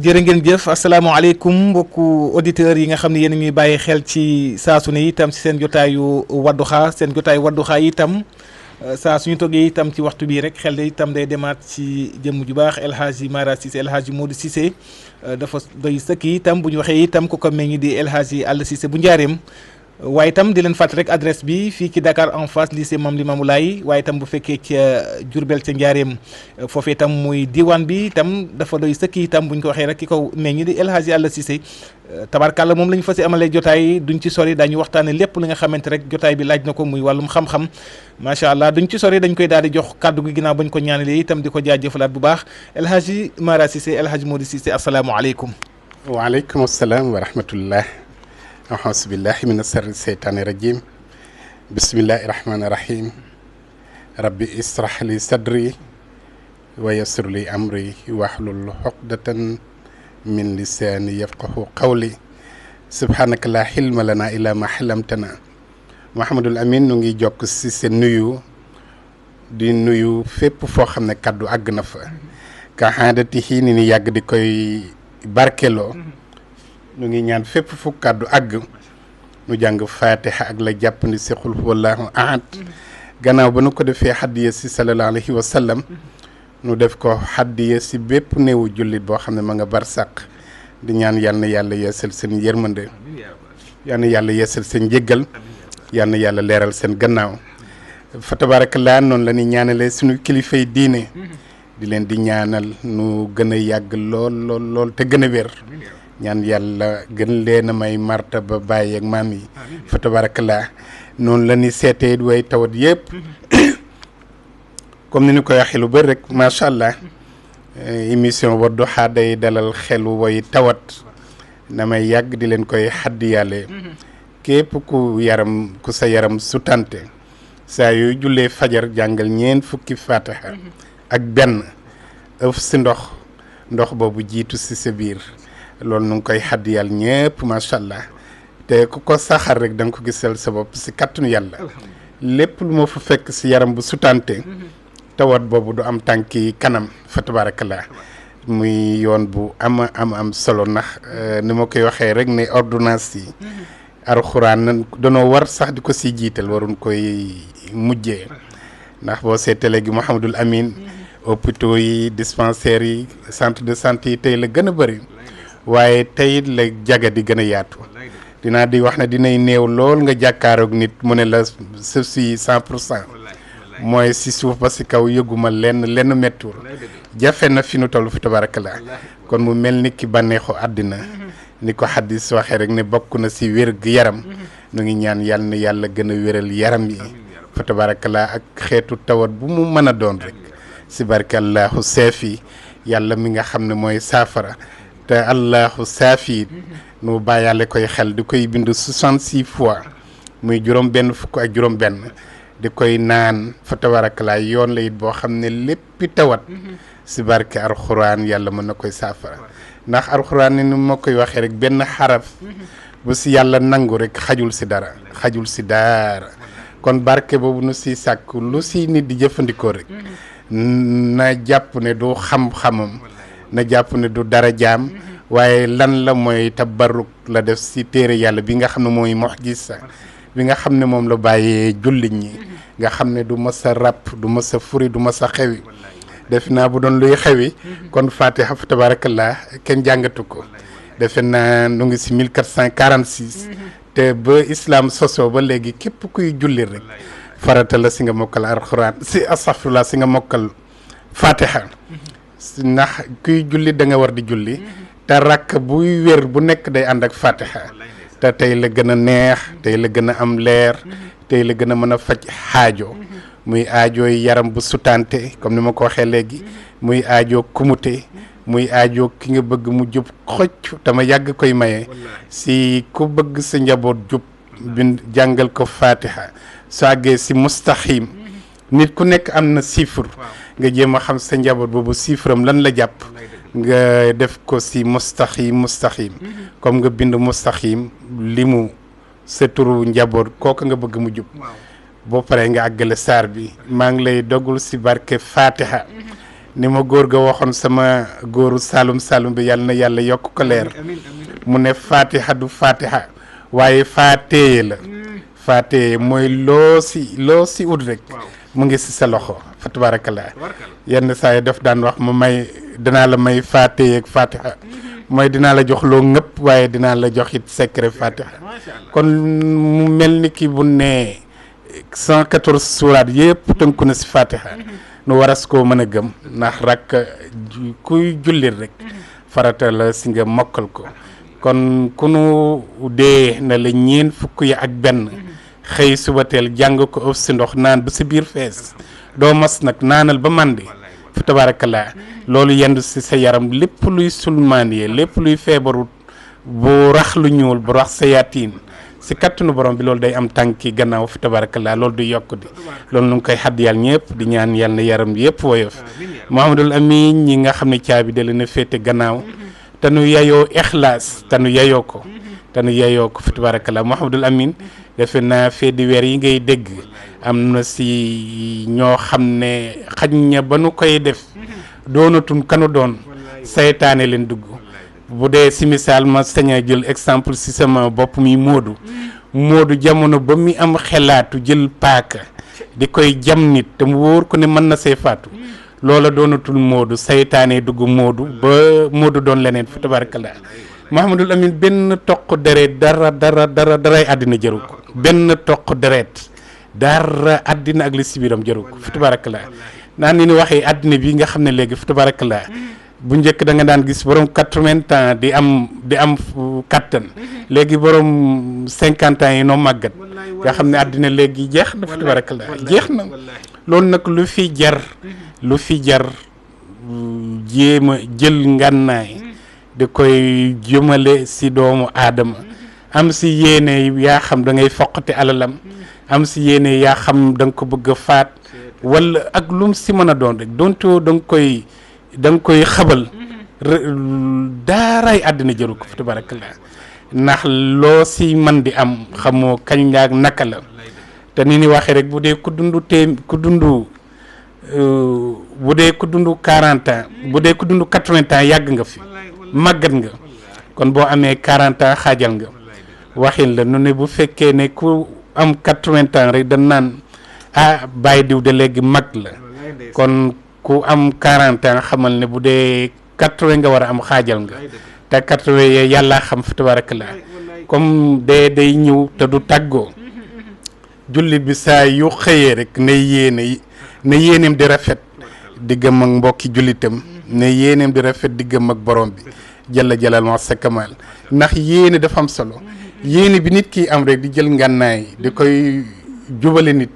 jërë ngeen jëf asalaamaaleykum mbokku auditeurs yi nga xam ne yéen a ñuy bàyyi xel ci saa su ne itam si seen jotaayu Wadduha seen jotaayu Wadduha itam saa suñu toggee itam ci waxtu bii rek xel de itam day demaat ci jëmm ju baax El Hadji Mara Cissé El Hadji Modou Cissé dafa doy sëkk itam bu ñu waxee itam ku ko meññ di El Hadji Alla Cissé bu njaareem waaye itam di leen fàttali rek adresse bi fii ci Dakar en face lycée Mame Limamou Laye waaye itam bu fekkee ca Diourbel ca njaareem foofee itam muy diwaan bi itam dafa doy sëkk itam bu ñu ko waxee rek ki ko meññ di El Hadji Alla Cissé tabarkàlla moom la ñu fas amalee jotaay duñ ci sori dañu waxtaane lépp li nga xamante rek jotaay bi laaj na ko muy wàllum xam-xam macha allah duñ ci sori dañ koy daal di jox kàddu gi ginnaaw bañ ko ñaanalee itam di ko jaajëfalaat bu baax El Hadji Mara Cissé El Hadji Modou Cissé asalaamualeykum. waaleykum salaam wa rahmatullah. auzu billahi min sarri seytaani rajim. bismillahi rahmaani rahim. rabbi israh li sadri wa yassir li amri wahlul uqdatan min lisaani yafqahu qawli subhanaka la xilma lana illa ma xalamtana Mouhamadul Amin nu ngi jokk si seen nuyu di nuyu fépp foo xam ne kaddu àgg na fa ka xaadati xii ni ni yàgg di koy barkeloo nu ngi ñaan fépp fu kaddu àgg nu jàng fatiha ak la jàppandi si xul huwallahu ahad gannaaw ba nu ko defee xaddiya si sallallahu alayhi wa sallam nu def ko xaddiya si bépp néewu jullit boo xam ne ma nga barsàq di ñaan yal na yàlla yeesal seen yërmande yal na yàlla yeesal seen njéggal yal na yàlla leeral seen gannaaw fa tabarakallah noonu la ñuy ñaanalee suñu kilifay diine di leen di ñaanal nu gën a yàgg lool te gën a wér ñaan yàlla gën leen a may martaba bàyyi ak maam yi fa tabarakallah noonu la ñuy seetee way tawat yëpp comme ni ñu koy waxee lu bëri rek macha allah émission Wadduha day dalal xelu way tawat damay yàgg di leen koy xaddiyaale képp ku sa yaram sutante saa yooyu jullee fajar jàngal ñeent fukki fatiha ak benn ëf si ndox boobu jiitu si sa biir loolu nu ngi koy xaddiyal ñëpp macha allah te ku ko saxar rek da nga ko gisal sa bopp si kattanu yàlla lépp lu ma fa fekk si yaram bu sutante tawat boobu du am tànki kanam fa tabarakallah muy yoon bu am solo ndax ni ma koy waxee rek ne ordonnance yi alxuraan danoo war sax di ko si jiital waruñ koy mujjee ndax boo seetee léegi Mouhamadul Amin hôpitaux yi dispensaires yi centre de santé yi tey la gën a bëri waaye tey la jaga di gën a yaatu dinaa di wax ne dinay néew lool nga jàkkaaroog nit mu ne la sëf si 100% mooy si suuf ba si kaw yëguma lenn mettiwul jafe na fi nu toll fi tabarakallah kon mu mel ni ki bànneexu àddina ni ko xaddis waxee rek ne bokk na si wér gu yaram nu ngi ñaan yàlla na yàlla gën a wéral yaram yi fa tabarakallah ak xeetu tawat bu mu mën a doon rek si barke allahu saafi yàlla mi nga xam ne mooy saafara te allahu saafi nu bàyyaale koy xel di koy bind 66 fois muy juróom-benn fukk ak juróom-benn di koy naan fa tabarakallah yoon la it boo xam ne léppi tawat si barke alxuraan yàlla mën na koy saafara ndax alxuraan ni ma koy waxee rek benn xaraf bu si yàlla nangu rek xajul si dara kon barke boobu nu si sàkk lu si nit di jëfandikoo rek na jàpp ne du xam-xamam na jàpp ne du dara jaam waaye lan la mooy tabarruk la def si téere yàlla bi nga xam ne mooy mu'jiza bi nga xam ne moom la bàyyee jullit ñi nga xam ne du mës a ràpp du mës a furi du mës a xewi defe naa bu doon luy xewi kon fatiha fa tabarakallah kenn jàngatu ko defe naa nu ngi si 1446 te ba islam soso ba léegi képp kuy julli rek farata la si nga mokkal alxuraan si astaghfirullah si nga mokkal fatiha ndax kuy julli da nga war di julli te rakk buy wér bu nekk day ànd ak fatiha te tey la gën a neex tey la gën a am leer tey la gën a mën a faj xaajo muy aajooy yaram bu sutante comme ni ma ko waxee léegi muy aajoo kumute muy aajoo ki nga bëgg mu jub xocc te ma yàgg koy maye si ku bëgg sa njaboot jub bind jàngal ko fatiha soo àggee si mustaxim nit ku nekk am na chiffre nga jéem a xam sa njaboot boobu chiffre am lan la jàpp nga def ko si mustaxim comme nga bind mustaxim li mu sa turu njaboot kooku nga bëgg mu jub boo paree nga àggale saar bi maa ngi lay dogul si barke fatiha ni ma góor ga waxoon sama góoru Saalum Saalum bi yàlla na yàlla yokk ko leer mu ne fatiha du fatiha waaye faatee la faatee mooy loo si ut rek mu ngi si sa loxo fa tabarakallah yenn saa yi daf daan wax ma may dinaa la may faatee ak fatiha mooy dinaa la jox loo ngëpp waaye dinaa la jox it secret fatiha kon mu mel ni ki bu ne 114 suuraat yëpp tënku na si fatiha nu waras koo mën a gëm ndax rak kuy jullit rek farata la si nga mokkal ko kon ku nu dee na la ñeen fukk yi ak benn xëy subateel jàng ko ëf si ndox naan ba si biir fees doo mas nag naanal ba màndi fa tabarakallah loolu yendu si sa yaram lépp luy sulmaan yi lépp luy feebaru bu rax lu ñuul bu rax sa yaatiin si kattanu borom bi loolu day am tànki gannaaw fa tabarakallah loolu du yokk di loolu nu ngi koy xadd yàlla ñëpp di ñaan yàlla na yaram yëpp woyof Mouhamadul Amin ñi nga xam ne caabi da leen a féete gannaaw te nu yayoo ixlaas te nu yayoo ko fa tabarakallah Mouhamadul Amin defe naa fee di weer yi ngay dégg am na si ñoo xam ne xaj na ba nu koy def doonatun kanu doon saytaane leen dugg bu dee si misaal ma sañ a jël exemple si sama bopp mi Moodu jamono ba mi am xelaatu jël paaka di koy jam nit te mu wóor ko ne mën na see faatu loola doonatul Moodu saytaane dugg Moodu ba Moodu doon leneen fa tabarakallah Mouhamadul Amin benn toq deret daray àddina jëru ko benn toq deret dara àddina ak li si biiram jëru ko fa tabarakallah naan ni waxee àddina bi nga xam ne léegi fa tabarakallah bu njëkk da nga daan gis borom 80 ans di am kattan léegi borom 50 ans yi noo màggat nga xam ne àddina léegi jeex na fa tabarakallah jeex na loolu nag lu fi jar jéem a jël ngànnaay di koy jëmale si doomu aadama am si yéene yaa xam da ngay foqati alalam am si yéene yaa xam da nga ko bëgg a faat wala ak lum si mën a doon rek donto da nga koy xabal daaraay àddina jëru ko fa tabarakallah ndax loo si man di am xamoo kañ la ak naka la te ni waxee rek bu dee ku dund 40 ans bu dee ku dund 80 ans yàgg nga fi màggat nga kon boo amee 40 ans xaajal nga waxin la nu ne bu fekkee ne ku am 80 ans rek dañ naan bàyyi diw de léegi mag la kon ku am 40 ans xamal ne bu dee 80 nga war a am xaajal nga te 80 yee yàlla xam fa tabarakallah comme day ñëw te du tàggoo jullit bi saa yu xëyee rek ne yéeneem di rafet diggam ak mbokki jullitam ne yéeneem di rafet diggam ak borom bi jalla jalal ma sa kamal ndax yéene dafa am solo yéene bi nit ki am rek di jël ngànnaay di koy jubale nit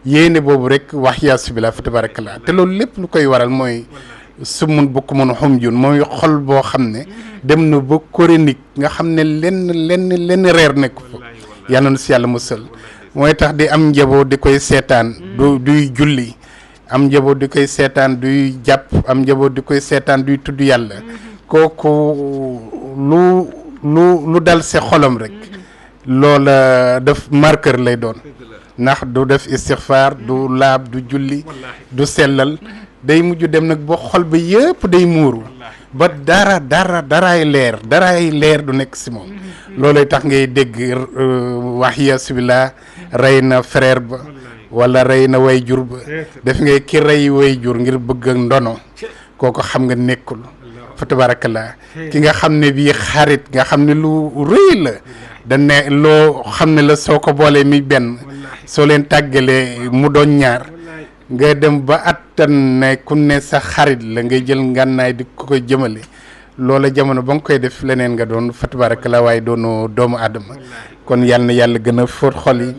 yéene boobu rek wax yaasu bi la fa tabarakallah te loolu lépp lu koy waral mooy sumun bukk mun xum jun mooy xol boo xam ne dem na ba chronique nga xam ne lenn reer nekk fa yàlla na si yàlla musal mooy tax di am njaboot di koy seetaan duy julli am njaboot di koy seetaan duy jàpp am njaboot di koy seetaan duy tudd yàlla kooku lu dal se xolam rek loola def marqueur lay doon ndax du def istixfaar du laab du julli du sellal day mujj dem nag ba xol ba yëpp day muuru ba daraay leer du nekk si moom loolay tax ngay dégg wax yasubillah rey na frère ba wala rey na way jur ba def ngay ki rey way jur ngir bëgg ak ndono kooko xam nga nekkul fa tabarakallah ki nga xam ne bii xarit nga xam ne lu rëy la da ne loo xam ne la soo ko boolee mi benn soo leen tàggalee mu doon ñaar nga dem ba attan ne ku ne sa xarit la ngay jël ngànnaay di ko koy jëmale loola jamono ba nga koy def leneen nga doon fa tabarakallah waaye doonoo doomu aadama kon yàlla na yàlla gën a fóot xol yi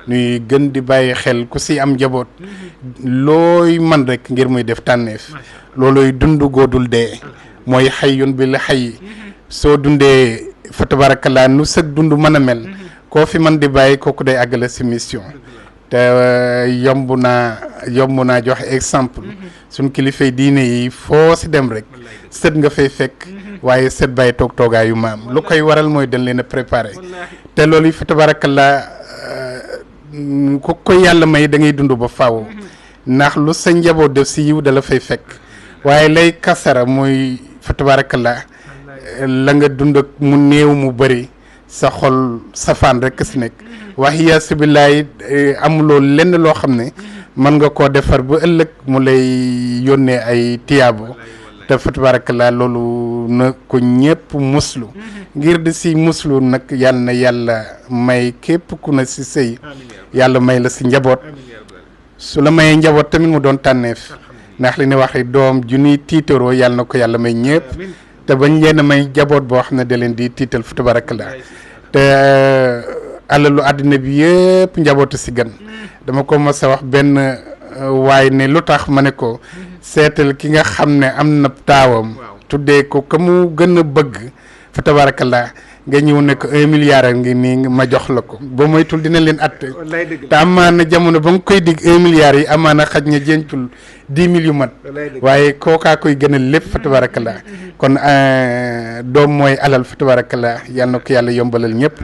ñuy gën di bàyyi xel ku si am njaboot looy man rek ngir muy def tànneef looloy dund goodul dee mooy xayyun bil xayyi soo dundee fa tabarakallah nu sëg dund mën a mel koo fi man di bàyyi kooku day àggale si mission te yomb naa joxe exemple suñ kilifay diine yi foo si dem rek sët nga fay fekk waaye sët bàyyi toogaayu maam lu koy waral mooy dañ leen a préparé te loolu yi fa tabarakallah ku ko yàlla may da ngay dund ba faaw ndax lu sa njaboot def si yiw dala fay fekk waaye lay kasara muy fa tabarakallah la nga dund ak mu néew mu bëri sa xol safaan rek si nekk wax yaasu billaay amuloo lenn loo xam ne mën nga koo defar ba ëllëg mu lay yónnee ay tiyaabo te fa tabarakallah loolu na ko ñëpp muslu ngir di si muslu nag yàlla na yàlla may képp ku na si sëy yàlla may la si njaboot su la mayee njaboot tamit mu doon tànneef ndax li ne waxi doom ju ñuy tiitaroo yàlla na ko yàlla may ñëpp te bañ leen a may njaboot boo xam ne da leen di tiital fa tabarakallah te alalu àddina bi yëpp njabootu si gan dama ko mos a wax benn waaye ne lu tax ma ne ko seetal ki nga xam ne am na taawam tuddee ko ka mu gën a bëgg fa tabarakallah nga ñëw ne ko 1 milliard ngi nii ma jox la ko ba moytul dina leen atte te amaana jamono ba nga koy dig 1 milliard yi amaana xaj na jencul 10 000 yu mat waaye kookaa koy gën a lépp fa tabarakallah kon doom mooy alal fa tabarakallah yàlla na ko yàlla yombalal ñëpp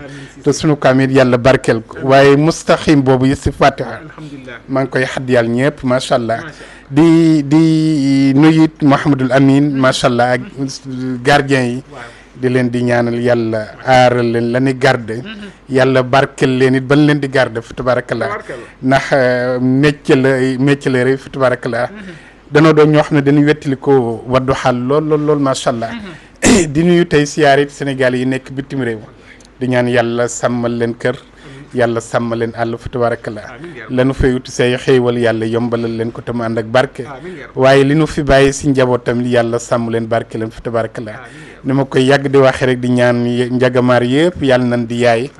te sunu kaamit yàlla barkeel ko waaye mustaxim boobu yi si fatiha maa ngi koy xadd yàlla ñëpp macha allah di nuyit Mouhamadul Amin macha allah ak gardien yi di leen di ñaanal yàlla aaral leen la ni garde yàlla barkel leen it ban leen di garde fa tabarakallah ndax métier la rek fa tabarakallah danoo doon ñoo xam ne dañuy wettali ko Wadduha lool macha allah di nuyu tey siyaarit Sénégal yi nekk bitim réew di ñaan yàlla sàmmal leen kër yàlla sàmmal leen àll fa tabarakallah lanu fay wuti say xéewal yàlla yombalal leen ko tam ànd ak barke waaye li nu fi bàyyi si njaboot tamit yàlla sàmm leen barke leen fa tabarakallah ni ma koy yàgg di waxee rek di ñaan njagamaar yëpp yàlla nañ di yaay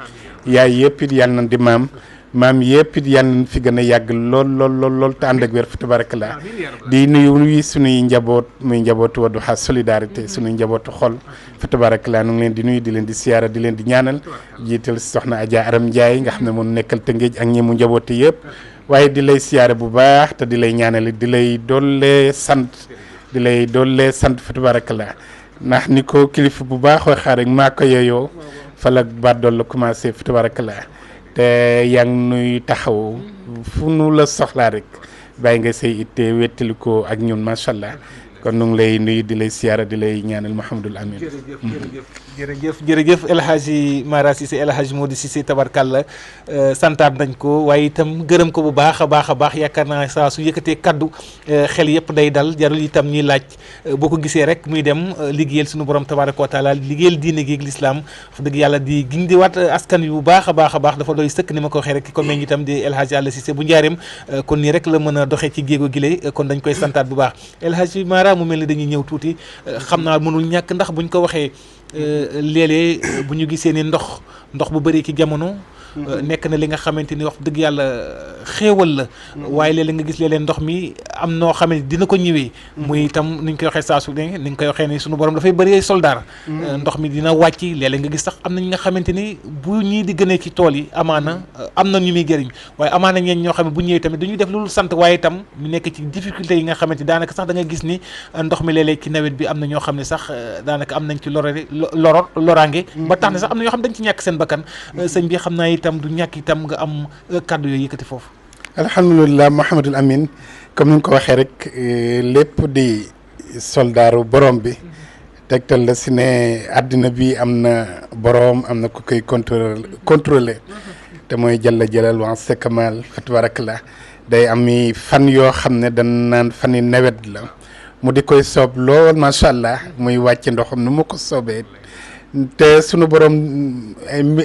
yëpp it yàlla nañ di maam yëpp it yàlla nañ fi gën a yàgg lool te ànd ak wér fa tabarakallah di nuyu sunuy njaboot muy njabootu Wadduha solidarité sunuy njabootu xol fa tabarakallah nu ngi leen di nuyu di leen di siyaara di leen di ñaanal jiital si soxna Adja Aram Ndiaye nga xam ne moom nekkal Tëngéej ak ñi mu njaboote yëpp waaye di lay siyaare bu baax te di lay ñaanal di lay doole sant fa tabarakallah ndax ni ko kilifa bu baax waxee rek maa ko yeyoo fa la baat doon la commencé fa tabarakallah te yaa ngi nuy taxaw fu nu la soxlaa rek bàyyi nga say itte wettali ko ak ñun macha allah kon nu ngi lay nuyu di lay siyaara di lay ñaanal Mouhamadul Amin. jërëjëf El Hadji Mara Cissé El Hadji Modou Cissé tabarkàlla santaat nañ ko waaye itam gërëm ko bu baax a baax yaakaar naa saa su yëkkatee kaddu xel yëpp day dal jarul itam ñuy laaj boo ko gisee rek muy dem liggéeyal suñu borom tabaraka wa taala liggéeyal diine gi ak lislaam wax dëgg yàlla di gindiwaat askan wi bu baax a baax dafa doy sëkk ni ma ko waxee rek ki ko meññ itam di El Hadji Alla Cissé bu njaareem kon nii rek la mën a doxee ci géego gile kon dañ koy santaat bu baax El Hadji Mara mu mel ni dañuy ñëw tuuti xam naa mënul ñàkk ndax buñ ko waxee léeg-léeg bu ñu gisee ni ndox bu bëri ci jamono nekk na li nga xamante ni wax dëgg yàlla xéewal la waaye léeg-léeg nga gis léeg-léeg ndox mi am noo xam ne dina ko ñëwee muy itam ni ñu koy waxee saa su ne ni ñu koy waxee ni suñu borom dafay bëri ay soldaar ndox mi dina wàcc léeg-léeg nga gis sax am na ñi nga xamante ni bu ñii di gënee ci tool yi amaana am na ñu muy jëriñ waaye amaana ñeen ñoo xam ne bu ñëwee tamit duñuy def loolu sant waaye itam ñu nekk ci difficulté yi nga xamante ni daanaka sax da nga gis ni ndox mi léeg-léeg ci nawet bi am na ñoo xam ne sax daanaka am nañ ci loraange ba tax ne sax am na ñoo xam dañ ci ñàkk seen bakkan sëñ bi xam naa itam du ñàkk itam nga am kàddu yooyu yëkkati foofu. alhamdulilah Mouhamadul Amin comme ni nga ko waxee rek lépp di soldaaru borom bi tegtal la si ne àddina bi am na borom am na ku koy contrôler te mooy jalla jalal wa sekamal fa tabarakallah day am fan yoo xam ne dañ naan fani nawet la mu di koy soob lool macha allah muy wàcc ndoxam nu mu ko soobee. te sunu borom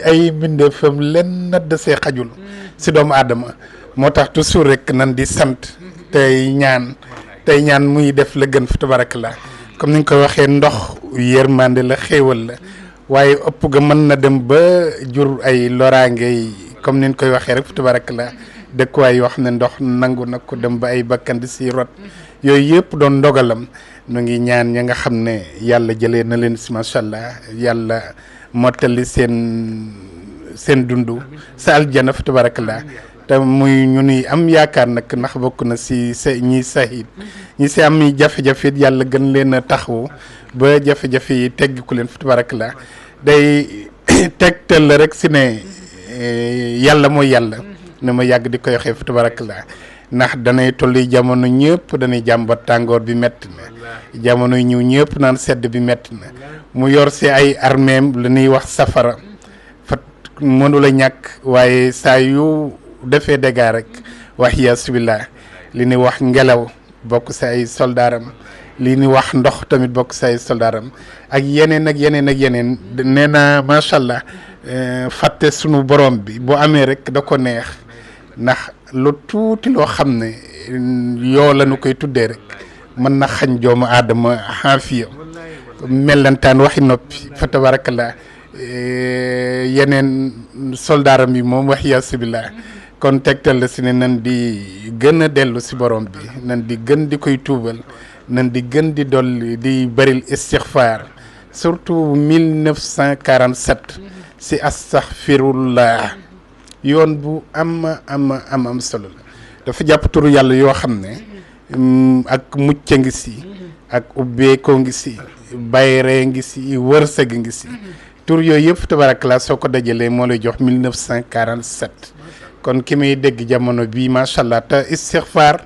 ay mbindeefam lenn de see xajul si doomu aadama moo tax toujours rek nan di sant tey ñaan muy def la gën fa tabarakallah comme ni nga ko waxee ndox yërmande la xéewal la waaye ëpp ga mën na dem ba jur ay loraange comme ni nga koy waxee rek fa tabarakallah dëkkuwaay yoo xam ne ndox nangu na ko dem ba ay bakkan di si rot yooyu yëpp doon ndogalam nu ngi ñaan ña nga xam ne yàlla jëlee na leen si macha allah yàlla mottali seen dundu sa aljana fa tabarakallah te muy ñu ni am yaakaar nag ndax bokk na si ñi sahid ñi si am jafe-jafe it yàlla gën leen a taxawu ba jafe-jafe yi teggiku leen fa tabarakallah day tegtal la rek si ne yàlla mooy yàlla ne ma yàgg di koy waxee fa tabarakallah ndax danay tolli jamono ñëpp dañuy jàmbat tàngoor bi metti na jamono ñëw ñëpp naan sedd bi metti na mu yor si ay armeem la ñuy wax safara fa mënu la ñàkk waaye saa yu defee dégâts rek wax yasubillah li ñuy wax ngelaw bokk si ay soldaaram li ñuy wax ndox tamit bokk si ay soldaaram ak yeneen ak yeneen ak yeneen nee na macha allah fàtte sunu borom bi bu amee rek da ko neex ndax lu tuuti loo xam ne yoo la nu koy tuddee rek mën na xañ doomu aadama xaafiya mellantaan waxi noppi fa tabarakallah yeneen soldaaram yi moom wax yasubillah kon tegtal la si ne nan di gën a dellu si borom bi nan di gën di koy tuubal nan di gën di dolli di bëril istixfaar surtout 1947 si astaxfirullah yoon bu am solo la dafa jàpp turu yàlla yoo xam ne ak mucc ngi si ak ubbeekoo ngi si bayree ngi si wërsëg ngi si tur yooyu yëpp tabarakallah soo ko dajalee moo lay jox 1947 kon ki may dégg jamono bii macha allah te istixfaar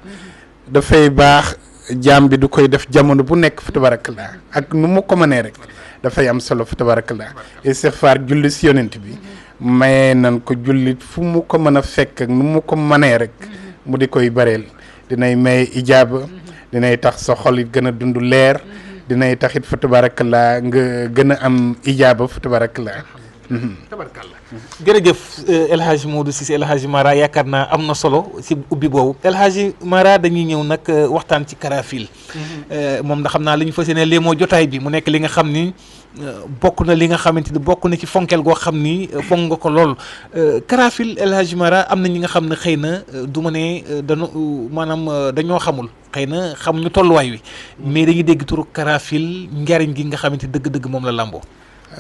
dafay baax jaam bi du koy def jamono bu nekk fa tabarakallah ak nu mu ko mënee rek dafay am solo fa tabarakallah istixfaar julli si yonent bi maye nan ko jullit fu mu ko mën a fekk ak nu mu ko mënee rek mu di koy bareel dinay maye ijaaba dinay tax sa xol it gën a dund leer dinay tax it fa tabarakallah nga gën a am ijaaba fa tabarakallah tabarkalla jërëjëf El Hadj Modou Cissé El Hadj Mara yaakaar naa am na solo si ubbi boobu El Hadj Mara dañuy ñëw nag waxtaan ci Karafil moom da xam naa li ñu fas yéene moo jotaay bi mu nekk li nga xam ni bokk na li nga xamante ni bokk na ci fonkel goo xam ni fonk nga ko lool Karafil El Hadj Mara am na ñi nga xam ne xëy na du ma ne dañoo xamul xëy na xamuñu tolluwaay wi mais dañuy dégg turu Karafil njariñ gi nga xamante dëgg-dëgg moom la làmboo.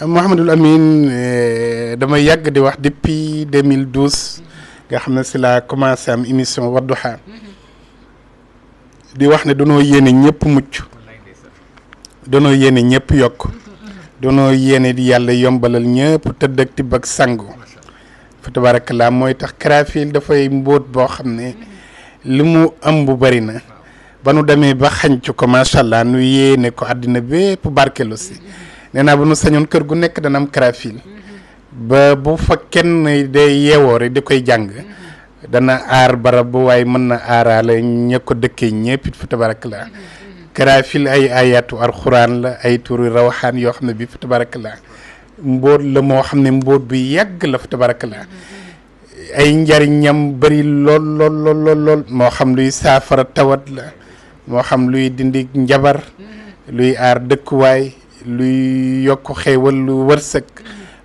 Mouhamadul Amine dama yàgg di wax depuis 2012 nga xam ne si la commencé am émission Wadduha di wax ne danoo yéene ñëpp mucc danoo yéene ñëpp yokk danoo yéene di yàlla yombalal ñëpp tëdd ak tibb ak sangu fa tabarakallah mooy tax Karafil dafay mbóot boo xam ne li mu am bu bari na ba nu demee ba xañcu ko macha allah nu yéene ko àddina bépp barkelu si nee naa bu nu sañoon kër gu nekk dana am Karafil ba bu fa kenn day yeewoo rek di koy jàng dana aar barab bu waaye mën na aaraale ña ko dëkkee ñëpp it fa tabarakallah Karafil ay ayatu alxuraan la ay turi rawaxaan yoo xam ne bi fa tabarakallah mbóot la moo xam ne mbóot bu yàgg la fa tabarakallah ay njariñam bari lool moo xam luy saafara tawat la moo xam luy dindi njabar luy aar dëkkuwaay luy yokk xéewal lu wërsëg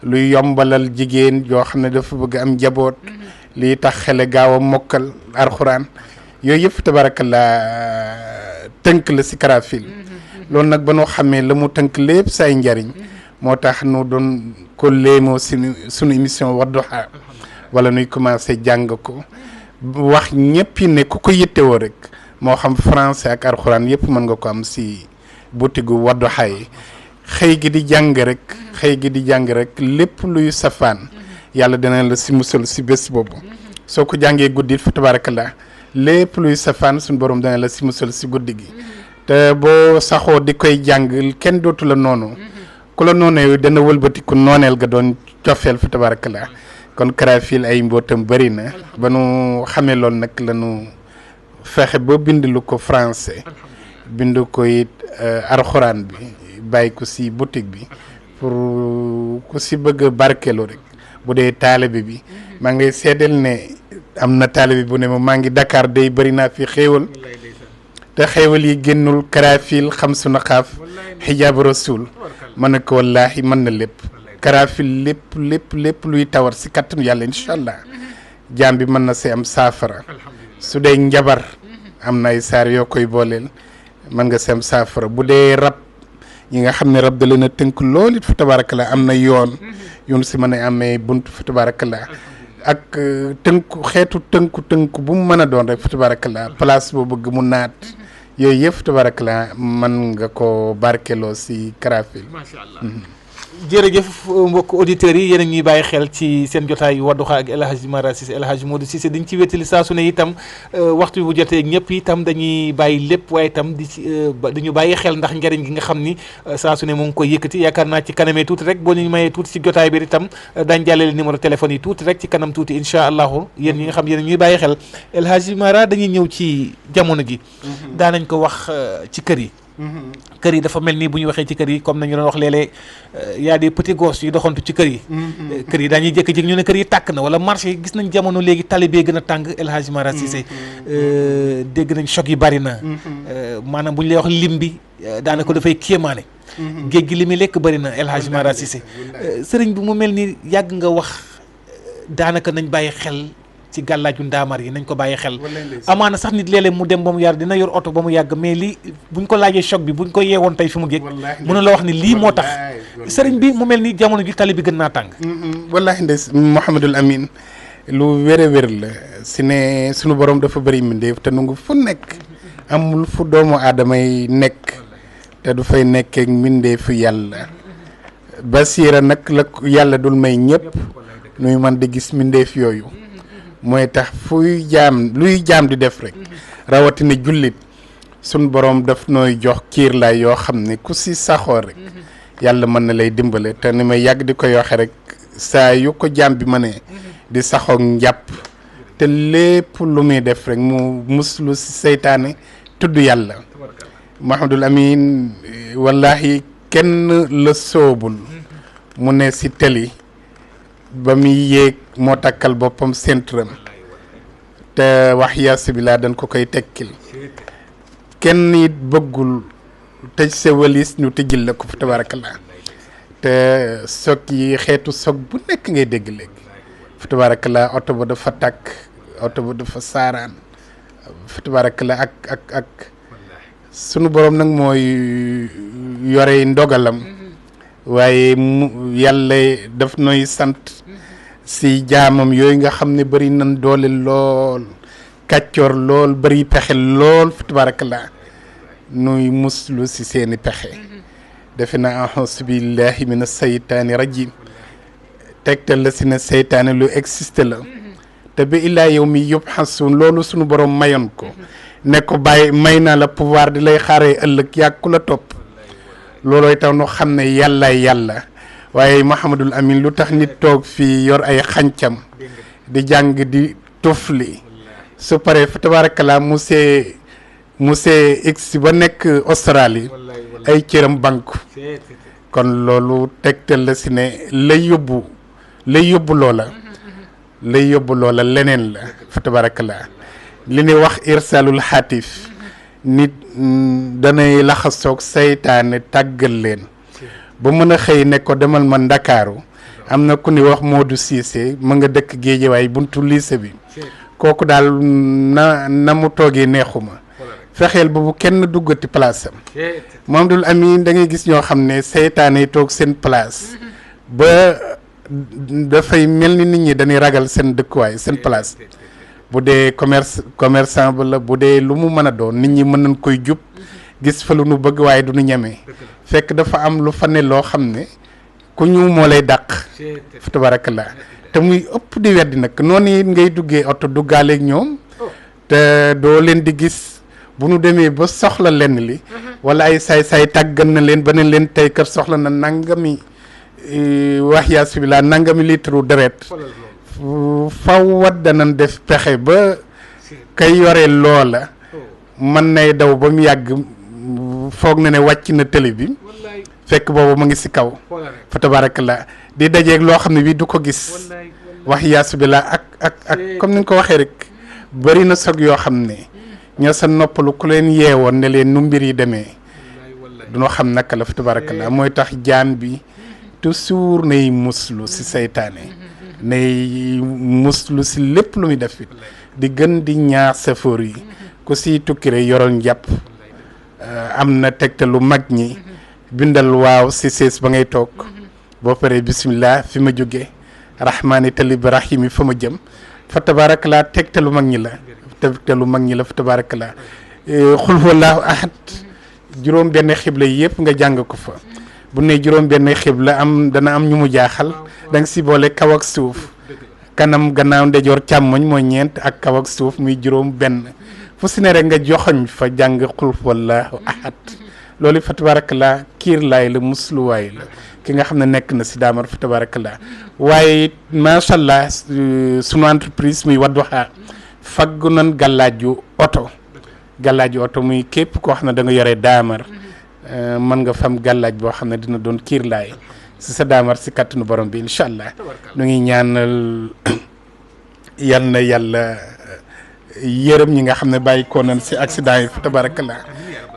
luy yombalal jigéen yoo xam ne dafa bëgg am njaboot liy tax xele gaaw a mokkal alxuraan yooyu yëpp tabarakallah tënk la si Karafil loolu nag ba noo xamee la mu tënk lépp say njariñ moo tax nu doon ko léemoo sunu émission Wadduha wala nuy commencé jàng ko wax ñëpp ne ku ko yittewoo rek moo xam français ak alxuraan yëpp mën nga ko am si boutique Wadduha yi xëy gi di jàng rek lépp luy safaan yàlla dina la si musal si bés boobu soo ko jàngee guddi fa tabarakallah lépp luy safaan suñu borom dina la si musal si guddi gi te boo saxoo di koy jàng kenn dootu la noonu ku la noonu yooyu dana wëlbati ku nooneel ga doon cofeel fa tabarakallah kon Karafil ay mbootam bëri na ba nu xamee loolu nag la nu fexe ba bind lu ko français bind ko it alxuraan bi bàyyi ko si boutique bi pour ku si bëgg a barkeelu rek bu dee taalibe bi maa ngi seedeel ne am na taalibe bu ne ma maa ngi Dakar day bëri naa fi xéewal te xéewal yi génnul Karafil xam su na xaaf xijaabu rasul mën na ko wallaahi mën na lépp Karafil lépp luy tawar si kattanu yàlla incha allah jaam bi mën na see am saafara su dee njabar am na ay saar yoo koy booleel mën nga see am saafara bu dee rab ñi nga xam ne rab da leen a tënk lool it fa tabarakallah am na yoon si mën a amee bunt fa tabarakallah ak xeetu tënku bu mu mën a doon rek fa tabarakallah place boo bëgg mu naat yooyu yëpp tabarakallah mën nga ko barkeloo si Karafil. macha allah jërëjëf mbokk auditeurs yi yéen a ñuy bàyyi xel ci seen jotaay Wadduha ak El Hadj Mara Cissé El Hadj Modou Cissé dañ ci wétali saa su ne itam waxtu bu jotee ñëpp itam dañuy bàyyi lépp waaye itam dañu bàyyi xel ndax njëriñ gi nga xam ni saa su ne mu ngi koy yëkkati yaakaar naa ci kanamee tuuti rek boo ñu mayee tuuti ci jotaay bi itam daañu jàllale numéro téléphone yi tuuti rek ci kanam tuuti incha allahu yéen ñi nga xam yéen ñuy bàyyi xel El Hadj Mara dañuy ñëw ci jamono gi. daanañ ko wax ci kër yi. kër yi dafa mel ni bu ñu waxee ci kër yi comme nañu doon wax léeg-léeg y a des petits gosses yu doxantu ci kër yi. kër yi dañuy jékki-jékki ñu ne kër yi tàkk na wala marché yi gis nañ jamono léegi tali bee gën a tàng El Hadj Mara Cissé dégg nañ choc yi bari na. maanaam bu ñu lay wax lim bi daanaka dafay kéemaane. géej gi li muy lekk bari na El Hadj Mara Cissé sëriñ bi mu mel ni yàgg nga wax daanaka nañ bàyyi xel. ci gàllaaju ndaamar yi nañ ko bàyyi xel amaana sax nit léeg-léeg mu dem ba mu yàgg dina yor oto ba mu yàgg mais lii buñ ko laajee choc bi buñ ko yeewoon tey fi mu géej mën la wax ni lii moo tax sëriñ bi mu mel ni jamono ji tali bi gën naa tàng wallaahi ndes Mouhamadul Amin lu wér a wér la si ne sunu borom dafa bëri mbindeef te nangu fu nekk amul fu doomu aadama yi nekk te du fay nekkee mbindeefu yàlla basiira nag la yàlla dul may ñëpp nuy man di gis mbindeef yooyu mooy tax luy jaam di def rek rawatina jullit sun borom daf nooy jox kiir laay yoo xam ne ku si saxoo rek yàlla mën na lay dimbale te ni may yàgg di koy waxe rek saa yu ko jaam bi mënee di saxoog njàpp te lépp lu muy def rek mu muslu si seytaane tudd yàlla Mahamadul Amin wallahi kenn la soobul mu ne si teli ba muy yéeg moo takkal boppam centram te wax yaasi bi laa dañ ko koy tekkil kenn it bëggul tëj sa walis ñu tëjil la ko fa tabarakallah te sog yi xeetu sog bu nekk ngay dégg léegi fa tabarakallah oto ba dafa tàkk oto ba dafa saaraan fa tabarakallah ak sunu borom nag mooy yore ndogalam waaye yàlla daf nooy sant si jaamam yooyu nga xam ne bëri nan doole lool kàccoor lool bëri pexe lool fa tabarakallah nuy muslu si seeni pexe defe na ahousu billahi min asaytaani rajim tegtal la si ne seytaane lu existe la te ba illaa yow mi yëpp xasun loolu sunu borom mayoon ko ne ko bàyyi may naa la pouvoir di lay xaaree ëllëg yàgg ku la topp loolooy tax nu xam ne yàllaay yàlla waaye Mouhamadul Amin lu tax nit toog fii yor ay xàncam di jàng di tufli su paree fa tabarakallah monsieur X ba nekk Australie ay cëram banku kon loolu tegtal la si ne lay yóbbu loola leneen la fa tabarakallah li ñuy wax irsalul xaatif nit danay laxasoog seytaane tàggal leen ba mën a xëy ne ko demal ma Ndakaaru am na ku ni wax Modou Cissé ma nga dëkk Géejawaay buntu lycée bi kooku daal na mu toogee neexuma fexeel boobu kenn duggati place am Mamadou Amin da ngay gis ñoo xam ne seytaane toog seen place ba dafay mel ni nit ñi dañuy ragal seen dëkkuwaay seen place bu dee commerçant ba la bu dee lu mu mën a doon nit ñi mën nañ koy jub gis fa lu nu bëgg waaye du nu ñeme fekk dafa am lu fa ne loo xam ne ku ñu moo lay dàq fa tabarakallah te muy ëpp di weddi nag noonu it ngay duggee oto duggaaleeg ñoom te doo leen di gis bu nu demee ba soxla lenn li wala ay saay-saay tàggan na leen ba ne leen tey kat soxla na nangami wax yaa sibila nangami litre deret faw wat danañ def pexe ba kay yore loola mën nay daw ba mu yàgg foog na ne wàcc na télé bi fekk boobu ma ngi si kaw fa tabarakallah di dajeeg loo xam ne bii du ko gis wax yaasu bi la ak comme ni nga ko waxee rek bëri na sog yoo xam ne ñoo sa noppalu ku leen yeewoon ne leen nu mbir yi demee dunoo xam naka la fa tabarakallah mooy tax jaam bi toujours nay muslu si seytaane nay muslu si lépp lu muy def it di gën di ñaar safoor yi ku siy tukkire yoral njàpp am na tegtalu mag ñi bindal waaw si sees ba ngay toog boo paree bismillah fi ma jóge rahmaani talib rahimi fa ma jëm fa tabarakallah tegtalu mag ñi la fa tabarakallah xul huwallahu ahad juróom benn xibla yëpp nga jàng ko fa bu ne juróom benn xibla am dana am ñu mu jaaxal da nga si boole kaw ak suuf kanam gannaaw ndejoor càmmoñ mooy ñeent ak kaw ak suuf muy juróom benn fu si ne rek nga joxoñ fa jàng xul wallahu ahad loolu fa tabarakallah kiir laay la musluwaay la ki nga xam ne nekk na si daamar fa tabarakallah waaye macha allah sunu entreprise muy Wadduha faggu nan gàllaaju oto muy képp koo xam ne da nga yore daamar mën nga fam gàllaaj boo xam ne dina doon kiir laay si sa daamar si kàttanu borom bi incha allah nu ngi ñaanal yal na yàlla yërëm ñi nga xam ne bàyyi ko nañ si accident yi fa tabarakallah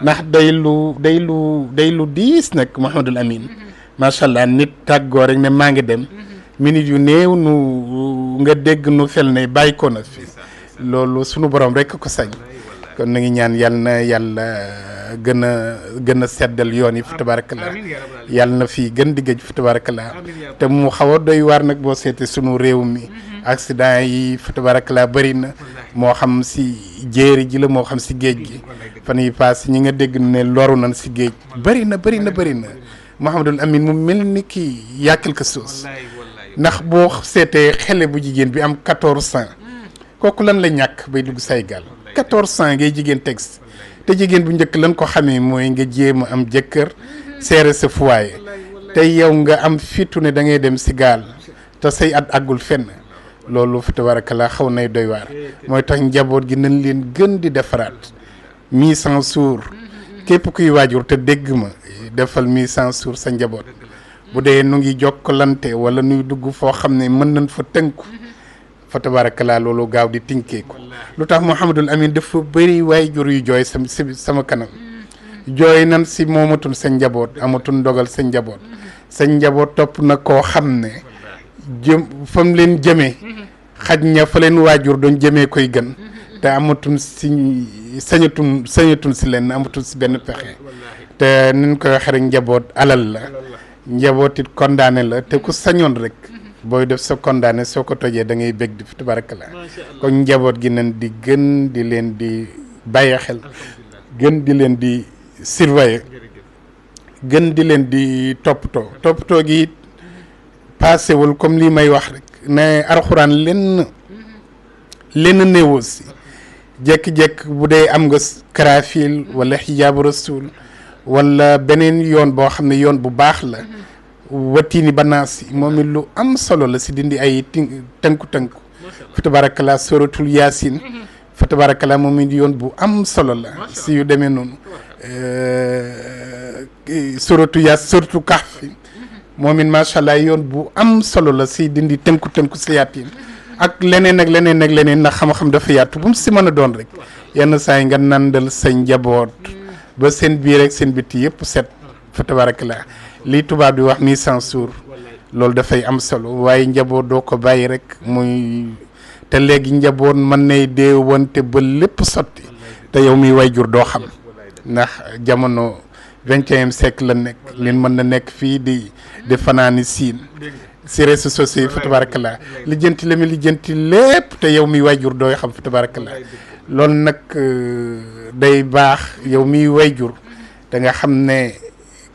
ndax day lu diis nag Mouhamadul Amin macha allah nit tàggoo rek ne maa ngi dem minute yu néew nu nga dégg nu fel ne bàyyi ko na fi loolu sunu borom rek ko sañ kon na ngi ñaan yal na yàlla gën a seddal yoon yi fa tabarakallah yàlla na fii gën di géej fa tabarakallah te mu xaw a doy waar nag boo seetee sunu réew mi accident yi fa tabarakallah bëri na moo xam si jéeri ji la moo xam si géej gi fan yi paas ñi nga dégg ne loru nañ si géej bëri na Mouhamadul Amin mu mel ni kii yaa quelque chose ndax boo seetee xele bu jigéen bi am 14 ans kooku lan la ñàkk bay dugg say gaal 14 ans ngay jigéen texte te jigéen bu njëkk lan ko xamee mooy nga jéem a am jëkkër seere sa foyer te yow nga am fitu ne da ngay dem si gaal te say at àggul fenn loolu fa tabarakallah xaw nay doy waar mooy tax njaboot gi nañ leen gën di defaraat mise en jour képp kuy waajur te dégg ma defal mise en jour sa njaboot bu dee nu ngi jokkalante wala nuy dugg foo xam ne mën nañ fa tënku fa tabarakallah loolu gaaw di tinkeeku lu tax Mouhamadul Amin dafa bëri waajur yu jooy sama kanam jooy nan si moomatul sa njaboot amatul dogal sa njaboot topp na koo xam ne jëm fa mu leen jëmee xaj ña fa leen waajur doon jëmee koy gën te amatul si sañatul si leen amatul si benn pexe te niñ koy waxee rek njaboot alal la njaboot it condamné la te ku sañoon rek booy def sa condamné soo ko tojee da ngay bég di fi tabarakallah kon njaboot gi nañ di gën di leen di bàyyi xel gën di leen di surveiller gën di leen di toppatoo gi it paasewul comme lii may wax rek ne alxuraan lenn néewoo si jekki-jekk bu dee am nga karafil wala xijaabu rasul wala beneen yoon boo xam ne yoon bu baax la watini banaasi moom it lu am solo la si dindi ay tënku fa tabarakallah suratul yaasin fa tabarakallah moom it yoon bu am solo la si yu demee noonu suratu kahfi moom it macha allah yoon bu am solo la si dindi tënku sayaatin ak leneen ndax xam-xam dafa yaatu bu mu si mën a doon rek yenn saa yi nga nandal sa njaboot ba seen biir rek seen biti yëpp set fa tabarakallah lii tubaab di wax mise en jour loolu dafay am solo waaye njaboot doo ko bàyyi rek muy te léegi njaboot mën nay dee wante ba lépp sotti te yow miy wayjur doo xam ndax jamono 21e siècle la nekk leen mën na nekk fii di fanaani siin si réseaux sociaux yi fa tabarakallah lijjanti la mi lijjanti lépp te yow miy wayjur dooy xam fa tabarakallah loolu nag day baax yow miy wayjur da nga xam ne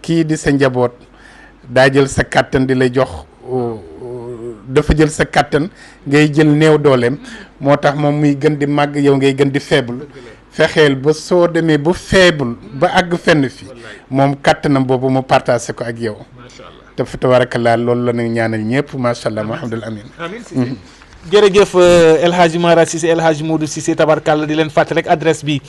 kii di sa njaboot daa jël sa kàttan di lay jox dafa jël sa kàttan ngay jël néew dooleem moo tax moom muy gën di màgg yow ngay gën di faible fexeel ba soo demee ba faible ba àgg fenn fi moom kàttanam boobu mu partagé ko ak yow te fa tabarakallah loolu la ñu ñaanal ñëpp macha allah Mouhamadul Amin. jërëjëf El Hadj Mara Cissé El Hadj Modou Cissé tabarkàlla di leen fàttali rek adresse bi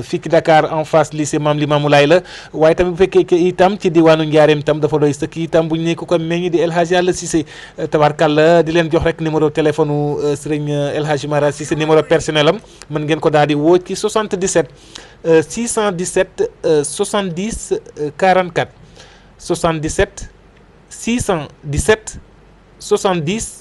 fii ci Dakar en face lycée Mame Limamou Laye la waaye tamit bu fekkee itam ci diwaanu Njaareem itam dafa doy sëkk itam bu ñu ne ko meññ di El Hadj Yàlla Cissé tabarkàlla di leen jox rek numéro téléphone Serigne El Hadj Mara Cissé numéro personnel am mën ngeen ko daal di woo ci 77 617 70 44 77 617 70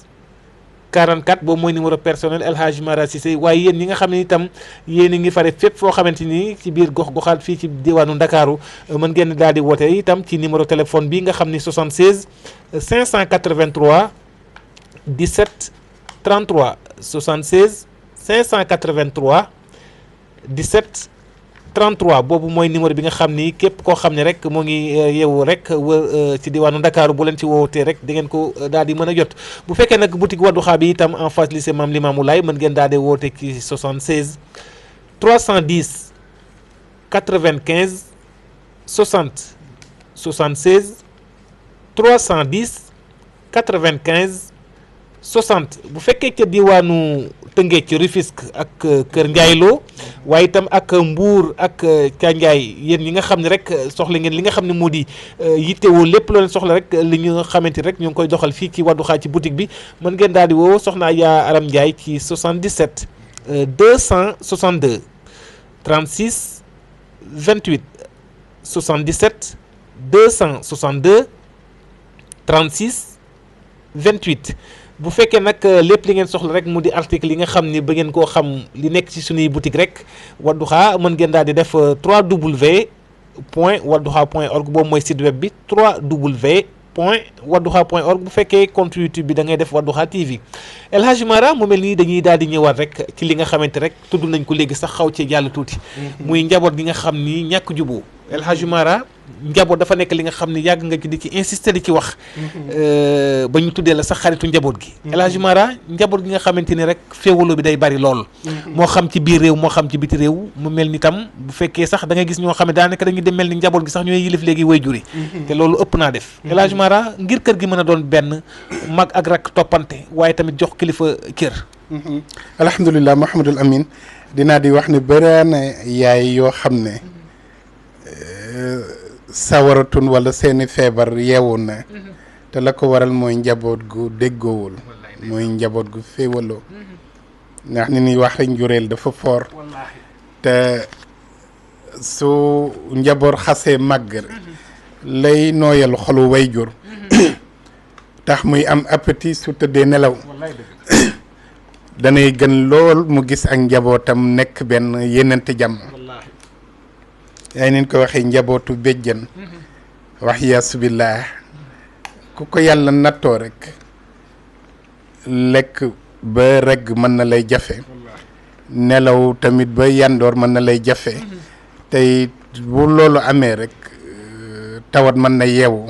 44 boobu mooy numéro personnel El Hadj Mara Cissé waaye yéen ñi nga xam ne itam yéen a ngi fare fépp foo xamante ni ci biir gox-goxaat fii ci diwaanu Ndakaaru mën ngeen daal di woote itam ci numéro téléphone bi nga xam ni 76 583 17 33 76 583 17 33 boobu mooy numéro bi nga xam ni képp koo xam ne rek moo ngi yeewu rek wër ci diwaanu Ndakaaru bu leen ci wootee rek di ngeen ko daal di mën a jot bu fekkee nag boutique Wadduha bi itam en face lycée Mame Limamou Laye mën ngeen daal di woote ci 76 310 95 60 76 310 95 60 bu fekkee ca diwaanu Tëngéej ci Rufisque ak Kër Ndiayloo waaye itam ak Mbour ak Candiaye yéen ñi nga xam ne rek soxla ngeen li nga xam ne moo di yittewoo lépp loo leen soxla rek li ñu xamante rek ñu ngi koy doxal fii ci Wadduha ci boutique bi mën ngeen daal di woo soxna Aya Aram Ndiaye ci 77 262 36 28 77 262 36 28 bu fekkee nag lépp li ngeen soxla rek mu di article yi nga xam ni ba ngeen koo xam li nekk ci suñuy boutique rek Wadduha mën ngeen daal di def 3w.wadduha.org boobu mooy site web bi 3w.wadduha.org bu fekkee compte YouTube bi da ngay def Wadduha TV El Hadj Mara mu mel nii dañuy daal di ñëwaat rek ci li nga xamante rek tudd nañ ko léegi sax xaw ci jàll tuuti. muy njaboot gi nga xam ni ñàkk juboo El Hadj Mara njaboot dafa nekk li nga xam ni yàgg nga ci di ci insister di ci wax. ba ñu tuddee la sax xaritu njaboot gi. El Hadj Mara njaboot gi nga xamante ni rek féewaloo bi day bari lool. moo xam ci biir réew moo xam ci biti réew mu mel ni tam bu fekkee sax da nga gis ñoo xam ne daanaka dañuy dem mel ni njaboot gi sax ñooy yilif léegi waajur yi. te loolu ëpp naa def. El Hadj Mara ngir kër gi mën a doon benn mag ak rak toppante waaye tamit jox kilifa kër. alhamdulilah Mouhamadul Amin dinaa di wax ne bëri na yaay yoo xam ne. sawaratun wala seeni feebar yeewu na te la ko waral mooy njaboot gu déggoowul mooy njaboot gu féewaloo ndax ni ñuy wax rek njureel dafa foor te su njaboot xasee màgg lay nooyal xolu wayjur tax muy am appétit su tëddee nelaw danay gën lool mu gis ak njabootam nekk benn yenente jàmm yaay neen ko waxee njabootu béjjan wax yaasubillah ku ko yàlla nattoo rek lekk ba regg mën na lay jafe nelaw tamit ba yandoor mën na lay jafe tey bu loolu amee rek tawat mën na yeewu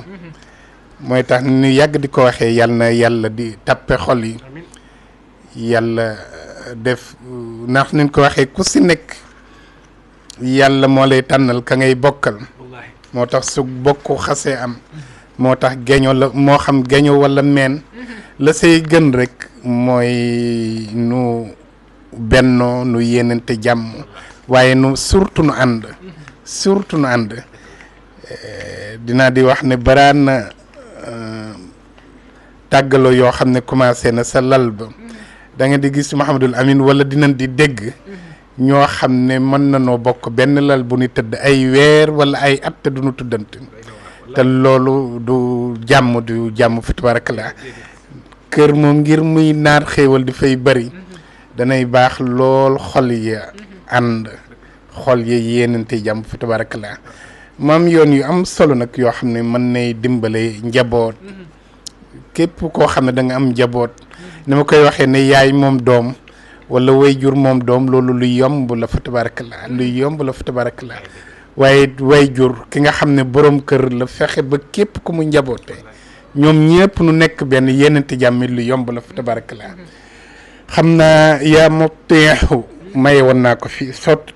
mooy tax ñu yàgg di ko waxee yàlla na yàlla di tappe xol yi yàlla def ndax niñ ko waxee ku si nekk yàlla moo lay tànnal ka ngay bokkal moo tax su bokk xasee am moo tax geño la moo xam geño walla meen la say gën rek mooy nu bennoo nu yéenante jàmm waaye nu surtout nu ànd dinaa di wax ne baraan na tàggaloo yoo xam ne commencé na sa lal ba da nga di gis Mouhamadul Amin wala dinañ di dégg ñoo xam ne mën na noo bokk benn lal bu ñu tëdd ay weer wala ay at te du ñu tuddante te loolu du jàmm fi tabarakallah kër moom ngir muy naar xéewal di fay bari danay baax lool xol ya ànd xol ya yéenante jàmm fi tabarakallah maam yoon yu am solo nag yoo xam ne mën nay dimbale njaboot képp koo xam ne da nga am njaboot ni ma koy waxee ne yaay moom doom wala wayjur moom doom loolu lu yomb la fa tabarakallah waaye wayjur ki nga xam ne borom kër la fexe ba képp ku mu njaboote ñoom ñëpp nu nekk benn yenente jàmm lu yomb la fa tabarakallah xam naa yaa mobteexu maye woon naa ko fi sot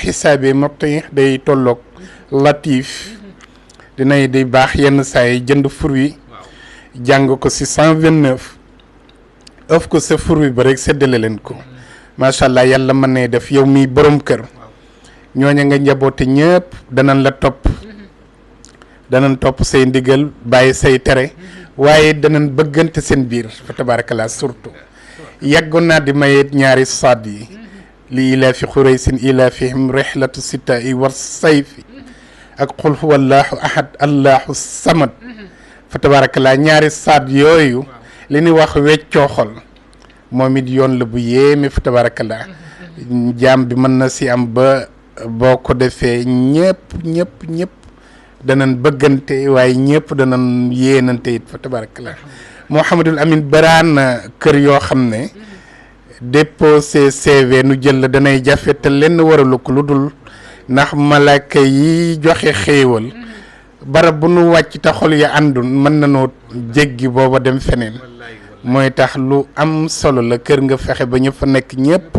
xisaabe mobteex day tolloog latif dinay day baax yenn saa yi jënd fur wi jàng ko si 129 ëf ko sa fur wi ba rek séddale leen ko macha allah yàlla mën ne def yow mi borom kër ñooña nga njaboote ñëpp danañ la topp say ndigal bàyyi say tere waaye danañ bëggante seen biir fa tabarakallah surtout yàggoon naa di mayeet ñaari saad yi li ilaafi xuraysin ilaafihim rihlatu sitta i war sayfi ak qul huwa allahu ahad allahu samad fa tabarakallah ñaari saad yooyu li ñuy wax weccoo xol moom it yoon la bu yéeme fa tabarakallah jaam bi mën na si am ba boo ko defee ñëpp danañ bëggante waaye ñëpp danañ yéenante it fa tabarakallah Mouhamadul Amin baraan na kër yoo xam ne déposé CV nu jël la danay jafe te lenn waralu ko lu dul ndax malaaka yi joxe xéewal barab bu nu wàcc te xol ya àndun mën nañoo jéggi booba dem feneen mooy tax lu am solo la kër nga fexe ba ñëpp fa nekk ñëpp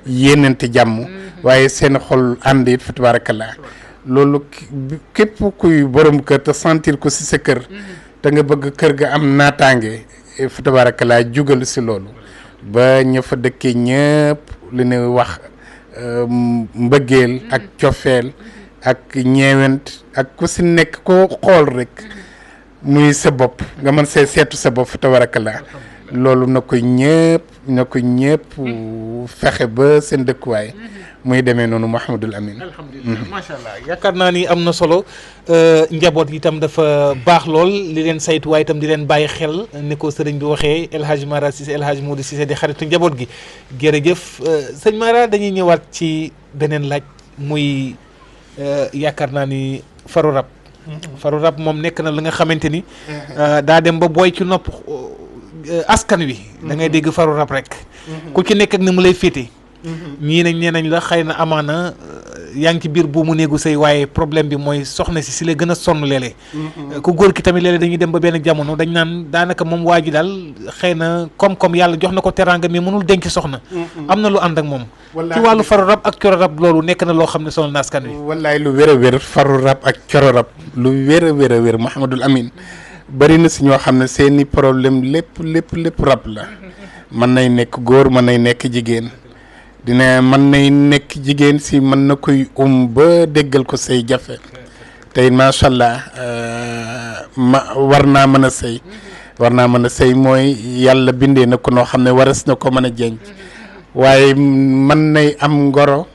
yéenante jàmm waaye seen xol ànd it fa tabarakallah loolu képp kuy borom kër te sentir ko ci sa kër te nga bëgg kër ga am naataange fa tabarakallah jugal ci loolu ba ña fa dëkkee ñëpp li ne wax mbëggeel ak cofeel ak ñeewent ak ku ci nekk koo xool rek muy sa bopp nga mën see seetu sa bopp fa tabarakallah loolu na ko ñëpp fexe ba seen dëkkuwaay muy demee noonu Mouhamadul Amin. alhamdulilah macha allah yaakaar naa ni am na solo njaboot yi itam dafa baax lool li leen saytu waaye itam di leen bàyyi xel ni ko sëriñ bi waxee El Hadj Mara Cissé El Hadj Modou Cissé di xaritu njaboot gi jërëjëf sëñ Mara dañuy ñëwaat ci beneen laaj muy yaakaar naa ni faru rab. faru rab moom nekk na li nga xamante ni daa dem ba booy ci nopp askan wi da ngay dégg faru rab rek ku ci nekk ak ni mu lay féete ñii nañ nee nañ la xëy na amaana yaa ngi ci biir bu mu néegu sëy waaye problème bi mooy soxna si la gën a sonn léeg-léeg ku góor ki tamit léeg-léeg dañuy dem ba benn jamono dañ naan daanaka moom waa ji daal xëy na koom-koom yàlla jox na ko teraanga mais mënul denc soxna am na lu ànd ak moom ci wàllu faru rab ak coro rab loolu nekk na loo xam ne sonal na askan wi wallaay lu wér a wér faru rab ak coro rab lu wér a wér a wér Mouhamadul Amin bari na si ñoo xam ne seeni problème lépp rab la mën nay nekk góor mën nay nekk jigéen dina mën nay nekk jigéen si mën na koy ba déggal ko say jafe tey macha allah war naa mën a sëy mooy yàlla bindee na ko noo xam ne waras na ko mën a jenc waaye mën nay am ngoro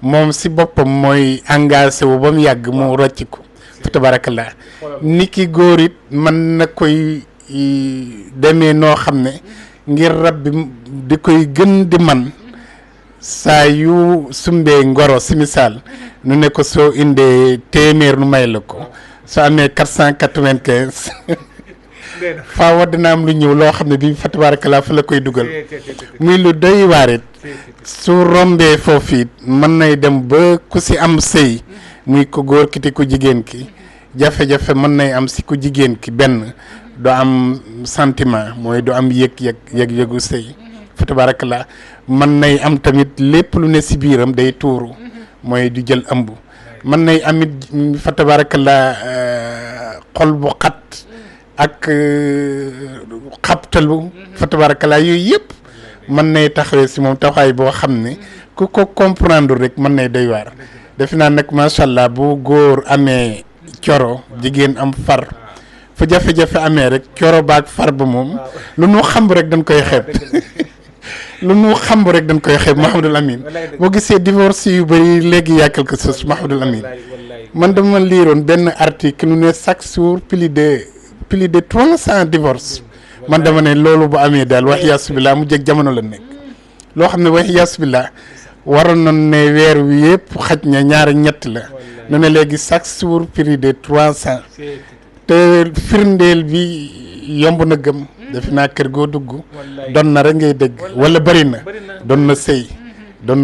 moom si boppam mooy engagé wu ba mu yàgg mu rocc ko fa tabarakallah ni ki góor it mën na koy demee noo xam ne ngir rab bi di koy gën di man saa yu sumbee ngoro si misaal nu ne ko soo indee téeméer nu may la ko soo amee 495 faawa dina am lu ñëw loo xam ne bi fa tabarakallah fa la koy dugal muy lu doy waarit su rombee foofu it mën nay dem ba ku si am sëy muy ko góor ki te ku jigéen ki jafe-jafe mën nay am si ku jigéen ki benn du am sentiment mooy du am yëg-yëgu sëy fa tabarakallah mën nay am tamit lépp lu ne si biiram day tuuru mooy du jël ëmb mën nay amit fa tabarakallah xol bu xat ak xabtalu fa tabarakallah yooyu yëpp mën nay taxawee si moom taxawaay boo xam ne ku ko comprendre rek mën nay doy waar defe naa nag macha allah bu góor amee coro jigéen am far fa jafe-jafe amee rek coro baag far ba moom lu nu xam rek dañ koy xeeb Mouhamadul Amin boo gisee divorce yu bëri léegi yaa quelque chose Mouhamadul Amin man dama liiroon benn article nu ne chaque jour plus de 300 divorce man dama ne loolu bu amee daal wax yasubillah mu jëg jamono la nekk loo xam ne wax yasubillah waroon na ne weer wi yëpp xaj na ñaari ñett la nu ne léegi chaque jour plus de 300 te firndeel bi yomb na gëm defe naa kër goo dugg doon na rek ngay dégg wala bëri na doon na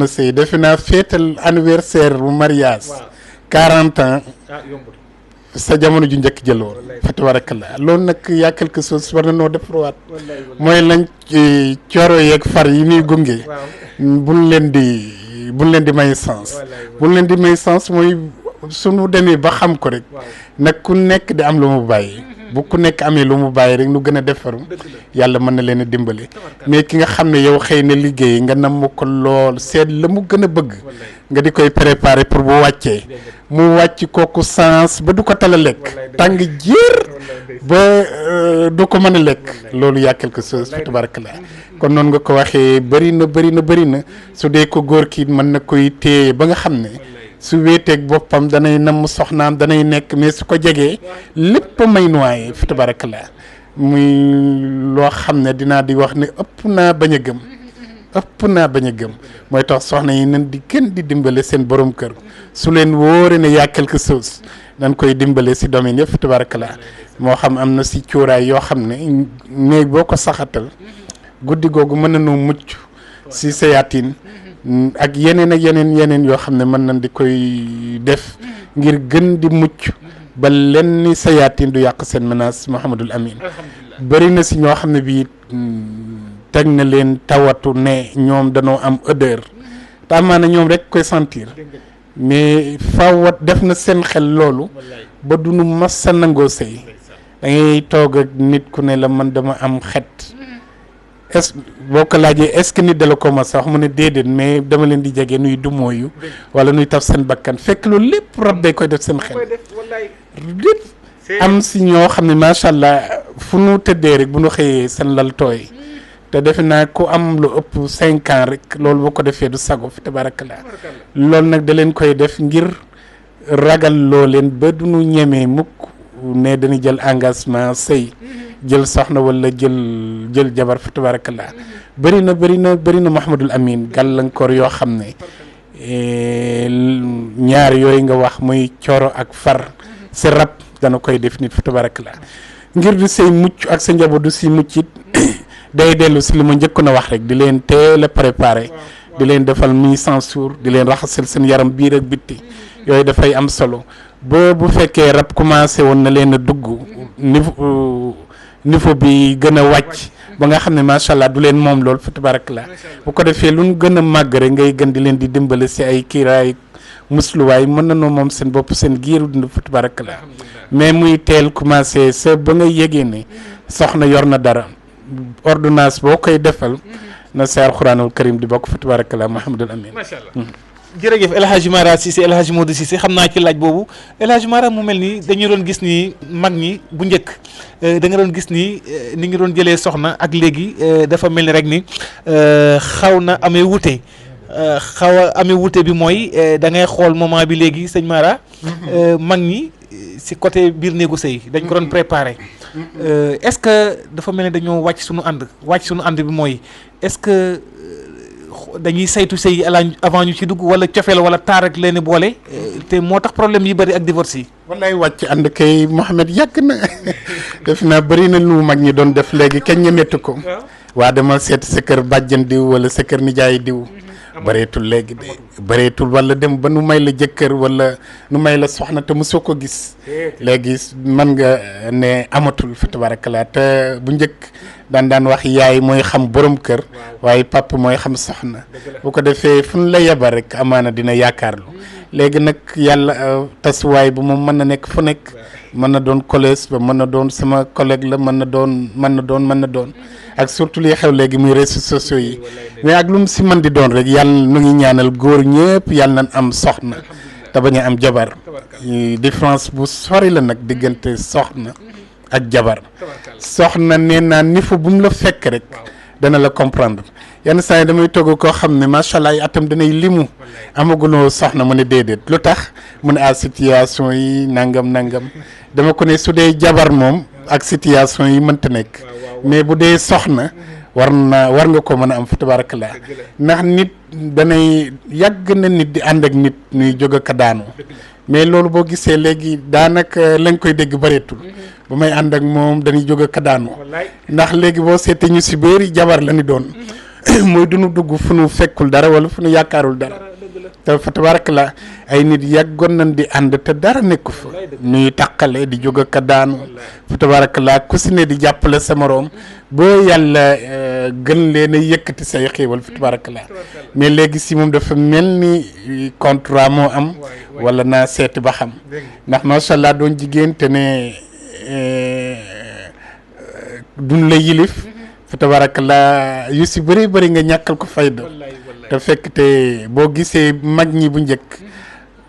sëy defe naa féetal anniversaire bu mariage 40 ans sa jamono ju njëkk jëloon fa tabarakallah loolu nag yaa quelque chose war na noo defarwaat mooy lañ coro yeeg far yi ñuy gunge buñ leen di may sens mooy suñu demee ba xam ko rek nag ku nekk di am lu mu bàyyi bu ku nekk amee lu mu bàyyi rek nu gën a defaru yàlla mën na leen a dimbale mais ki nga xam ne yow xëy na liggéey nga namm ko lool seet la mu gën a bëgg nga di koy préparer pour bu wàccee mu wàcc kooku sens ba du ko tala lekk tàng jër ba du ko mën a lekk loolu yaa quelque chose fa tabarakallah kon noonu nga ko waxee bëri na su dee ko góor ki mën na koy téye ba nga xam ne su wéeteeg boppam danay namm soxnaam danay nekk mais su ko jegee lépp may noyé fa tabarakallah muy loo xam ne dinaa di wax ne ëpp naa bañ a gëm mooy tax soxna yi nan di gën di dimbale seen borom kër su leen wóore ne yaa quelque chose dañ koy dimbale si domaine yëpp fa tabarakallah moo xam am na si cuuraay yoo xam ne néeg boo ko saxatal guddi googu mën nañoo mucc si sayaatin ak yeneen yoo xam ne mën nañ di koy def ngir gën di mucc ba lenn sayaatin du yàq seen menace Mouhamadul Amin. bëri na si ñoo xam ne bii teg na leen tawatu ne ñoom danoo am odeur te amaana ñoom rek koy sentir mais fawat def na seen xel loolu ba du nu mas a nangoo sëy da ngay toog ak nit ku ne la man dama am xet est boo ko laajee est-ce que nit dala ko mas a wax mu ne déedéet mais dama leen di jege nuy dumooyu wala nuy taf seen bakkan fekk loolu lépp rab day koy def seen xel lépp am si ñoo xam ne macha allah fu nu tëddee rek bu nu xëyee seen lal tooy te defe naa ku am lu ëpp 5 ans rek loolu boo ko defee du sago fi tabarakallah loolu nag da leen koy def ngir ragal loo leen ba du nu ñemee mukk ne dañuy jël engagement sëy jël soxna wala jël jabar fi tabarakallah bëri na Mouhamadul Amin gàllankoor yoo xam ne ñaar yooyu nga wax muy coro ak far si rab dana koy def nit fi tabarakallah ngir di say mucc ak sa njaboot du si mucc it day dellu si li ma njëkkoon a wax rek di leen teel a préparé di leen defal mise en jour di leen raxasal seen yaram biir ak bitti yooyu dafay am solo ba bu fekkee rab commencé woon na leen a dugg niveau bi gën a wàcc ba nga xam ne macha allah du leen moom loolu fa tabarakallah bu ko defee lu ñu gën a màgg rek ngay gën di leen di dimbale si ay kiiraay musluwaay mën na noo moom seen bopp seen giiru dund fa tabarakallah mais muy teel commencé sa ba nga yégee ne soxna yor na dara ordonnance boo koy defal na sa alxuraanul karim di bokk fa tabarakallah Mouhamadul Amin. macha allah jërëjëf El Hadj Mara Cissé El Hadj Modou Cissé xam naa ci laaj boobu El Hadj Mara mu mel ni dañu doon gis ni mag ñi bu njëkk da nga doon gis ni ni ngi doon jëlee soxna ak léegi dafa mel ni rek ni xaw na amee wute xaw a amee wute bi mooy da ngay xool moment bi léegi sëñ Mara mag ñi si côté biir néegu sëy dañ ko doon préparé est-ce que dafa mel ni dañoo wàcc suñu ànd bi mooy est-ce que dañuy saytu sëy avant ñu ci dugg wala cofeel wala taar ak leen boole te moo tax problème yi bëri ak divorce yi. wallaay wàcc ànd kay Mouhamed yàgg na def naa bëri na lu mag ñi doon def léegi kenn ñemetu ko waa dama seet sa kër bàjjan diw wala sa kër nijaay diw bëreetul léegi de bëreetul wala dem ba nu may la jëkkër wala nu may la soxna te mosoo ko gis léegi man nga ne amatul fa tabarakallah te bu njëkk daan wax yaay mooy xam borom kër waaye papa mooy xam soxna bu ko defee fu ñu la yeba rek amaana dina yaakaarlu léegi nag yàlla tasuwaay bu moom mën na nekk fu nekk mën na doon collège ba mën na doon sama collègue la mën na doon ak surtout li xew léegi muy réseaux sociaux yi mais ak lu mu si mën di doon rek yàlla nu ngi ñaanal góor ñëpp yàlla nañ am soxna te bañ a am jabar différence bu sori la nag diggante soxna ak jabar soxna nee naa ni fa bu mu la fekk rek dana la comprendre yenn saa yi damay togg koo xam ne macha allah ay atam danay limu amaguloo soxna mu ne déedéet lu tax mu ne à situation yi nangam dama ko ne su dee jabar moom ak situation yi mënta nekk mais bu dee soxna war nga ko mën a am fa tabarakallah ndax nit danay yàgg na nit di ànd ak nit ñuy jóg ak daanu mais loolu boo gisee léegi daanaka lañ koy dégg bëreetul ba may ànd ak moom dañuy jóg ak daanu ndax léegi boo seetee ñu si bëri jabar la ñu doon mooy duñu dugg fu nu fekkul dara wala fu nu yaakaarul dara te fa tabarakallah ay nit yàggoon nañ di ànd te dara nekku fa ñuy tàqale di jóg ak daanu fa tabarakallah ku si ne di jàppale sa moroom boo yàlla gën leen a yëkkati say xéewal fa tabarakallah mais léegi si moom dafa mel ni contrat moo am wala naa seeti ba xam ndax macha allah doon jigéen te ne duñ la yilif fa tabarakallah yu si bëri nga ñàkkal ko fayda te fekk te boo gisee mag ñi bu njëkk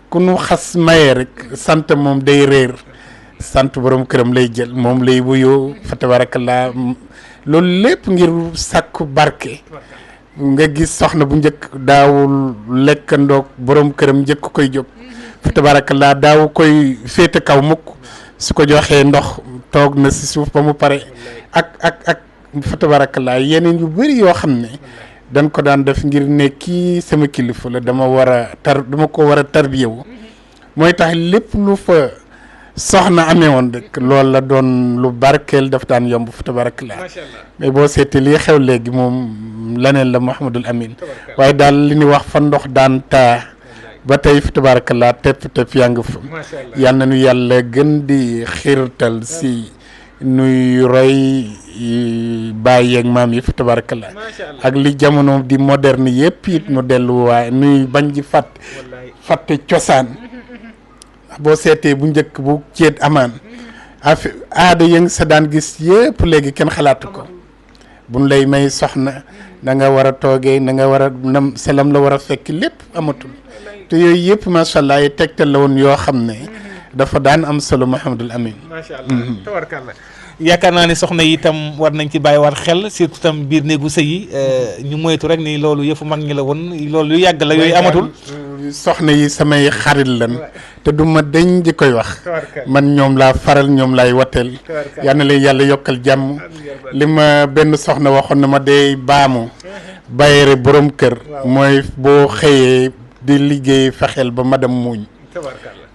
ku nu xas maye rek sant moom day réer sant borom këram lay jël moom lay wuyoo fa tabarakallah loolu lépp ngir sàkku barke nga gis soxna bu njëkk daawul lekkandoog borom këram njëkk koy jóg fa tabarakallah daaw koy féete kaw mukk su ko joxee ndox toog na si suuf ba mu pare ak fa tabarakallah yeneen yu bëri yoo xam ne dañ ko daan def ngir ne kii sama kilifa la dama ko war a tarbiyewu mooy tax lépp lu fa soxna amee woon rek loolu la doon lu barkeel daf daan yomb fa tabarakallah mais boo seetee lii xew léegi moom leneen la Mouhamadul Amin waaye daal li ñu wax fa ndox daan taa ba tey fa tabarakallah tepp yaa nga fa yal na nu yàlla gën di xiirtal si nuy roy bàyyi ak maam yi fa tabarakallah ak li jamono di moderne yëpp it nu dellu waaye nuy bañ di fàtte cosaan boo seetee bu njëkk bu ceet amaan aada yëng sa daan gis yëpp léegi kenn xalaatu ko buñ lay may soxna da nga war a toogee da nga war a nam selam la war a fekk lépp amatul te yooyu yëpp macha allah ay tegtal la woon yoo xam ne dafa daan am solo Mouhamadul Amin. macha allah tabarkalla yaakaar naa ne soxna yi itam war nañ ci bàyyiwaat xel surtout tam biir néegu sëy yi ñu moytu rek ni loolu yëfu mag ñi la woon loolu yu yàgg la yooyu amatul. soxna yi samay xarit lan te du ma dañ di koy wax man ñoom laa faral ñoom laay wateel yal na leen yàlla yokkal jàmm li ma benn soxna waxoon na ma day baamu bayere borom kër mooy boo xëyee di liggéey fexeel ba madame muuñ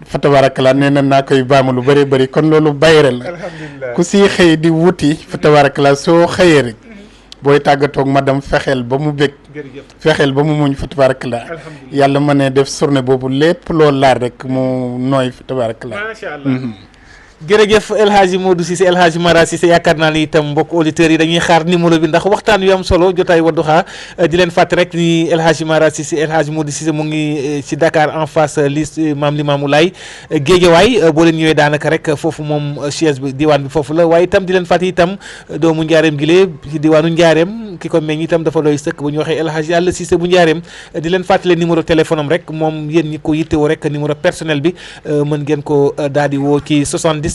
fa tabarakallah nee na naa koy baamu lu bëree bëri kon loolu bayre la ku si xëy di wuti fa tabarakallah soo xëyee rek booy tàggatoog madame fexeel ba mu bég fexeel ba mu muñ fa tabarakallah yàlla ma ne def journée boobu lépp loolu laal rek mu nooy fa tabarakallah macha allah jërëjëf El Hadji Modou Cissé El Hadji Mara Cissé yaakaar naa ni itam mbokk auditeurs yi dañuy xaar numéro bi ndax waxtaan yu am solo jotaay Wadduha di leen fàtte rek ni El Hadji Mara Cissé El Hadji Modou Cissé mu ngi ci Dakar en face liste Maam Limamou Laye Guédiawaye boo leen ñëwee daanaka rek foofu moom siège bi diwaan bi foofu la waaye itam di leen fàtte itam doomu njaareem gile ci diwaanu njaareem ki ko meññ itam dafa doy sëkk bu ñu waxee El Hadji Alla Cissé bu njaareem di leen fàttale numéro téléphone am rek moom yéen ñi ko yittewoo rek numéro personnel bi mën ngeen ko daal di woo ci 617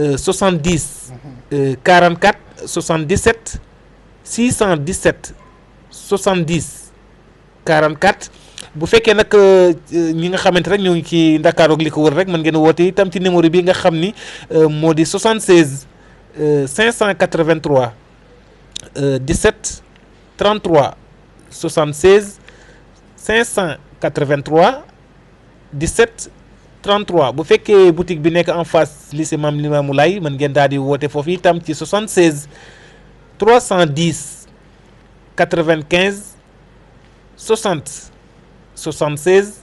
70 44 77 617 70 44 bu fekkee nag ñi nga xamante rek ñoo ngi ci Ndakaaru ak li ko wër rek mën ngeen woote itam ci numéro bi nga xam ni moo di 76 583 17 33 76 583 17 33 bu fekkee boutique bi nekk en face lycée Maam Limamou Laye mën ngeen daal di woote foofu itam ci 76 310 95 60 76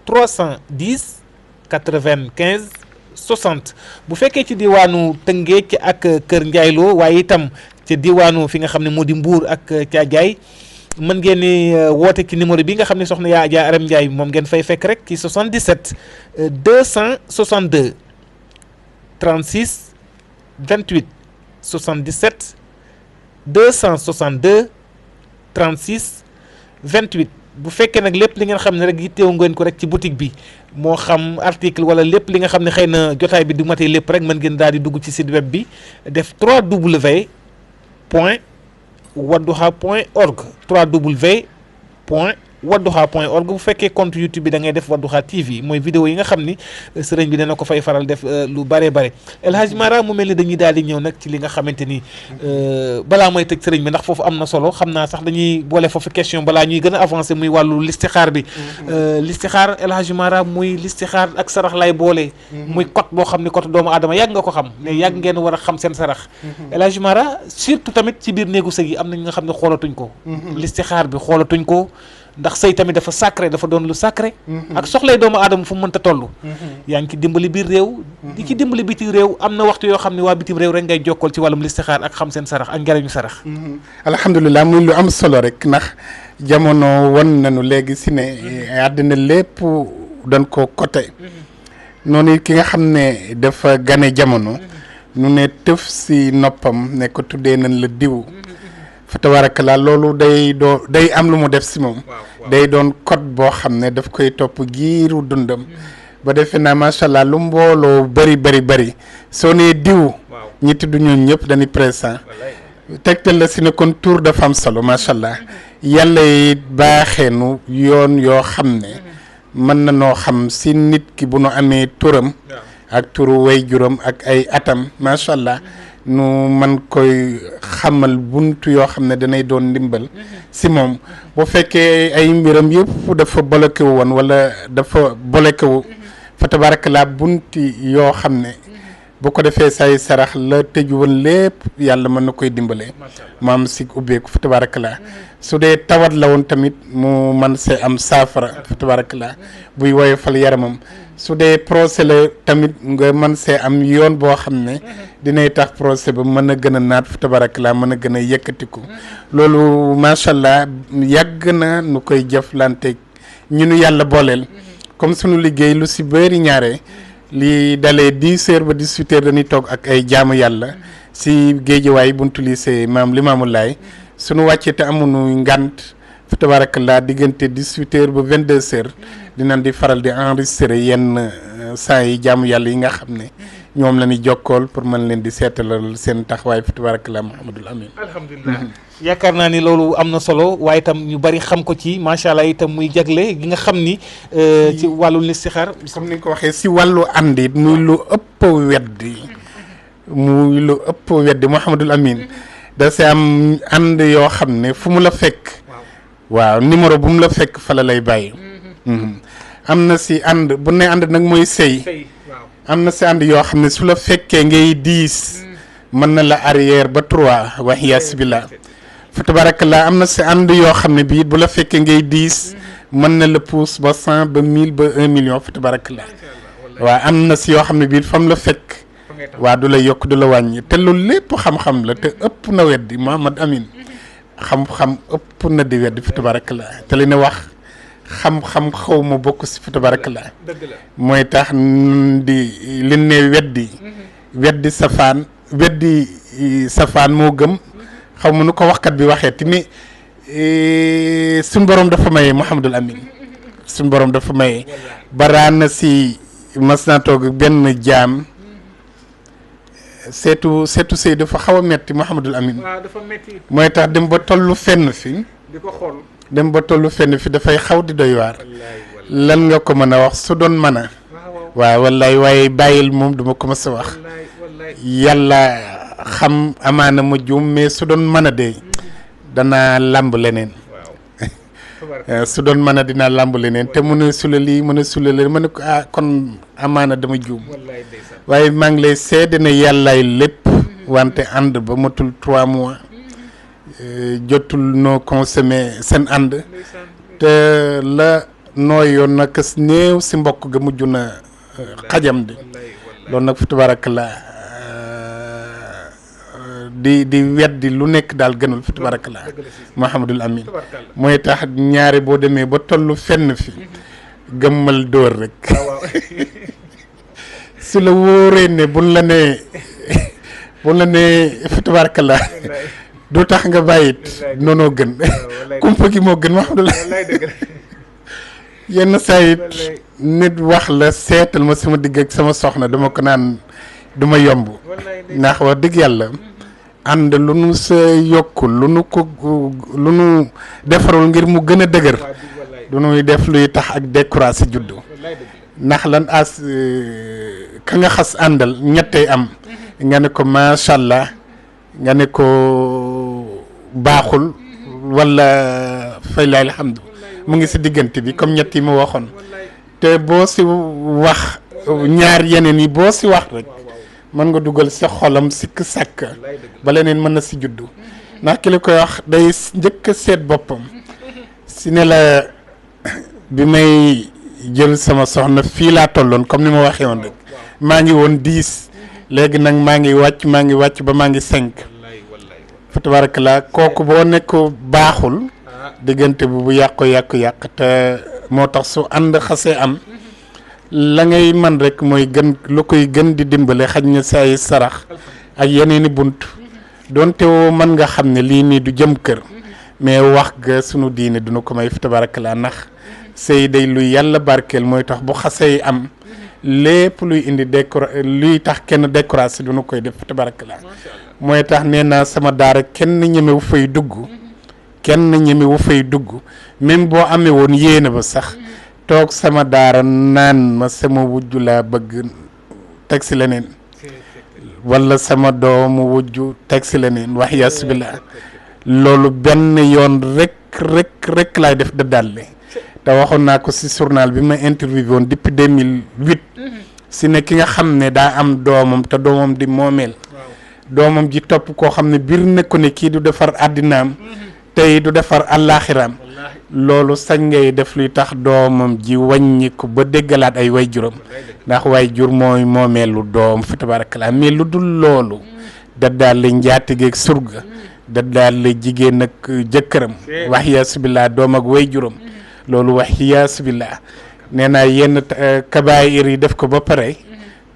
310 95 60 bu fekkee ci diwaanu Tëngéej ak Kër Njaayloo waaye itam ci diwaanu fi nga xam ne moo di Mbuur ak Caajaay mën ngeen ni woote ci numéro bi nga xam ne soxna yaa Adja Aram Ndiaye moom ngeen fay fekk rek ci 77 262 36 28 77 262 36 28 bu fekkee nag lépp li ngeen xam ne rek yitteewu ngeen ko rek ci boutique bi moo xam article wala lépp li nga xam ne xëy na jotaay bi du matee lépp rek mën ngeen daal di dugg ci site web bi def 3w point wadduha.org 3w point wadduha.org bu fekkee compte YouTube bi da ngay def Wadduha TV mooy vidéo yi nga xam ni sëriñ bi dana ko fay faral def lu bare bare El Hadji Mara mu mel ni dañuy daal di ñëw nag ci li nga xamante ni balaa mooy tëj sëriñ bi ndax foofu am na solo xam naa sax dañuy boole foofu question balaa ñuy gën a avancer muy wàllu listixaar bi listixaar El Hadji Mara muy listixaar ak sarax lay boole muy code boo xam ni code doomu aadama yàgg nga ko xam ne yàgg ngeen war a xam seen sarax El Hadji Mara surtout tamit ci biir néegu sëy yi am na ñi nga xam ne xoolatuñ ko listixaar bi xoolatuñ ko ndax sëy tamit dafa sacré dafa doon lu sacré ak soxlay doomu aadama fu mu mënta toll yaa ngi ci dimbali biir réew di ci dimbali bitim réew am na waxtu yoo xam ne waa bitim réew rek ngay jokkool ci wàllum listixaar ak xam seen sarax ak njariñu sarax alhamdulilah muy lu am solo rek ndax jamono won nañu léegi si ne àddina lépp dañ ko côté noonu ki nga xam ne dafa gane jamono nu ne tëf si noppam ne ko tuddee nañ la diw fa tabarakallah loolu day am lu mu def si moom day doon code boo xam ne daf koy topp giiru dundam ba defe naa macha allah lu mbooloo bëri soo nee diw ñi tudd ñoom ñëpp dañuy présent tegtal la si ne kon tur dafa am solo macha allah yàlla yi baaxeenu yoon yoo xam ne mën na noo xam si nit ki bu nu amee turam ak turu way juram ak ay atam macha allah nu man koy xamal buntu yoo xam ne danay doon ndimbal si moom bu fekkee ay mbiram yëpp dafa bloqué wu woon wala dafa bloqué wu fa tabarakallah bunti yoo xam ne bu ko defee say sarax la tëju woon lépp yàlla mën na koy dimbale maam si ubbeeku fa tabarakallah su dee tawat la woon tamit mu man see am saafara fa tabarakallah buy woyofal yaramam su dee procès la tamit nga mën see am yoon boo xam ne dinay tax procès ba mën a gën a naat fa tabarakallah mën a gën a yëkkatiku loolu macha allah yàgg na nu koy jëflante ñu nu yàlla booleel comme sunu liggéey lu si bëri ñaare li dalee 10 heures ba 18 heures dañuy toog ak ay jaamu yàlla si géejewaay buntu lycée maam Limaamu Laay sunu wàccee te amuñu ngant fa tabarakallah diggante 18 heures ba 22 heures dinañ di faral di enregistrer yenn saa yi jaamu yàlla yi nga xam ne ñoom la ñuy jokkool pour mën leen di seetalal seen taxawaay fa tabarakallah Mouhamadul Amin. alhamdulilah yaakaar naa ni loolu am na solo waaye itam ñu bari xam ko ci macha allah itam muy jagle gi nga xam ni ci wàllu listixaar comme ni nga ko waxee si wàllu ànd it muy lu ëpp weddi Mouhamadul Amin da si am ànd yoo xam ne fu mu la fekk waaw numéro bu mu la fekk fa la lay bàyyi am na si ànd bu ne ànd nag mooy sëy am na si ànd yoo xam ne su la fekkee ngay 10 mën na la arrière ba 3 wax yaas billah fa tabarakallah am na si ànd yoo xam ne bii bu la fekkee ngay 10 mën na la pousse ba 100 ba 1000 ba 1 million fa tabarakallah waaw am na si yoo xam ne bii fam la fekk waaw du la yokk du la wàññi te loolu lépp xam-xam la te ëpp na weddi Mouhamad Amin xam-xam ëpp na di weddi fa tabarakallah te li ne wax xam-xam xaw ma bokk si fa tabarakallah mooy tax di li ne weddi safaan moo gëm xaw ma nu ko waxkat bi waxee ti ni suñ borom dafa maye Mouhamadul Amin suñ borom dafa maye baraana si mas naa toog benn jaam seetu sëy dafa xaw a metti Mouhamadul Amin mooy tax dem ba tollu fenn fi di ko xool dem ba tollu fenn fi dafay xaw di doy waar lan nga ko mën a wax su doon mën a waaw wallaay waaye bàyyil moom duma ko mës a wax yàlla xam amaana ma juum mais su doon mën a dee danaa làmb leneen su doon mën a dinaa làmb leneen te mën a sula lii mën a sula leen ma ne ko kon amaana dama juum waaye maa ngi lay seede ne yàllaay lépp wante ànd ba matul 3 mois jotul noo consommé seen ànd te la nooyoon na kës néew si mbokk ga mujj na xajam di loolu nag fa tabarakallah di weddi lu nekk daal gënul fa tabarakallah Mouhamadul Amin mooy tax ñaari boo demee ba tollu fenn fi gëmmal dóor rek su la wóoree ne buñ la nee fa tabarakallah du tax nga bàyyit noonoo gën kumpa gi moo gën Mouhamadul yenn saa it nit wax la seetal ma sama digg ak sama soxna dama ko naan du ma yomb ndax wax dëgg yàlla ànd lu nu sa yokkul lu nu defarul ngir mu gën a dëgër du nuy def luy tax ak découragé juddu ndax lan as ka nga xas àndal ñettey am nga ne ko macha allah nga ne ko baaxul wala fay laay alhamdu mu ngi si diggante bi comme ñett yi ma waxoon te boo si wax ñaar yeneen yi boo si wax rek mën nga dugal sa xolam sikk sàkk ba leneen mën na si juddu ndax ki la koy wax day njëkk a seet boppam si ne la bi may jël sama soxna fii laa tolloon comme ni ma waxee woon rek maa ngi woon 10 léegi nag maa ngi wàcc ba maa ngi 5 fa tabarakallah kooku boo nekk baaxul diggante bu yàq te moo tax su ànd xasee am la ngay man rek mooy gën lu koy gën di dimbale xaj na say sarax ak yeneeni bunt doonte woo mën nga xam ne lii nii du jëm kër mais wax ga sunu diine duna ko may fi tabarakallah ndax sëy day luy yàlla barkeel mooy tax bu xasee am lépp luy indi luy tax kenn décoration duna koy def fi tabarakallah mooy tax nee naa sama daara kenn ñemewu fay dugg même boo amee woon yéene ba sax toog sama daara naan ma sama wujju laa bëgg teg si leneen wala sama doomu wujju teg si leneen wax yasubillah loolu benn yoon rek laay def dëddaale te waxoon naa ko si journal bi ma interviewé woon depuis 2008 si ne ki nga xam ne daa am doomam te doomam di moomeel doomam ji topp koo xam ne biir na ko ne kii du defar àddinaam tey du defar àllaaxiraam loolu sañ ngay def luy tax doomam ji wàññi ko ba déggalaat ay way juram ndax way jur mooy moomeelu doom fa tabarakallah mais lu dul loolu daddaal la njaatigeeg surga daddaal la jigéen ak jëkkëram wax yaasubillah doom ak way juram loolu wax yaasubillah nee naa yenn kabaayir yi def ko ba pare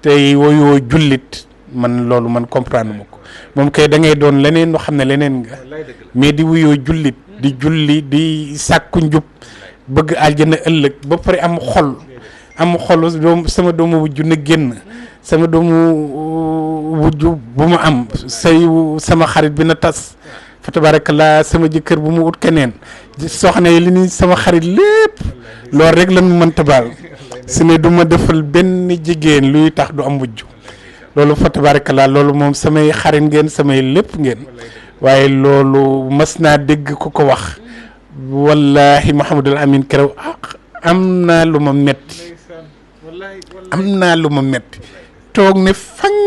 tey woyoo jullit man loolu man comprendre ma ko moom kay da ngay doon leneen loo xam ne leneen nga mais di wuyoo jullit di julli di sàkku njub bëgg aljana ëllëg ba pare am xol doom sama doomu wujju na génn sama doomu wujju bu ma am sama xarit bi na tas fa tabarakallah sama jëkkër bu mu ut keneen soxna yi li ni sama xarit lépp loolu rek lan mën tabaal su ne du ma defal benn jigéen luy tax du am wujju loolu fa tabarakallah loolu moom samay xarit ngeen samay lépp ngeen waaye loolu mas naa dégg ku ko wax wallahi Mouhamadul Amin keroog am naa lu ma metti toog ne fang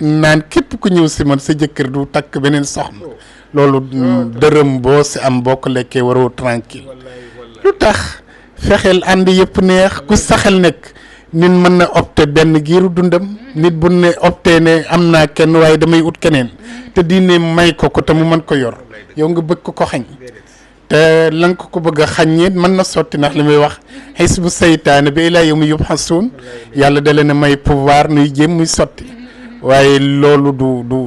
naan képp ku ñëw si man sa jëkkër du takk beneen soxna loolu dërëm boo si am boo ko lekkee waroo tranquille lu tax fexeel ànd yëpp neex ku saxel nekk nit mën na opté benn giiru dundam nit bu ne opté ne am naa kenn waaye damay ut keneen te diine may ko te mu mën ko yor yow nga bëgg ko xañ te lan ko bëgg a xaññee mën na sotti ndax li may wax xisbu saytaane bi ilaa yawmi yubxasuun yàlla da leen a may pouvoir nuy jéem muy sotti waaye loolu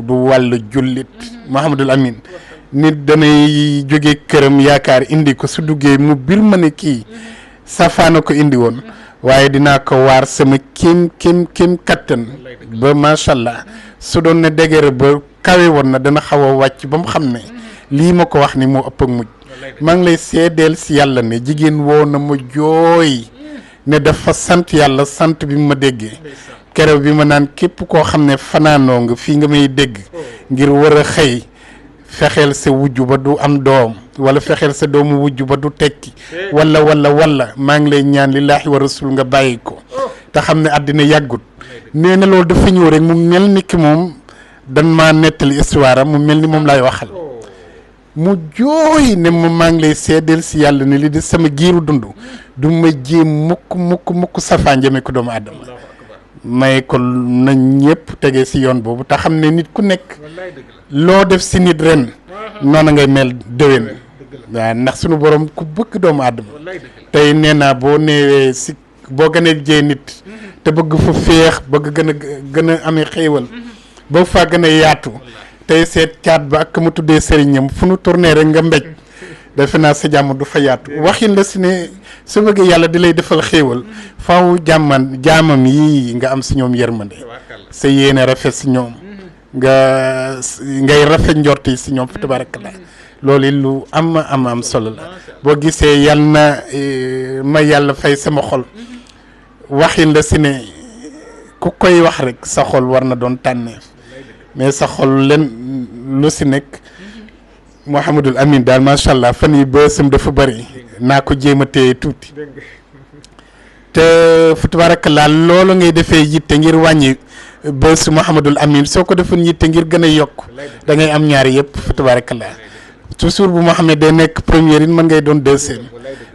du wàllu jullit Mouhamadul Amin nit danay jóge këram yaakaar indi ko su duggee mu bir ma ne kii safaana ko indi woon waaye dinaa ko waar sama kim kattan ba macha allah su doon ne dégere ba kawe woon na dana xaw a wàcc ba mu xam ne lii ma ko wax ni moo ëpp ak mujj maa ngi lay seedeel si yàlla ne jigéen woo na ma jooy ne dafa sant yàlla sant bi mu ma déggee kerew bi ma naan képp koo xam ne fanaanoo nga fii nga may dégg ngir war a xëy fexeel sa wujju ba du am doom wala fexeel sa doomu wujju ba du tekki wala maa ngi lay ñaan lillaahi wa rasul nga bàyyi ko te xam ne àddina yàggut nee na loolu dafa ñëw rek mu mel ni ki moom dan maa nettali histoire am mu mel ni moom laay waxal mu jooy ne ma maa ngi lay seedeel si yàlla ne li di sama giiru dund du ma jéem mukk safaa njëme ko doomu aadama may ko na ñëpp tege si yoon boobu te xam ne nit ku nekk loo def si nit ren noonu ngay mel déwén waaw ndax sunu borom ku bëgg doomu aadama tey nee naa boo neewee si boo gënee jee nit te bëgg fa féex bëgg gën a amee xéewal boo faa gën a yaatu tey seet caat ba ak mu tuddee sëriñam fu nu tourné rek nga mbéj defe naa sa jàmm du fa yaatu waxin la si ne su bëggee yàlla di lay defal xéewal faaw jaamam yi nga am si ñoom yërmande sa yéene rafet si ñoom ngay rafet njort yi si ñoom fa tabarakallah loolu lu am solo la boo gisee yal na ma yàlla fay sama xol waxin la si ne ku koy wax rek sa xol war na doon tànneef mais sa xol len lu si nekk Mouhamadul Amin daal macha allah fan yi bësam dafa bëri naa ko jéem a téye tuuti te fa tabarakallah loolu ngay defee yitte ngir wàññi bës Mouhamadul Amin soo ko defoon yitte ngir gën a yokk da ngay am ñaari yëpp fa tabarakallah toujours bu ma xam ne day nekk première yi mën ngay doon deuxième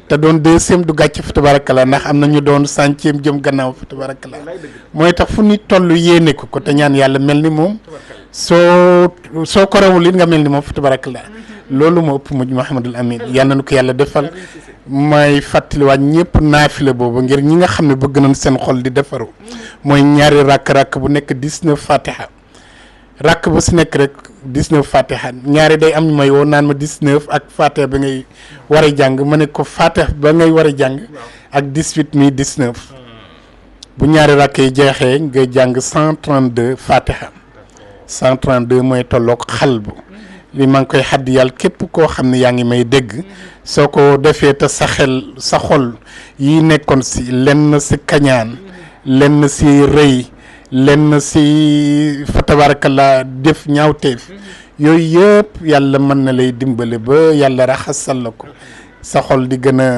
te doon deuxième du gàcc fa tabarakallah ndax am na ñu doon centième jëm gannaaw fa tabarakallah mooy tax fu nit toll yéene ko te ñaan yàlla mel ni moom soo ko rawul it nga mel ni moom fa tabarakallah loolu moo ëpp mujj Mouhamadul Amin yal na ko yàlla defal may fàttaliwaat ñëpp naafile boobu ngir ñi nga xam ne bëgg nañ seen xol di defaru mooy ñaari rakk bu nekk 19 fatiha rakk bu si nekk rek 19 fatiha ñaari day am ñu may woo naan ma 19 ak fatiha ba ngay war a jàng ma ne ko fatiha ba ngay war a jàng ak 18 mi 19 bu ñaari rakk yi jeexee nga jàng 132 fatiha 132 mooy tolloog xalbu li maa ngi koy xaddi yàlla képp koo xam ne yaa ngi may dégg soo ko defee te sa xel sa xol yi nekkoon si lenn si kañaan lenn si rëy lenn si fa tabarakallah def ñaawteef yooyu yëpp yàlla mën na lay dimbale ba yàlla raxasal la ko sa xol di gën a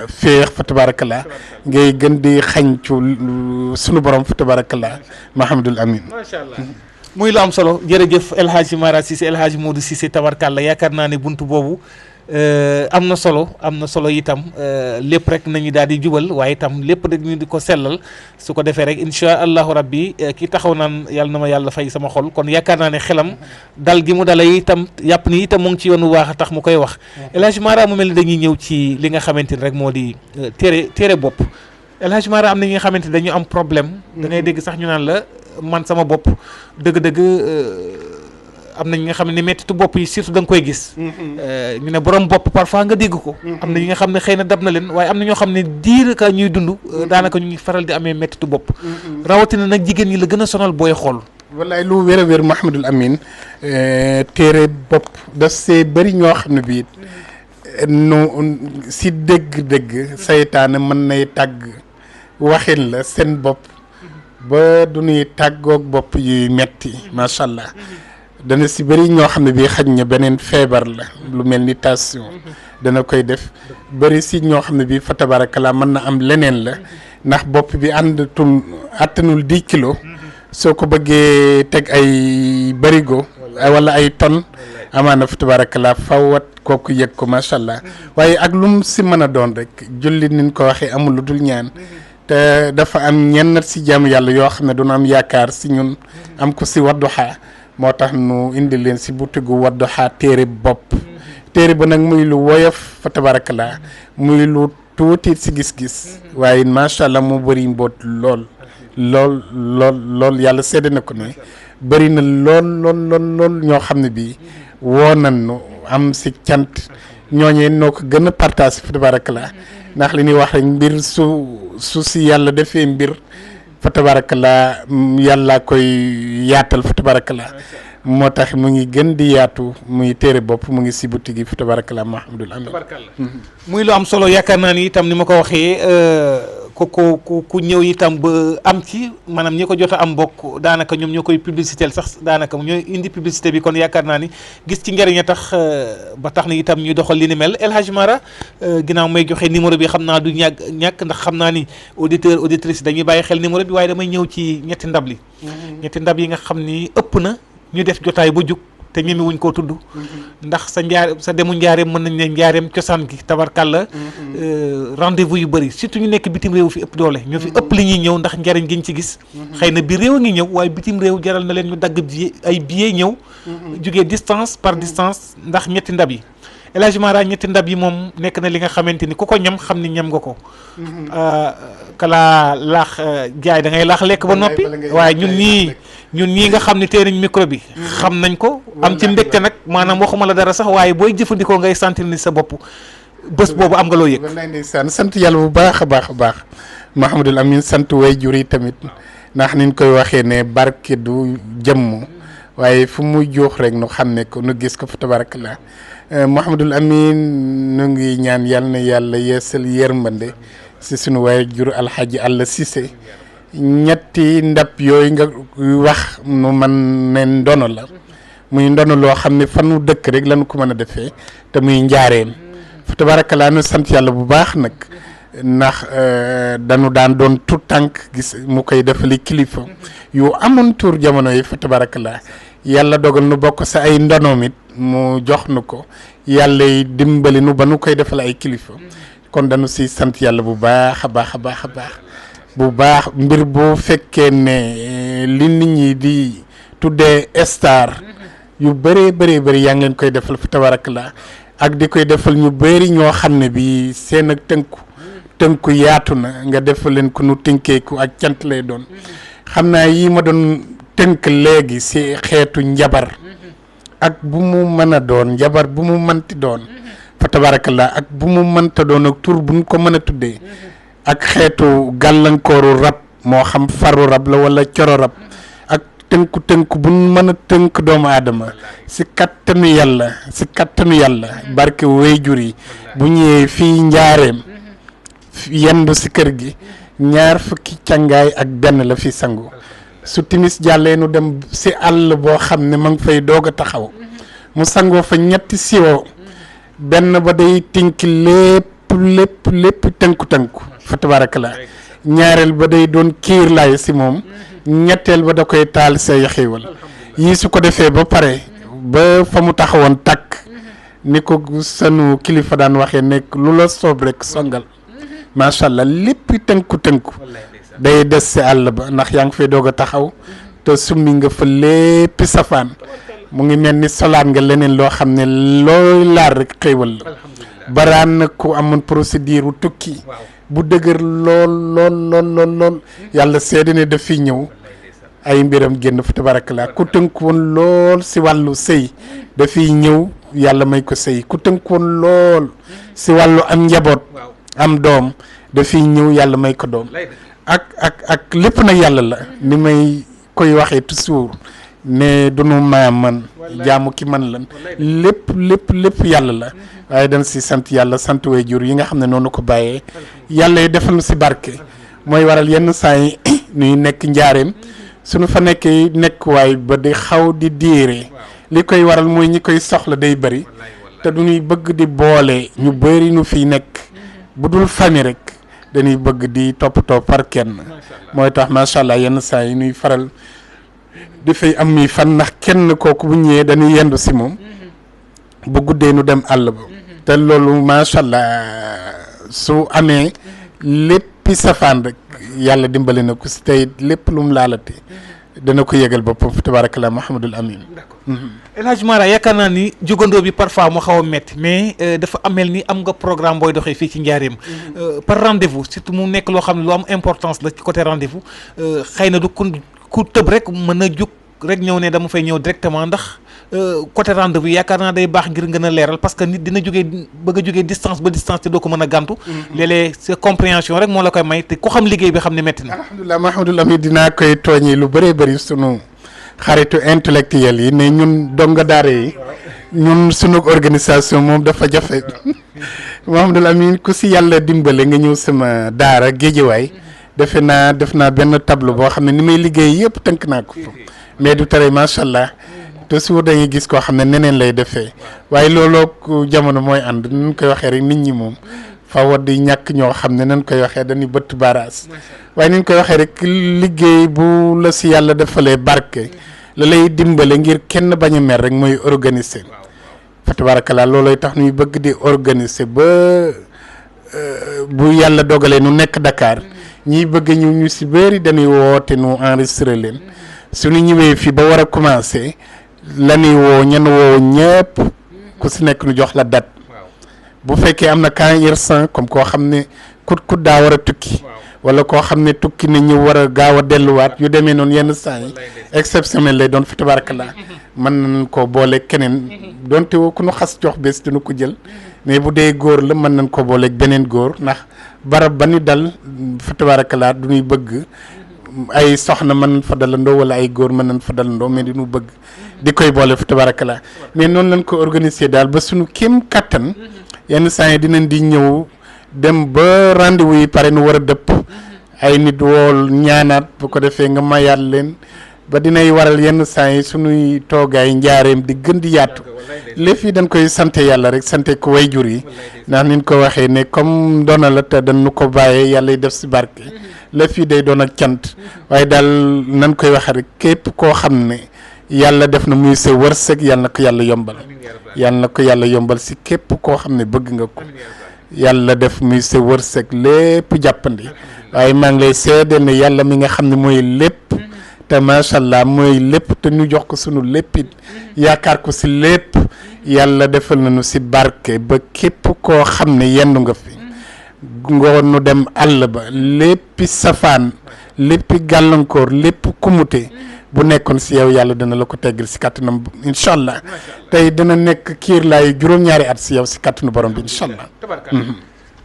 féex fa tabarakallah ngay gën di xañcu sunu borom fa tabarakallah Mahamadul Amin. macha allah muy lu am solo jërëjëf El Hadj Mara Cissé El Hadj Modou Cissé tabarkalla yaakaar naa ne buntu boobu am na solo itam lépp rek nañu daal di jubal waaye itam lépp rek ñu di ko sellal su ko defee rek incha allahu rabbi ki taxaw naan yàlla na ma yàlla fay sama xol kon yaakaar naa ne xelam dal gi mu dalay itam yàpp ni itam mu ngi ci yoonu waax a tax mu koy wax El Hadj Mara mu mel ni dañuy ñëw ci li nga xamante ni rek moo di téere bopp El Hadj Mara am na ñi nga xamante ni dañu am problème da ngay dégg sax ñu naan la man sama bopp dëgg-dëgg am na ñi nga xam ne mettitu bopp yi surtout da nga koy gis ñu ne borom bopp parfois nga dégg ko am na ñi nga xam ne xëy na dab na leen waaye am na ñoo xam ne diir ka ñuy dund daanaka ñu ngi faral di amee mettitu bopp rawatina nag jigéen ñi la gën a sonal booy xool wallaay lu wér a wér Mahamadul Amin téere bopp daf see bëri ñoo xam ne bii nu si dégg-dégg saytaane mën nay tàgg waxin la seen bopp ba du ñuy tàggoog bopp yuy metti macha allah dana si bëri ñoo xam ne bii xaj na beneen feebar la lu mel ni tension dana koy def bëri si ñoo xam ne bii fa tabarakallah mën na am leneen la ndax bopp bi àttanul 10 kilos soo ko bëggee teg ay barigo wala ay tonnes amaana fa tabarakallah fawat kooku yëg ko macha allah waaye ak lu mu si mën a doon rek julli niñ ko waxee amul lu dul ñaan te dafa am ñenn si jaamu yàlla yoo xam ne duna am yaakaar si ñun am ko si Wadduha moo tax nu indi leen si butigu Wadduha téere bopp téere ba nag muy lu woyof fa tabarakallah muy lu tuuti si gis-gis waaye macha allah mu bëri mboot lool yàlla seede na ko ne bëri na lool ñoo xam ne bii woo nañu am si cant ñooñee noo ko gën a partage fa tabarakallah ndax li ñuy wax rek mbir su si yàlla defee mbir fa tabarakallah yàlla koy yaatal fa tabarakallah moo tax mu ngi gën di yaatu muy téere bopp mu ngi si boutique yi fa tabarakallah Mahamadul Amin muy lu am solo yaakaar naa ni itam ni ma ko waxee ku ñëw itam ba am ci maanaam ñi ko jot a am bokk daanaka ñoom ñoo koy publicité sax daanaka ñooy indi publicité bi kon yaakaar naa ni gis ci njëriñ a tax ba tax na itam ñuy doxal li ni mel El Hadj Mara ginnaaw may joxe numéro bi xam naa du ñàkk ndax xam naa ni auditrice dañuy bàyyi xel numéro bi waaye damay ñëw ci ñetti ndab li ñetti ndab yi nga xam ni ëpp na ñu def jotaay ba jug te ñemi wuñ koo tudd ndax sa demu njaareem mën nañ ne njaareem cosaan gi tabarkàlla rendez-vous yu bëri surtout ñu nekk bitim réew fi ëpp doole ñoo fi ëpp li ñuy ñëw ndax njariñ giñ ci gis xëy na biir réew a ngi ñëw waaye bitim réew jaral na leen ñu dagg ay billets ñëw jugee distance par distance ndax ñetti ndab yi El Hadj Mara ñetti ndab yi moom nekk na li nga xamante ni ku ko ñam xam ni ñam nga ko kalaa laax jaay da ngay laax lekk ba noppi waaye ñun ñii nga xam ni tee nañ micro bi xam nañ ko am ci mbégte nag maanaam waxuma la dara sax waaye booy jëfandikoo ngay sentir ni sa bopp bés boobu am nga loo yëg wallaay ndeysaan sant yàlla bu baax a baax Mahamadul Amin sant way jur yi tamit ndax niñ koy waxee ne barke du jëmm waaye fu muy jox rek nu xam ne ko nu gis ko fa tabarakallah Mahamadul Amin nu ngi ñaan yàlla na yàlla yeesal yërmande si sunu waay jur alxaaji Alla Cissé ñetti ndab yooyu nga wax nu man ne ndono la muy ndono loo xam ne fanu dëkk rek lañu ko mën a defee te muy njaareem fa tabarakallah nu sant yàlla bu baax nag ndax dañu daan doon tout tànk gis mu koy defali kilifa yu amoon tur jamono yi fa tabarakallah yàlla dogal nu bokk sa ay ndonoom it mu jox nu ko yàlla yi dimbali nu ba nu koy defal ay kilifa kon dañu si sant yàlla bu baax a baax bu baax mbir bu fekkee ne li nit ñi di tuddee star yu bëree yaa ngi leen koy defal fa tabarakallah ak di koy defal ñu bëri ñoo xam ne bi seen ak tënku yaatu na nga defal leen ko nu tënkeeku ak cant lay doon xam naa yi ma doon tënk léegi si xeetu njabar ak bu mu mën a doon njabar bu mu mënti doon fa tabarakallah ak bu mu mënta doon ak tur bu ñu ko mën a tuddee ak xeetu gàllankooru rab moo xam faru rab la wala coro rab ak tënku bu ñu mën a tënk doomu aadama si kattanu yàlla barke waajur yi bu ñëwee fii njaareem yendu si kër gi 2 fukki càngaay ak benn la fi sangu su timis jàllee nu dem si àll boo xam ne ma ngi fay doog a taxaw mu sangoo fa 3 siwo benn ba day tinki lépp tënku fa tabarakallah ñaareel ba day doon kiir laay si moom ñetteel ba da koy taal say xéewal yii su ko defee ba pare ba fa mu taxawoon takk ni ko sanu kilifa daan waxee nekk lu la soob rek songal macha allah lépp tënku day des si àll ba ndax yaa ngi fay doog a taxaw te summi nga fa léppi safaan mu ngi mel ni solaat nga leneen loo xam ne looy laar rek xéewal la baraan na ku amoon procédure wu tukki bu dëgër lool yàlla seede ne daf fi ñëw ay mbiram génn fa tabarakallah ku tënku woon lool si wàllu sëy dafiy ñëw yàlla may ko sëy ku tënku woon lool si wàllu am njaboot am doom dafiy ñëw yàlla may ko doom ak lépp nag yàlla la ni may koy waxee toujours ne dunu man jaamu ki man lan lépp yàlla la waaye dañ si sant yàlla sant way jur yi nga xam ne noonu ko bàyyee yàlla yi defal si barke mooy waral yenn saa yi nuy nekk njaareem suñu fa nekkee nekk waay ba di xaw di diire li koy waral mooy ñi koy soxla day bëri te du ñuy bëgg di boole ñu bëri nu fiy nekk bu dul famille rek dañuy bëgg di toppatoo par kenn mooy tax macha allah yenn saa yi nuy faral di fay am mi fan ndax kenn kooku bu ñëwee dañuy yendu si moom bu guddee nu dem àll ba te loolu macha allah su amee léppi safaan rek yàlla dimbali na ko si tey lépp lu mu laalate dana ko yëgal boppam tabarakallah Mouhamadul Amin. El Hadj Mara yaakaar naa ni jugandoo bi parfois mu xaw a métti mais dafa amel ni am nga programme booy doxee fii ci njaareem par rendez-vous surtout mu nekk loo xam ne lu am importance la ci côté rendez-vous xëy na du ku tëb rek mën a jug rek ñëw ne dama fay ñëw directement ndax côté rendez-vous yaakaar naa day baax ngir gën a leeral parce que nit dina jógee bëgg a jógee distance ba distance te doo ko mën a gàntu léeg-léeg sa compréhension rek moo la koy may te ku xam liggéey bi xam ne métti na. alhamdulilah Mahamadul Amin dinaa koy tooñi lu bëree bëri sunu xaritu intellectuel yi ne ñun donga daara yi ñun sunu organisation moom dafa jafe Mahamadul Amin ku si yàlla dimbale nga ñëw sama daara Géejawaay def naa benn tableau boo xam ne ni may liggéey yëpp tënk naa ko mais du tere macha allah toujours dañuy gis koo xam ne neneen lay defee waaye looloo jamono mooy ànd nu koy waxee rek nit ñi moom faw di ñàkk ñoo xam ne nañ koy waxee dañuy bëtt baaraas waaye ni ñu koy waxee rek liggéey bu la si yàlla defalee barke la lay dimbale ngir kenn bañ a mer rek mooy organiser fa tabarakallah loolooy tax ñuy bëgg di organiser ba bu yàlla dogalee nu nekk Dakar ñiy bëgg ñu si bëri dañuy woote nu enregistré leen suñu ñëwee fii ba war a commencé la ñuy woo ñenn woo ñëpp ku si nekk nu jox la date bu fekkee am na cas urgent comme koo xam ne kut daa war a tukki wala koo xam ne tukki na ñu war a gaaw a delluwaat yu demee noonu yenn saa yi exceptionnel lay doon fi tabarakallah mën nañ koo boole keneen donte woo ku nu xas jox bés dina ko jël mais bu dee góor la mën nañ ko booleeg beneen góor ndax barab ba ni dal fi tabarakallah du ñuy bëgg ay soxna mën nañ fa dalandoo wala ay góor mën nañ fa dalandoo mais di nu bëgg di koy boole fi tabarakallah mais noonu lañ ko organiser daal ba suñu kéem kattan yenn saa yi dinañ di ñëw dem ba rendez-vous yi pare nu war a dëpp ay nit wool ñaanaat bu ko defee nga mayaat leen ba dinay waral yenn saa yi suñuy toogaay njaareem di gën di yaatu lépp yi dañ koy sante yàlla rek sante ko way jur yi ndax niñ ko waxee ne comme doona la te dañu ko bàyyee yàlla def si barke lépp yi day doon ak cant waaye daal nañ koy waxee rek képp koo xam ne yàlla def na muy sa wërsëg yàlla na ko yàlla yombal yàlla na ko yàlla yombal si képp koo xam ne bëgg nga ko yàlla def muy sa wërsëg lépp jàppandi waaye maa ngi lay seedeel ne yàlla mi nga xam ne mooy lépp te macha allah mooy lépp te ñu jox ko sunu léppit yaakaar ko si lépp yàlla defal nañu si barke ba képp koo xam ne yendu nga fi ngoon nu dem àll ba léppi safaan léppi gàllankoor lépp kumute bu nekkoon si yow yàlla dana la ko teggal si kàttanam incha allah tey dana nekk kiir laay juróom-ñaari at si yow si kàttanu borom bi incha allah.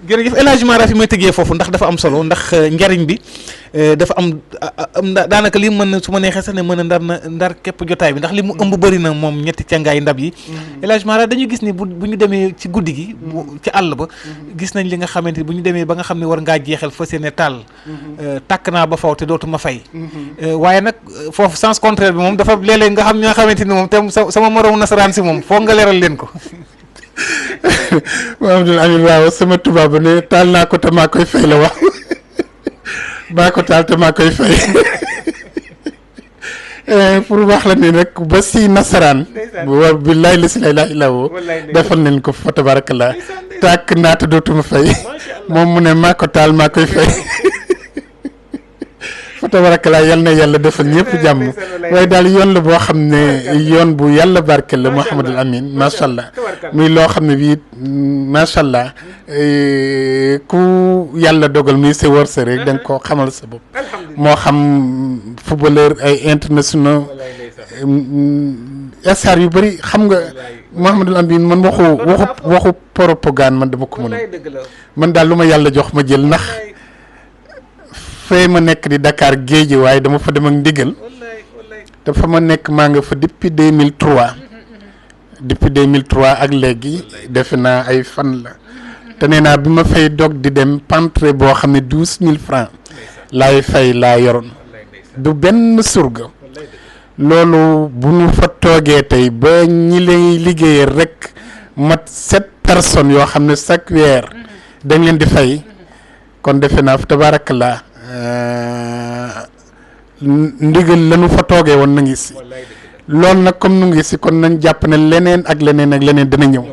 jërëjëf El Hadj Mara fi may tëggee foofu ndax dafa am solo ndax njariñ bi dafa am daanaka li mën na su ma neexee sax ne mën a ndar képp jotaay bi ndax li mu ëmb bëri na moom ñetti càngaay ndab yi El Hadj Mara dañu gis ni bu ñu demee ci guddi gi ci àll ba gis nañ li nga xamante ni bu ñu demee ba nga xam ne war ngaa jeexal fa seene taal tàkk naa ba faw te dootuma fay waaye nag foofu sens contraire bi moom dafa léeg-léeg nga xam ñoo xamante ni moom te sama moromu nasaraan si moom foog nga leeral leen ko Mouhamadul Amin waaw sama tubaab ne taal naa ko te maa koy fay la wax maa ko taal te maa koy fay pour wax la ni rek ba si nasaraan wa billahi la si lay laa ilaawo defal nañ ko fa tabarakallah tàkk naata dootuma fay moom mu ne maa ko taal maa koy fay fa tabarakallah yal na yàlla defal ñëpp jàmm waaye daal yoon la boo xam ne yoon bu yàlla barkel la Mouhamadul Amin macha allah muy loo xam ne bii macha allah ku yàlla dogal muy sa wërsëg rek da nga koo xamal sa bopp moo xam footballeur ay internationaux star yu bëri xam nga Mouhamadul Amin man waxu propagande man dama ko mën man daal lu ma yàlla jox ma jël ndax fee ma nekk di Dakar géej waaye dama fa dem ak ndigal te fa ma nekk maa nga fa depuis 2003 ak léegi defe naa ay fan la te nee naa bi ma fay dog di dem pentre boo xam ne 12 000 francs laay fay laa yoroon du benn surga loolu bu ñu fa toogee tey ba ñi lay liggéeyee rek mat 7 personnes yoo xam ne chaque weer dañ leen di fay kon defe naa fa tabarakallah ndigal lañu fa toogee woon na ngi si loolu nag comme nu ngi si kon nañ jàpp ne leneen ak leneen ak leneen dina ñëw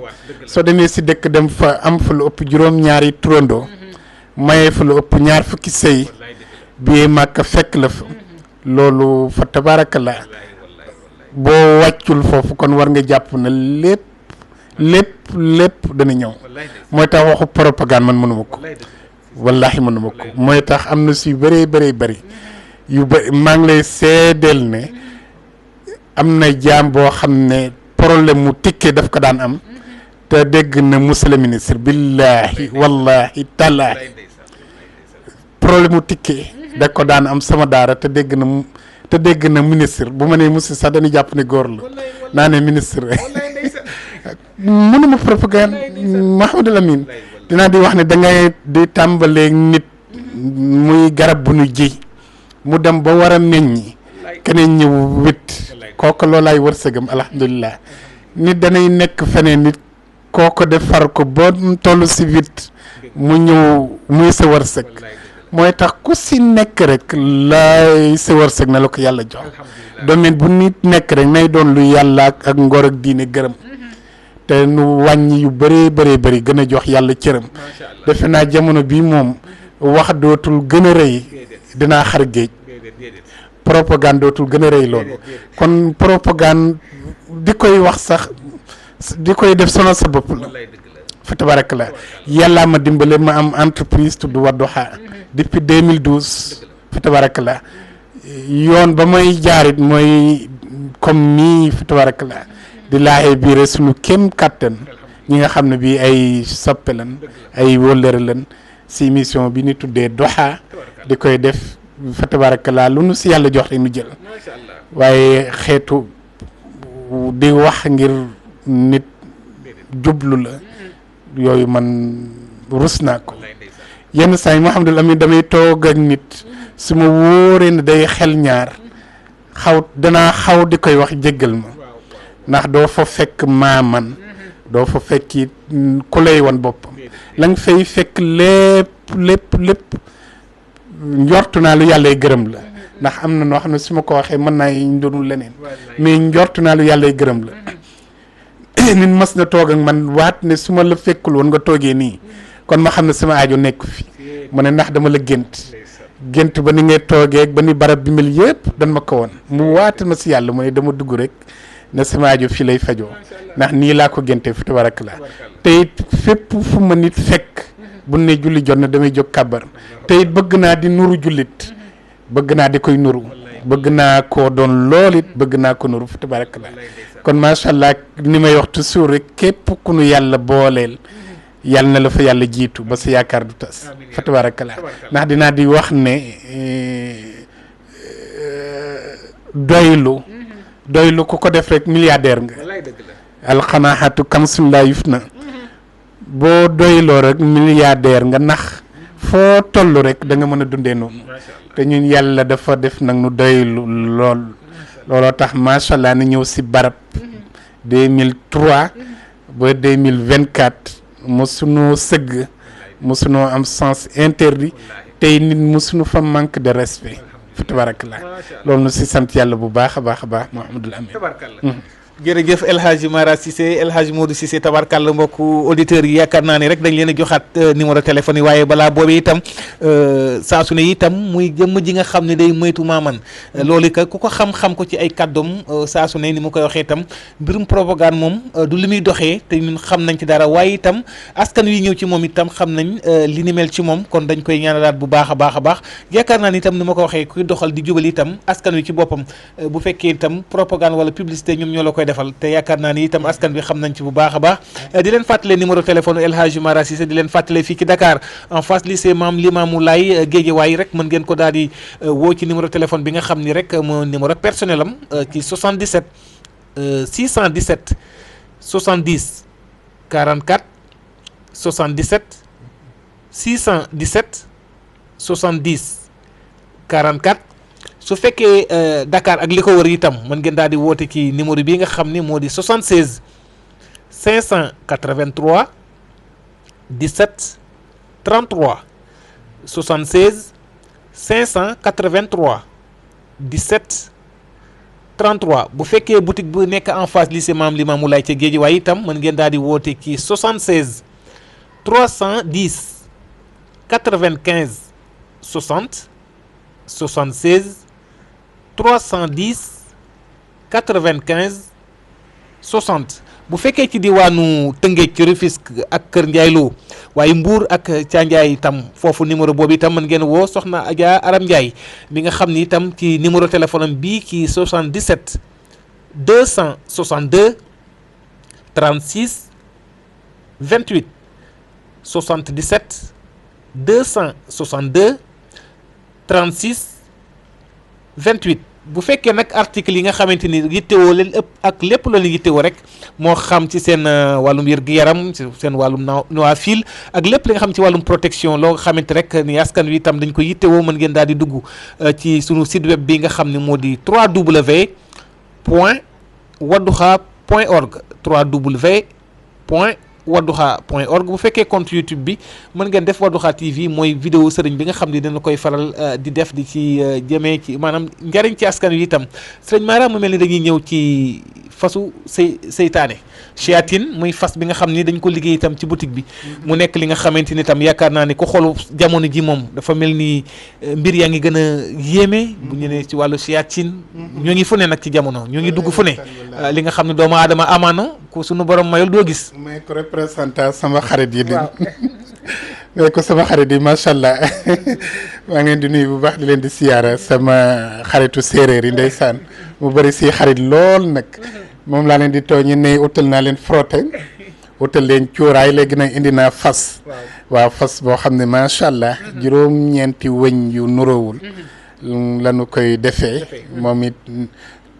soo demee si dëkk dem fa am fa lu ëpp juróom-ñaari turandoo mayee fa lu ëpp ñaar fukki sëy bii màkk fekk la fa loolu fa tabarakallah boo wàccul foofu kon war nga jàpp ne lépp dana ñëw mooy tax waxu propagande man mënuma ko wallahi mënuma ko mooy tax am na si bëree bëri yu bëri maa ngi lay seedeel ne am na jaam boo xam ne problème mu tikke daf ko daan am te dégg na monsieur le ministre billahi wallahi tallaahi problème mu tikke da ko daan am sama daara te dégg na ministre bu ma nee monsieur sax dañuy jàpp ne góor la naa ne ministre mënuma propagande Mouhamadul Amin dinaa di wax ne da ngay di tàmbalee nit muy garab bu nu ji mu dem ba war a meññi keneen ñëw wit kooku loolaay wërsëgam alhamdulilah nit danay nekk feneen nit kooku defar ko ba toll si wit mu ñëw muy sa wërsëg mooy tax ku si nekk rek laay sa wërsëg na la ko yàlla jox domaine bu nit nekk rek nay doon lu yàlla ak ngor ak diine gërëm te nu wàññi yu bëree gën a jox yàlla cëram defe naa jamono bi moom wax dootul gën a rëy dinaa xar géej propagande dootul gën a rëy loolu kon propagande di koy wax sax di koy def sonal sa bopp la fa tabarakallah yàllaa ma dimbale ma am entreprise tudd Wadduha depuis 2012 fa tabarakallah yoon ba may jaarit mooy comme nii fa tabarakallah di laaxee biire suñu kéem kàttan ñi nga xam ne bii ay soppe lan ay wóllëre lan si émission bi ni tuddee Duha di koy def fa tabarakallah lu nu si yàlla jox rek nu jël waaye xeetu di wax ngir nit jublu la yooyu man rus naa ko yenn saa yi Mouhamadul Amin damay toog ak nit su ma wóoree ne day xel ñaar danaa xaw di koy wax jéggal ma ndax doo fa fekk maaman doo fa fekki ku lay wan boppam la nga fay fekk lépp njortu naa lu yàllay gërëm la ndax am na noo xam ne su ma ko waxee mën naa ñu doonul leneen mais njortu naa lu yàllay gërëm la nit mas na toog ak man waat ne su ma la fekkul woon nga toogee nii kon ma xam ne sama aajo nekk fi mu ne ndax dama la gént ba ni ngay toogee ba ni barab bi mel yëpp dan ma ko woon mu waatal ma si yàlla mu ne dama dugg rek ne sama aajo fii lay fajoo ndax nii laa ko géntee fi tabarakallah te it fépp fu ma nit fekk bu ne julli jot na damay jóg kàbbar te it bëgg naa di nuru jullit bëgg naa di koy nuru bëgg naa koo doon lool it bëgg naa ko nuru fi tabarakallah kon macha allah ni may wax toujours rek képp ku nu yàlla booleel yàlla na la fa yàlla jiitu ba sa yaakaar du tas fa tabarakallah ndax dinaa di wax ne doylu ku ko def rek milliardaire nga alxanaxatu kansun laa yuf na boo doyloo rek milliardaire nga nax foo toll rek da nga mën a dundee noonu te ñun yàlla dafa def nag nu doylu looloo tax macha allah ni ñëw si barab 2003 ba 2024 mosunoo sëgg mosunoo am sens interdit tey nit mosuñu fa manque de respect fa tabarakallah loolu nu si sant yàlla bu baax a baax a baax Mouhamadul Amin. jërëjëf El Hadj Mara Cissé El Hadj Modou Cissé tabarkàlla mbokku auditeurs yi yaakaar naa ni rek dañ leen a joxaat numéro téléphone yi waaye balaa boobu itam saa su ne itam muy jëmm ji nga xam ne day moytu maaman loolu ka ku ko xam-xam ko ci ay kàddoom saa su ne ni ma koy waxee itam mbirum propagande moom du li muy doxee te ñun xam nañ ci dara waaye itam askan wi ñëw ci moom itam xam nañ li ni mel ci moom kon dañ koy ñaanalaat bu baax a baax a baax yaakaar naa ni itam ni ma ko waxee kuy doxal di jubal itam askan wi ci boppam bu fekkee itam propagande wala publicité ñoom ñoo la koy defal te yaakaar naa ni itam askan bi xam nañ ci bu baax a baax di leen fàttale numéro téléphone El Hadj Mara Cissé di leen fàttale fii ci Dakar en face lycée Mame Limamou Laye Guédiawaye rek mën ngeen ko daal di woo ci numéro téléphone bi nga xam ni rek moo numéro personnel am ci 77 617 70 44 77 617 70 44 su fekkee Dakar ak li ko wër itam mën ngeen daal di woote ci numéro bii nga xam ni moo di 76 583 17 33 76 583 17 33 bu fekkee boutique bu nekk en face lycée Mame Limamou Laye ca Guédiawaye itam mën ngeen daal di woote ci 76 310 95 60 76 310 95 60 bu fekkee ci diwaanu Tëngéej ci Rufisque ak Kër Ndiaye Lo waaye Mbour ak Thiandiaye itam foofu numéro boobu itam mën ngeen woo soxna Adja Aram Ndiaye mi nga xam ni itam ci numéro téléphone am bii ci 77 262 36 28 77 262 36 28 bu fekkee nag article yi nga xamante ni yittewoo leen ëpp ak lépp loolu yittewoo rek moo xam ci seen wàllum wér-gu-yaram ci seen wàllum nawaafil ak lépp li nga xam ci wàllum protection loo xamante rek ni askan wi itam dañ ko yittewoo mën ngeen daal di dugg ci sunu site web bi nga xam ne moo di www.wadduha.org www.wadduha.org bu fekkee compte YouTube bi mën ngeen def Wadduha TV mooy vidéo sëriñ bi nga xam ne dina koy faral di def di ci jëmee ci maanaam njariñ ci askan wi itam sëriñ Mara mu mel ni dañuy ñëw ci fasu seytaane chiatine muy fas bi nga xam ni dañ ko liggéey itam ci boutique bi mu nekk li nga xamante ni itam yaakaar naa ni ku xoolu jamono ji moom dafa mel ni mbir yaa ngi gën a yéeme bu ñu ne ci wàllu chiatine ñoo ngi fu ne nag ci jamono ñoo ngi dugg fu ne li nga xam ne doomu aadama amaana ku sunu borom mayul doo gis may ko représentant sama xarit yi mais ko sama xarit yi macha allah maa ngi leen di nuyu bu baax di leen di siyaara sama xaritu séeréer yi ndeysaan mu bëri si xarit lool nag moom laa leen di tooñi ne utal naa leen frotté utal leen cuuraay léegi nag indi naa fas waaw fas boo xam ne macha allah juróom-ñeenti wëñ yu nuroowul lanu koy defee moom it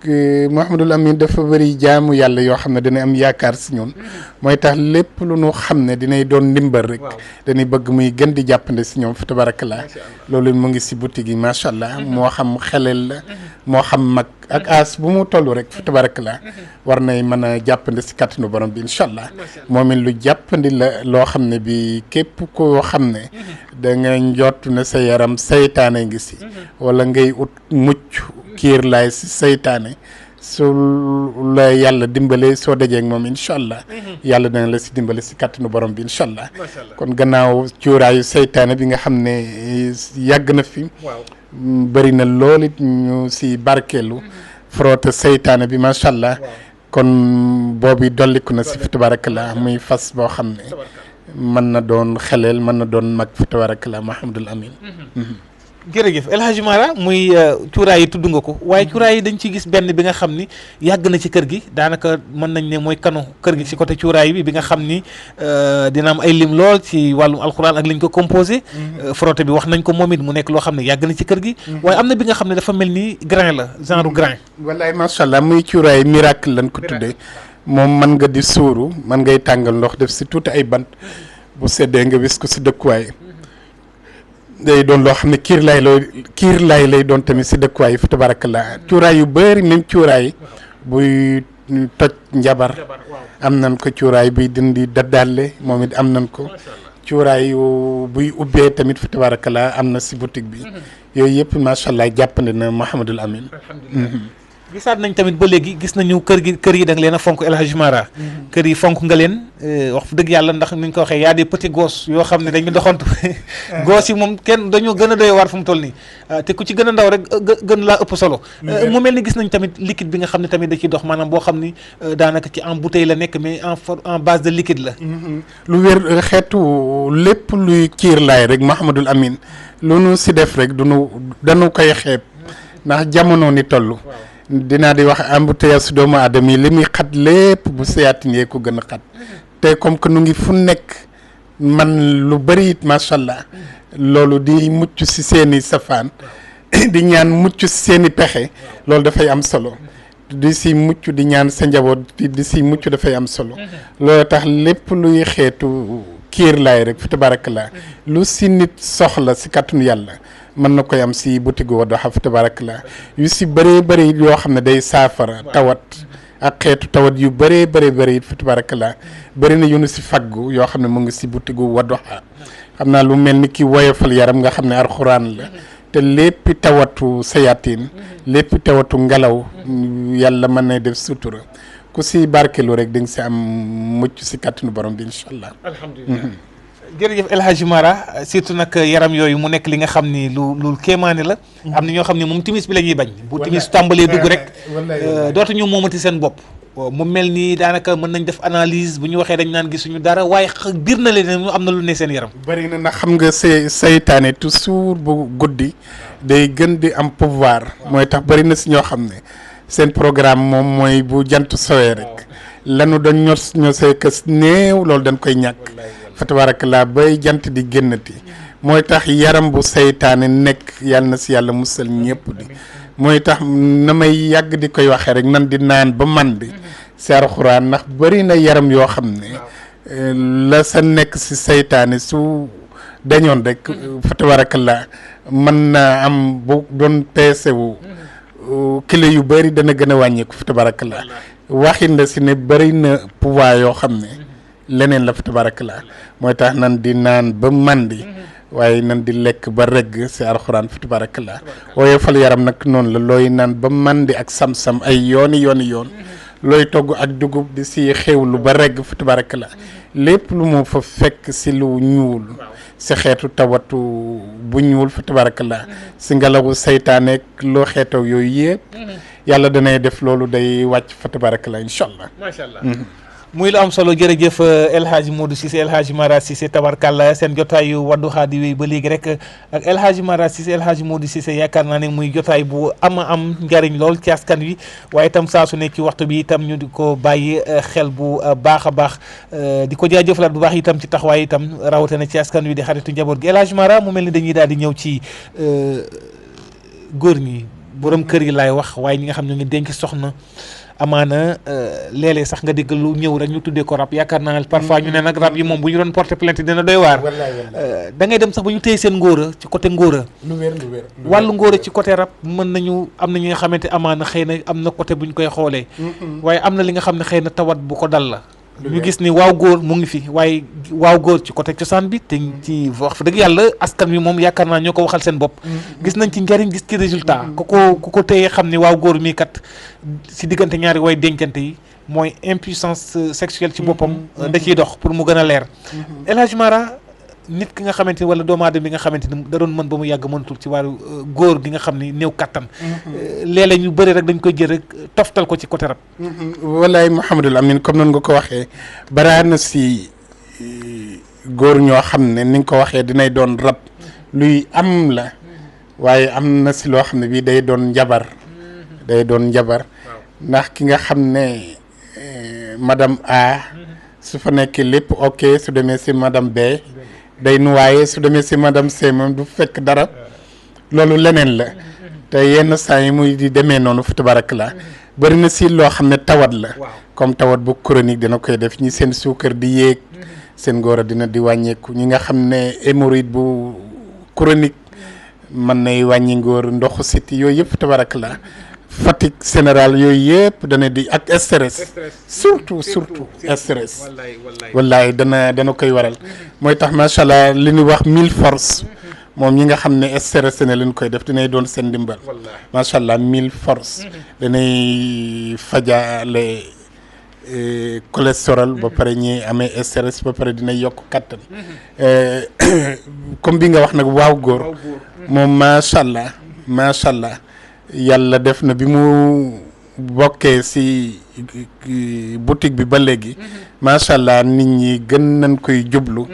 Mouhamadul Amin dafa bëri jaamu yàlla yoo xam ne dina am yaakaar si ñun mooy tax lépp lu nu xam ne dinay doon ndimbal rek dañuy bëgg muy gën di jàppande si ñoom fa tabarakallah loolu mu ngi si boutique yi macha allah moo xam xelel la moo xam mag ak as bu mu toll rek fa tabarakallah war nay mën a jàppande si kattanu borom bi incha allah moom it lu jàppandi la loo xam ne bi képp koo xam ne da nga njott ne sa yaram saytaane ngi si wala ngay ut mucc kiir laay si saytaane su la yàlla dimbale soo dajee ak moom incha allah yàlla dana la si dimbale si kàttanu borom bi incha allah kon gannaaw cuuraayu saytaane bi nga xam ne yàgg na fi bëri na lool it ñu si barkeelu frotté saytaane bi macha allah kon boobu dolliku na si fi tabarakallah muy fas boo xam ne mën na doon xeleel mën na doon mag fi tabarakallah Mouhamadul Amin jërëjëf El Hadj Mara muy cuuraay yi tudd nga ko waaye cuuraay yi dañ ci gis benn bi nga xam ni yàgg na ci kër gi daanaka mën nañ ne mooy kano kër gi ci côté cuuraay bi nga xam ni dina am ay lim lool ci wàllum alxuraan ak liñ ko composé frotté bi wax nañ ko moom it mu nekk loo xam ne yàgg na ci kër gi waaye am na bi nga xam ne dafa mel ni grain la genre grain wallaay macha allah muy cuuraay miracle lañ ko tuddee moom mën nga di suuru mën ngay tàngal ndox def si tuuti ay bant bu seddee nga wis ko si dëkkuwaay day doon loo xam ne kiir laay lay doon tamit si dëkkuwaay yi fa tabarakallah cuuraay yu bëri même cuuraay buy toj njabar am nañ ko cuuraay buy dindi daddalle moom it am nañ ko cuuraay yu buy ubbee tamit fa tabarakallah am na si boutique bi yooyu yëpp macha allah jàppandi na Mouhamadul Amin. gisaat nañ tamit ba léegi gis nañu kër yi da nga leen a fonk El Hadj Mara kër yi fonk nga leen wax dëgg yàlla ndax ni ñu ko waxee y a des petits gosses yoo xam ne dañu doxantu gosses yi moom kenn dañoo gën a doy waar fu mu toll nii te ku ci gën a ndaw rek gën laa ëpp solo mu mel ni gis nañ tamit liquide bi nga xam ne tamit da ciy dox maanaam boo xam ni daanaka ci en bouteille la nekk mais en base de liquide la lu wér xeetu lépp luy kiir laay rek Mouhamadul Amin lu nu si def rek dañu koy xeeb ndax jamono ni toll dinaa di wax embouteillage su doomu aadama yi li muy xat lépp bu seyaatinee ko gën a xat te comme que nu ngi fu nekk man lu bëri it macha allah loolu di mucc si seeni safaan di ñaan mucc si seeni pexe loolu dafay am solo di si mucc di ñaan sa njaboot di si mucc dafay am solo loolu tax lépp luy xeetu kiir laay rek fi tabarakallah lu si nit soxla si kàttanu yàlla mën na koy am si boutique Wadduha fa tabarakallah yu si bëree bëri yoo xam ne day saafara tawat ak xeetu tawat yu bëree bëri fa tabarakallah bëri na yu nu si faggu yoo xam ne mu ngi si boutique Wadduha xam naa lu mel ni ki woyofal yaram nga xam ne alxuraan la te léppi tawatu sayaatiin léppi tawatu ngelaw yàlla mën na def sutura ku si barkelu rek di nga si am mucc si kàttanu borom bi incha allah. alhamdulilah jërëjëf El Hadj Mara surtout nag yaram yooyu mu nekk li nga xam ni lu kéemaane la. am na ñoo xam ne moom timis bi la ñuy bañ. bu timis tàmbalee dugg rek. dootuñu moomati seen bopp. mu mel ni daanaka mën nañ def analyse bu ñu waxee dañ naan gisuñu dara waaye biir na leen ñu am na lu ne seen yaram. bëri na nag xam nga saytaane toujours bu guddi day gën di am pouvoir mooy tax bëri na si ñoo xam ne seen programme moom mooy bu jant sowee rek lanu dañ ñosee kës néew loolu dañ koy ñàkk. fa tabarakallah bay jant di génnati mooy tax yaram bu saytaane nekk yàlla na si yàlla musal ñëpp di mooy tax na may yàgg di koy waxee rek nan di naan ba man di si alxuraan ndax bëri na yaram yoo xam ne la sa nekk si saytaane su dañoon rek fa tabarakallah mën na am bu doon peese wu kilo yu bëri dana gën a wàññeeku fa tabarakallah waxin la si ne bëri na pouvoir yoo xam ne leneen la fa tabarakallah mooy tax nan di naan ba mandi waaye nan di lekk ba regg si alxuraan fa tabarakallah woyofal yaram nag noonu la looy naan ba mandi ak sam-sam ay yoon looy togg ak dugub di si xewlu ba regg fa tabarakallah lépp lu mu fa fekk si lu ñuul si xeetu tawatu bu ñuul fa tabarakallah si ngelawu saytaaneeg loo xeetoo yooyu yëpp yàlla danay def loolu day wàcc fa tabarakallah incha allah. macha allah. muy lu am solo jërëjëf El Hadj Modou Cissé El Hadj Mara Cissé tabarkàlla seen jotaayu Wadduha di wéy ba léegi rek ak El Hadj Mara Cissé El Hadj Modou Cissé yaakaar naa ne muy jotaay bu am njariñ lool ci askan wi waaye itam saa su ne ci waxtu bi itam ñu di ko bàyyi xel bu baax a baax di ko jaajëfalaat bu baax itam ci taxawaay itam rawatina ci askan wi di xaritu njaboot gi El Hadj Mara mu mel ni dañuy daal di ñëw ci góor ñi borom kër yi laay wax waaye ñi nga xam ne ngi denc soxna. amaana léeg-léeg sax nga dégg lu ñëw rek ñu tuddee ko rab yaakaar naa parfois ñu ne nag rab yi moom bu ñu doon porter plainte dina doy waar. da ngay dem sax ba ñu téye seen ngóora ci côté ngóora. lu wér wàllu ngóora ci côté rab mën nañu am na ñi nga xamante amaana xëy na am na côté bu ñu koy xoolee. waaye am na li nga xam ne xëy na tawat bu ko dal la. ñu gis ni waaw góor mu ngi fi waaye waaw góor ci côté cosaan bi te ci wax fa dëgg yàlla askan wi moom yaakaar naa ñoo ko waxal seen bopp. gis nañ ci njariñ gis ci résultat ku ko téye xam ni waaw góor mii kat si diggante ñaari way dencante yi mooy impuissance sexuelle ci boppam da ciy dox pour mu gën a leer. El Hadj Mara nit ki nga xamante ni wala doomu aadama bi nga xamante ni da doon mën ba mu yàgg mënatul ci wàllu góor gi nga xam ni néew kattan. léeg-léeg ñu bëri rek dañ koy jël rek toftal ko ci côté rab. walaay Mouhamadul Amin comme noonu nga ko waxee baraa na si góor ñoo xam ne ni nga ko waxee dinay doon rab luy am la waaye am na si loo xam ne bii day doon njabar. ndax ki nga xam ne madame A su fa nekkee lépp ok su demee si madame B. day nuwaaye su demee si madame C moom du fekk dara loolu leneen la te yenn saa yi muy di demee noonu fa tabarakallah bëri na si loo xam ne tawat la comme tawat bu chronique dina koy def ñi seen suukar di yéeg seen góor a dina di wàññeeku ñi nga xam ne hémorroïde bu chronique mën nay wàññi ngóor ndoxu siti yooyu yëpp fa tabarakallah fatigue général yooyu yëpp dana di ak stress surtout stress wallaay dana koy waral mooy tax macha allah li ñuy wax 1000 force moom ñi nga xam ne stress ne leen koy def dinay doon seen ndimbal macha allah 1000 force danay fajale cholestérol ba pare ñi amee stress ba pare dina yokk kattan comme bi nga wax nag waaw góor moom macha allah yàlla def na bi mu bokkee ci boutique bi ba léegi macha allah nit ñi gën nañ koy jublu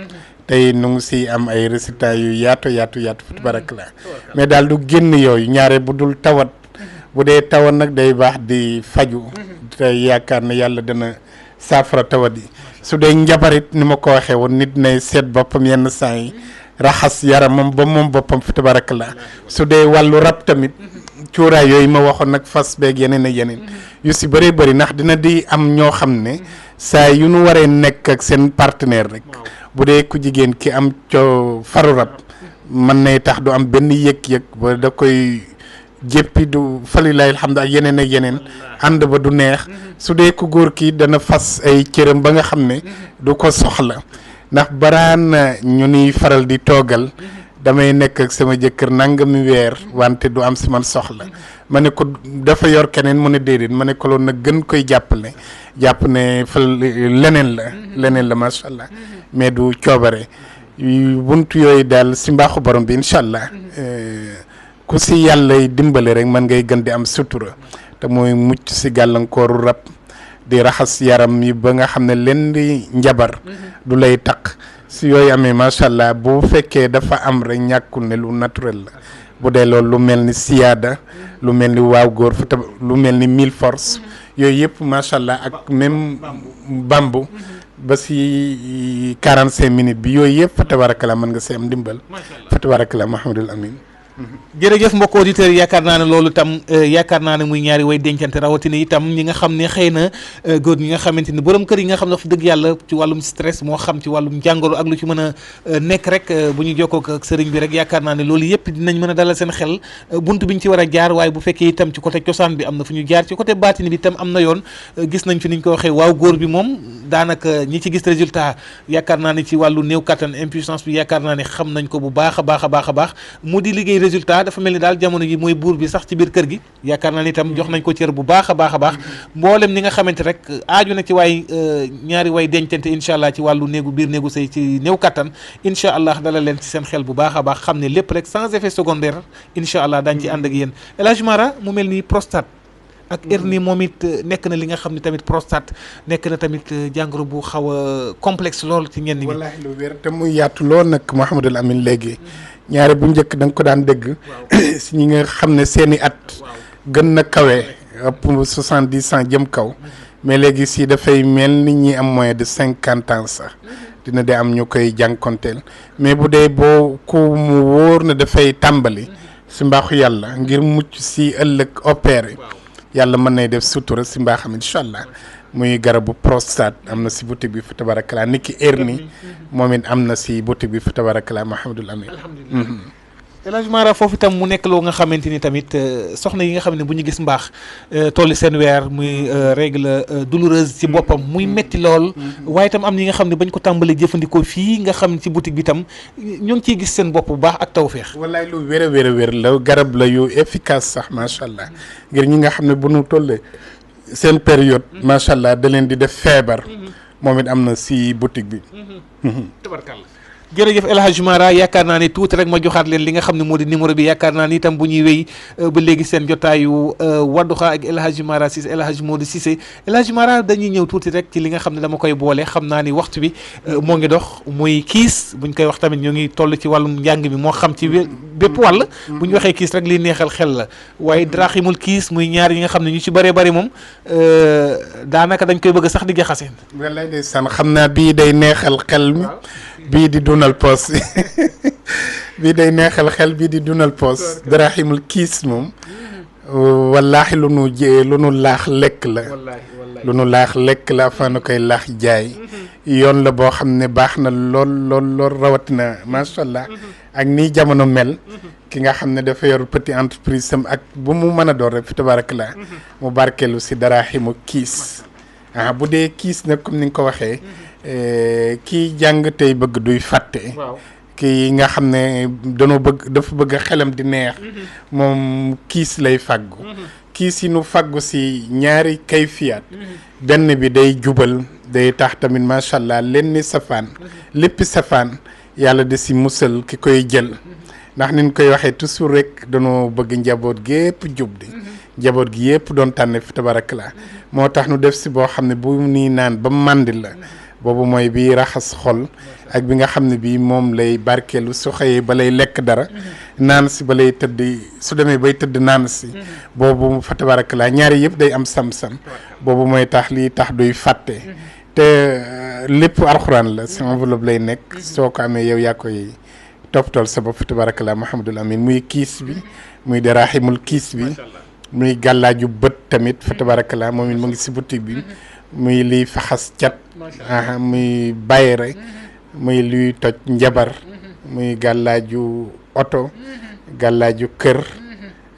tey nu ngi ci am ay résultats yu yaatu fa tabarakallah mais daal du génn yooyu ñaare bu dul tawat bu dee tawat nag day baax di faju te yaakaar ne yàlla dana saafara tawat yi su dee njabarit ni ma ko waxee woon nit nay seet boppam yenn saa yi raxas yaramam ba moom boppam fi tabarakallah su dee wàllu rab tamit cuuraay yooyu ma waxoon nag fas beeg yeneen ak yeneen yu si bëree bëri ndax dina di am ñoo xam ne saa yu nu waree nekk ak seen partenaire rek bu dee ku jigéen ki am faru rab mën nay tax du am benn yëg-yëg ba da koy jéppi du falilaay alhamdu ak yeneen ànd ba du neex su dee ku góor ki dana fas ay cëram ba nga xam ne du ko soxla ndax baraan ñu nuy faral di toogal damay nekk ak sama jëkkër nangami weer wante du am si man soxla ma ne ko dafa yor keneen mu ne déedéet ma ne ko loolu nag gën koy jàpp ne fa leneen la macha allah mais du coobare buntu yooyu daal si mbaaxu borom bi incha allah ku si yàlla dimbale rek man ngay gën di am sutura te mooy mucc si gàllankooru rab di raxas yaram yi ba nga xam ne leen di njabar du lay taq si yooyu amee macha allah bu fekkee dafa am rek ñàkkul ne lu naturel la bu dee loolu lu mel ni siyaada lu mel ni waaw góor fa lu mel ni 1000 force yooyu yëpp macha allah ak même bambu ba si 45 minutes bi yooyu yëpp fa tabarakala mën nga si am ndimbal fa tabarakala Mahamadul Amin. jërëjëf mbokk auditeurs yi yaakaar naa ne loolu itam yaakaar naa ne muy ñaari way dencante rawatina itam ñi nga xam ne xëy na góor ñi nga xamante ni borom kër yi nga xam ne wax dëgg yàlla ci wàllum stress moo xam ci wàllum jàngoro ak lu ci mën a nekk rek bu ñu jokkoo ak sëriñ bi rek yaakaar naa ne loolu yëpp dinañ mën a dalal seen xel bunt bi ñu ci war a jaar waaye bu fekkee itam ci côté cosaan bi am na fu ñu jaar ci côté baatini bi itam am na yoon gis nañ fi niñ ko waxee waaw góor bi moom daanaka ñi ci gis résultat yaakaar naa ne ci wàllu néew kattan impuissance bi yaakaar naa ne xam nañ ko bu baax a baax mu di liggéey résultat dafa mel ni daal jamono ji mooy buur bi sax ci biir kër gi yaakaar naa ni itam jox nañ ko cër bu baax a baax mboolem ni nga xamante rek aaju na ci waay ñaari way dencante incha allah ci wàllu biir néegu sëy ci néew kattan incha allah dala leen ci seen xel bu baax a baax xam ne lépp rek sans effet secondaire incha allah daañu ci ànd ak yéen El Hadj Mara mu mel ni prostate ak hernie moom it nekk na li nga xam ne tamit prostate nekk na tamit jàngoro bu xaw a complexe lool ci ñenn ñi. wallaahi lu wér te muy yaatu lool nag Mouhamadul Amin léegi ñaare bu njëkk da nga ko daan dégg si ñi nga xam ne seeni at gën na kawe ëpp 70 ans jëm kaw mais léegi si dafay mel ni ñi am moins de 50 ans sax dina de am ñu koy jànkonteel mais bu dee boo ku mu wóor na dafay tàmbali si mbaaxu yàlla ngir mucc si ëllëg opéré yàlla mën nay def sutura si mbaaxam incha allah muy garabu prostate am na si boutique bi fa tabarakallah niki hernie moom it am na si boutique bi fa tabarakallah Mahamadul Amin. El Hadj Mara foofu itam mu nekk loo nga xamante ni tamit soxna yi nga xam ne bu ñu gis mbaax tolli seen weer muy règle douloureuse ci boppam muy metti lool waaye itam am ñi nga xam ne bañ ko tàmbalee jëfandikoo fii nga xam ci boutique bi itam ñoo ngi ciy gis seen bopp bu baax ak tawféex. wallaay lu wér a wér la garab la yu efficace sax macha allah ngir ñi nga xam ne bu nu tollee seen période macha allah da leen di def feebar moom it am na si boutique bi. tabarkalla jërëjëf El Hadj Mara yaakaar naa ne tuuti rek ma joxaat leen li nga xam ne moo di numéro bi yaakaar naa ni itam bu ñuy wéy ba léegi seen jotaayu Wadduha ak El Hadj Mara Cissé El Hadj Modou Cissé El Hadj Mara dañuy ñëw tuuti rek ci li nga xam ne dama koy boole xam naa ni waxtu bi moo ngi dox muy kiis buñ koy wax tamit ñoo ngi toll ci wàllum njàng mi moo xam ci bépp wàll bu ñu waxee kiis rek liy neexal xel la waaye draximul kiis muy ñaar yi nga xam ne ñu ci bëree bëri moom daanaka dañ koy bëgg sax di jaxase. wallaay ndeysaan xam naa bii day neexal xel mi bii di dunal poos bii day neexal xel bii di dunal poos draximul kiis moom wallaahi lu nu laax lekk la lu nu laax lekk la fa na koy laax jaay yoon la boo xam ne baax na lool rawatina macha allah ak nii jamono mel ki nga xam ne dafa yor petit entreprise sam ak bu mu mën a doon rek fi tabarakallah mu barkeelu si daraaximu kiis bu dee kiis nag comme ni nga ko waxee kii jàng tey bëgg duy fàtte kii nga xam ne dafa bëgg xelam di neex moom kiis lay fàggu kiis yi nu fàggu si ñaari kayfiyaat benn bi day jubal day tax tamit macha allah lenn safaan léppi safaan yàlla de si musal ki koy jël ndax ni ñu koy waxee toujours rek dañoo bëgg njaboot gépp jub di njaboot gi yëpp doon tànne fi tabarakallah moo tax nu def si boo xam ne bu nii naan ba màndi la boobu mooy bi raxas xol ak bi nga xam ne bii moom lay barkeelu su xëyee ba lay lekk dara naan si ba lay tëdd su demee bay tëdd naan si boobu fa tabarakallah ñaari yëpp day am sam-sam boobu mooy tax lii tax duy fàtte te lépp alxuraan la si enveloppe lay nekk soo ko amee yow yaa koy toppatool sa bopp fa tabarakallah Mouhamadul Amin muy kiis bi muy daraaximul kiis bi muy gàllaaju bët tamit fa tabarakallah moom it mu ngi si boutique bi muy liy faxas cat muy bayre muy luy toj njabar muy gàllaaju oto gàllaaju kër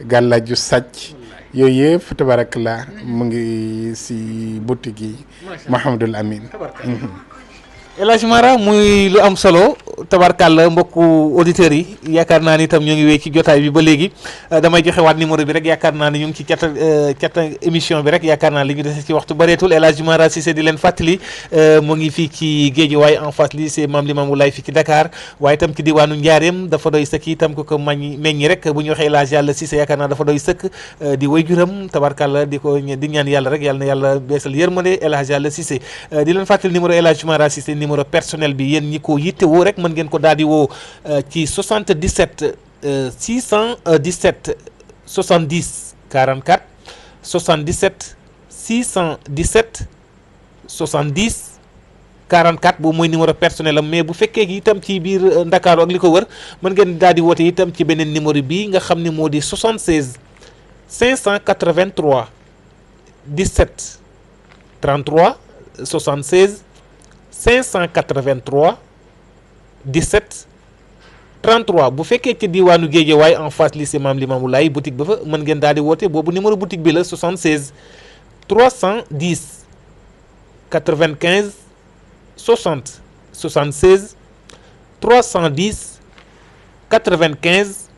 gàllaaju sàcc yooyu yëpp fa tabarakallah mu ngi si boutique yi Mouhamadul Amin El Hadj Mara muy lu am solo tabarkàlla mbokku auditeurs yi yaakaar naa ni itam ñoo ngi wéy ci jotaay bi ba léegi damay joxe waat numéro bi rek yaakaar naa ni ñu ngi ci cata émission bi rek yaakaar naa li ñu dese ci waxtu bëreetul El Hadj Mara Cissé di leen fàttali mu ngi fii ci Guédiawaye en face lycée Mame Limamou Laye fii ci Dakar waaye itam ci diwaanu Njaareem dafa doy sëkk itam ko meññi rek bu ñu waxee El Hadj Yàlla Cissé yaakaar naa dafa doy sëkk di waajuram tabarkàlla di ñaan yàlla rek yàlla na yàlla beesal yërmande El Hadj Yàlla Cissé di leen fàttali numéro El Hadj Mara Cissé numéro personnel bi yéen ñi ko yitte woo rek mën ngeen ko daal di woo ci 77 617 70 44 77 617 70 44 boobu mooy numéro personnel am mais bu fekkee itam ci biir Ndakaaru ak li ko wër mën ngeen daal di woote itam ci beneen numéro bi nga xam ne moo di 76 583 17 33 76 583 17 33 bu fekkee ci diwaanu Guédiawaye en face lycée Mame Limamou Laye boutique ba fa mën ngeen daal di woote boobu numéro boutique bi la 76 310 95 60 76 310 95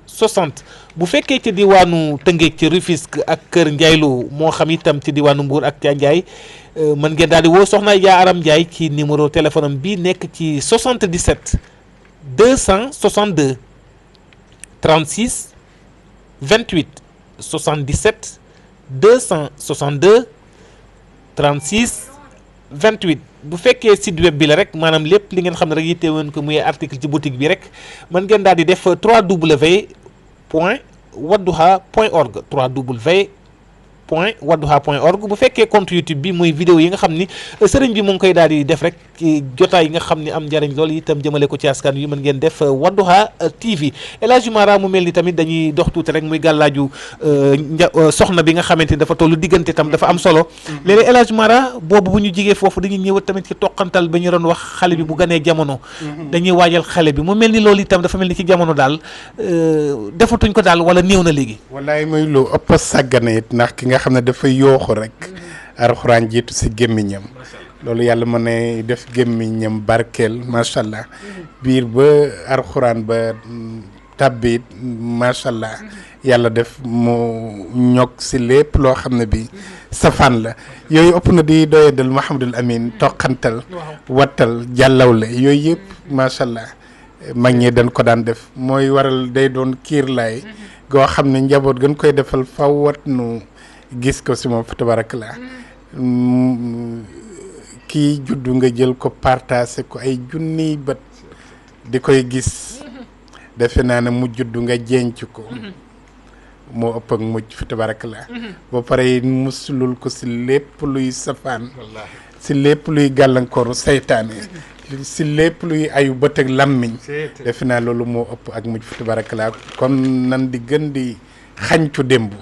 60 bu fekkee ci diwaanu Tëngéej ci Rufisque ak Kër Ndiaylo moo xam itam ci diwaanu Mbour ak ca Ndiaye mën ngeen daal di woo soxna Yaa Aram Ndiaye ci numéro téléphone am bii nekk ci 77 262 36 28 77 262 36 28 bu fekkee site web bi la rek maanaam lépp li ngeen xam ne rek yitte woon ko muy article ci boutique bi rek mën ngeen daal di def www.wadduha.org www.wadduha.org bu fekkee compte YouTube bi muy vidéo yi nga xam ni sëriñ bi mu ngi koy daal di def rek ci jotaay yi nga xam ni am njariñ lool itam jëmale ko ci askan wi mën ngeen def Wadduha TV El Hadj Mara mu mel ni tamit dañuy dox tuuti rek muy gàllaaju soxna bi nga xamante ni dafa tollu diggante tam dafa am solo léeg-léeg El Hadj Mara boobu bu ñu jigee foofu dañuy ñëw tamit ci toqantal ba ñu doon wax xale bi bu ganee jamono dañuy waajal xale bi mu mel ni loolu itam dafa mel ni ci jamono daal defatuñ ko daal wala néew na léegi wallaay muy lu ëpp sàggane it ndax ki nga xam ne dafa yooxu rek alxuraan jiitu si gémmiñam loolu yàlla mën na def gémmiñam barkeel macha allah biir ba alxuraan ba tàbbi macha allah yàlla def mu ñog si lépp loo xam ne bi safaan la yooyu ëpp na di doyadal Mouhamadul Amin toqantal wattal jàllawle yooyu yëpp macha allah mag ñi dañ ko daan def mooy waral day doon kiir laay goo xam ne njaboot gën koy defal fawwat nu gis ko si moom fa tabarakallah kii juddu nga jël ko partagé ko ay junniy bët di koy gis defe naa ne mu juddu nga jenc ko moo ëpp ak mujj fa tabarakallah ba pare musulul ko si lépp luy safaan si lépp luy gàllankooru saytaane si lépp luy ayu bët ak làmmiñ defe naa loolu moo ëpp ak mujj fa tabarakallah kon nan di gën di xañtu démb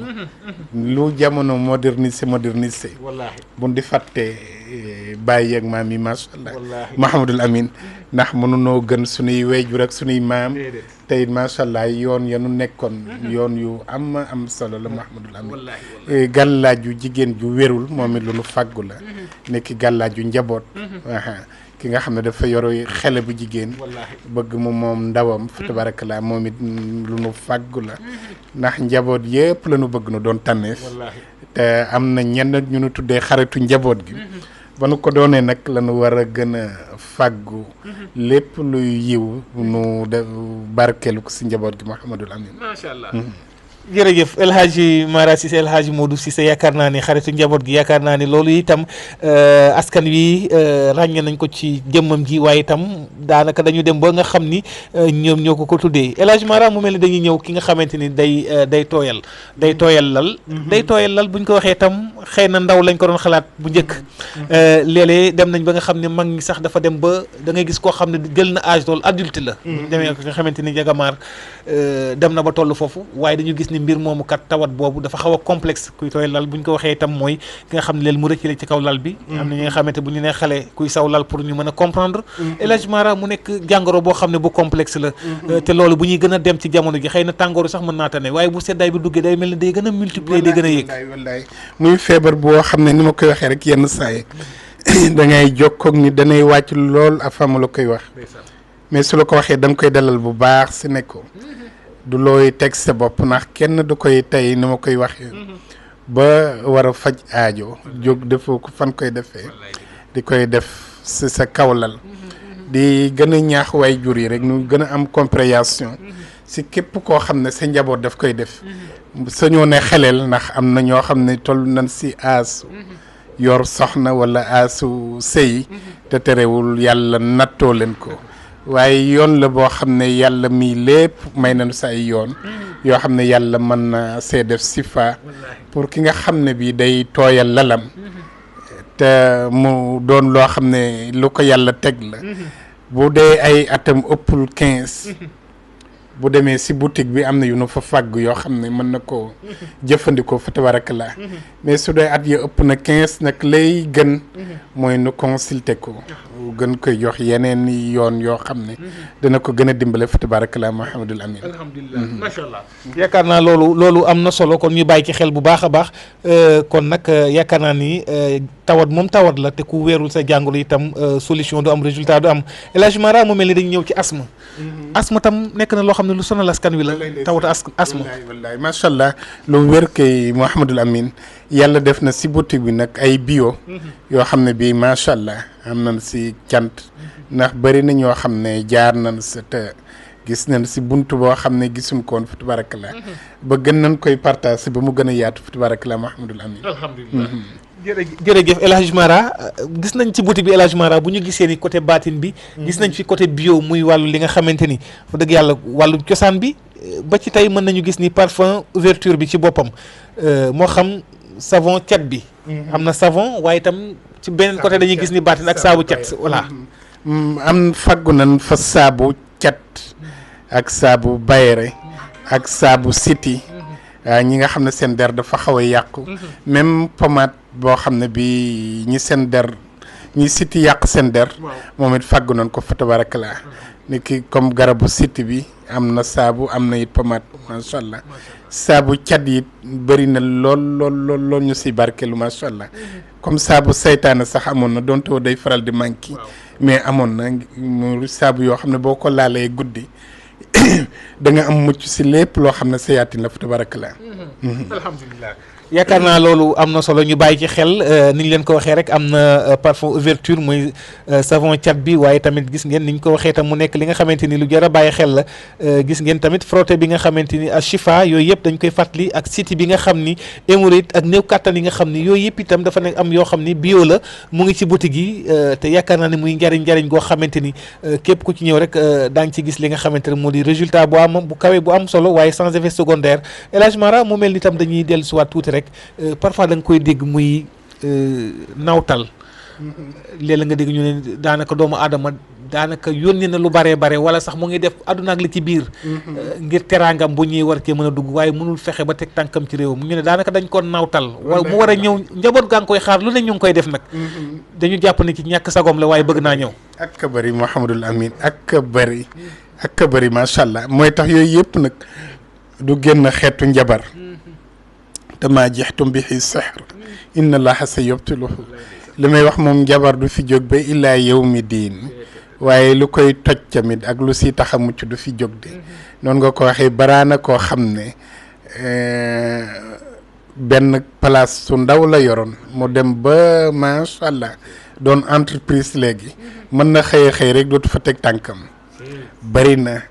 lu jamono modernisé wallaahi buñ di fàtte bàyyi ak maam yi macha allah wallaahi Mahamadul Amin ndax mënunoo gën suñuy wayjur ak suñuy maam tey macha allah yoon yanu nekkoon yoon yu am solo la Mahamadul Amin gàllaaj yu jigéen ju wérul moom it lu nu fàggu la nekki gàllaaj yu njaboot ki nga xam ne dafa yoro xele bu jigéen bëgg mu moom ndawam fa tabarakallah moom it lu nu fàggu la ndax njaboot yëpp la nu bëgg nu doon tànneef te am na ñenn ñu nu tuddee xaritu njaboot gi ba nu ko doonee nag la nu war a gën a fàggu lépp luy yiw nu de barkeelu ko si njaboot gi Mouhamadul Amin macha allah jërëjëf El Hadji Mara Cissé El Hadji Modou Cissé yaakaar naa ni xaritu njaboot gi yaakaar naa ni loolu itam askan wi ràññe nañ ko ci jëmmam ji waaye itam daanaka dañu dem ba nga xam ni ñoom ñoo ko tuddee El Hadji Mara mu mel ni dañuy ñëw ki nga xamante ni day tooyal lal day tooyal lal buñ ko waxee itam xëy na ndaw lañ ko doon xalaat bu njëkk léeg-léeg dem nañ ba nga xam ne mag ñi sax dafa dem ba da ngay gis koo xam ne jël na âge loolu adulte la buñ demee ko nga xamante ni Njagamaar dem na ba toll foofu waaye dañu gis ni mbir moomu kat tawat boobu dafa xaw a complexe kuy tooy lal bu ñu ko waxee itam mooy ki nga xam ne leen mu rëccale ci kaw lal bi am na ñi nga xamante bu ñu nee xale kuy saw lal pour ñu mën a comprendre El Hadji Mara mu nekk jàngoro boo xam ne bu complexe la te loolu bu ñuy gën a dem ci jamono ji xëy na tàngooru sax mën naa tane waaye bu seddaay bi duggee day mel ne day gën a multiplier day gën a yéeg wallaay muy feebar boo xam ne ni ma koy waxee rek yenn saay da ngay jokkoog ni danay wàcc lool afama la koy wax mais su la ko waxee da nga koy dalal bu baax si nekko du looy teg sa bopp ndax kenn du koy tey ni ma koy waxee ba war a faj aajo jóg defoo ko fan koy defee di koy def si sa kawlal di gën a ñaax waay jur yi rek ñu gën a am compréhension si képp koo xam ne sa njaboot daf koy def sañoo ne xeleel ndax am na ñoo xam ne toll nañ si aasu yor soxna wala aasu sëy te terewul yàlla nattoo leen ko waaye yoon la boo xam ne yàlla mii lépp may nañu sa ay yoon yoo xam ne yàlla mën na see def sifa pour ki nga xam ne bii day tooyal lalam te mu doon loo xam ne lu ko yàlla teg la bu dee ay atam ëppul 15 bu demee si boutique bi am na yu nu fa fàgg yoo xam ne mën na koo jëfandikoo fa tabarakallah mais su dee at ya ëpp na 15 nag lay gën mooy nu consulter ko gën koy jox yeneen yoon yoo xam ne dana ko gën a dimbale fa tabarakallah Mouhamadul Amin alhamdulilah macha allah yaakaar naa loolu am na solo kon ñu bàyyi ci xel bu baax a baax kon nag yaakaar naa ni tawat moom tawat la te ku weerul sa jàngoro itam solution du am résultat du am El Hadji Mara mu mel ni dañu ñëw ci asthme asthme tam nekk na loo xam ne lu sonal askan wi la tawatu asthme wallaay macha allah lu wér kay Mouhamadul Amin yàlla def na si boutique bi nag ay bio yoo xam ne bii macha allah am nañ si cant ndax bëri na ñoo xam ne jaar nañ sa te gis nañ si buntu boo xam ne gisuñ koon fa tabarakallah ba gën nañ koy partage ba mu gën a yaatu fa tabarakallah Mouhamadul Amin alhamdulilah jërëjëf El Hadji Mara gis nañ ci boutique bi El Hadji Mara bu ñu gisee ni côté baatin bi gis nañ fi côté bio muy wàllu li nga xamante ni fa dëgg yàlla wàllu cosaan bi ba ci tey mën nañu gis ni parfum ouverture bi ci boppam moo xam savon cat bi am na savon waaye itam ci beneen côté dañuy gis ni baatin ak saabu cat voilà am faggu nañ fa saabu cat ak saabu bayre ak saabu siti ñi nga xam ne seen der dafa xaw a yàqu même pommade boo xam ne bi ñi seen der ñi siti yàq seen der moom it fàggu nañ ko fa tabarakallah ni ki comme garabu siti bi am na saabu am na it pommade macha allah saabu cat yi bëri na lool ñu si barkeelu macha allah comme saabu saytaane sax amoon na donte woo day faral di manqué mais amoon na mu saabu yoo xam ne boo ko laalee guddi da nga am mucc si lépp loo xam ne sayaatin la fa tabarakallah alhamdulilah yaakaar naa loolu am na solo ñu bàyyi ci xel ni ñu leen ko waxee rek am na parfum ouverture muy savon cat bi waaye tamit gis ngeen ni ñu ko waxee tam mu nekk li nga xamante ni lu jar a bàyyi xel la gis ngeen tamit frotté bi nga xamante ni Chifa yooyu yëpp dañ koy fàttali ak siti bi nga xam ni hémorroïde ak néew kattan yi nga xam ni yooyu yëpp itam dafa nekk am yoo xam ni bio la mu ngi ci boutique yi te yaakaar naa ne muy njariñ goo xamante ni képp ku ci ñëw rek daa ngi ci gis li nga xamante ne moo di résultat bu am bu kawe bu am solo waaye sans effet secondaire El Hadji Mara mu mel ni tam dañuy dellu siwaat tuuti rek parfois da nga koy dégg muy nawtal léeg-léeg nga dégg ñu ne daanaka doomu aadama daanaka yónni na lu bare bare wala sax mu ngi def àdduna ak li ci biir ngir teraangam bu ñuy war cee mën a dugg waaye mënul fexe ba teg tànkam ci réew mu ñu ne daanaka dañ ko nawtal wa mu war a ñëw njaboot gaa ngi koy xaar lu ne ñu ngi koy def nag dañu jàpp ne ci ñàkk sagom la waaye bëgg naa ñëw ak ka bëri Mouhamadul Amin ak ka bëri macha allah mooy tax yooyu yëpp nag du génn xeetu njabar dama jeextum bi xi sihr inna allaha sa yubtiluhu li may wax moom njabar du fi jóg ba illaa yawmi diin waaye lu koy toj tamit ak lu si tax a mucc du fi jóg de noonu nga ko waxee baraana koo xam ne benn place su ndaw la yoroon mu dem ba macha allah doon entreprise léegi mën na xëy rek dootu fa teg tànkam bari na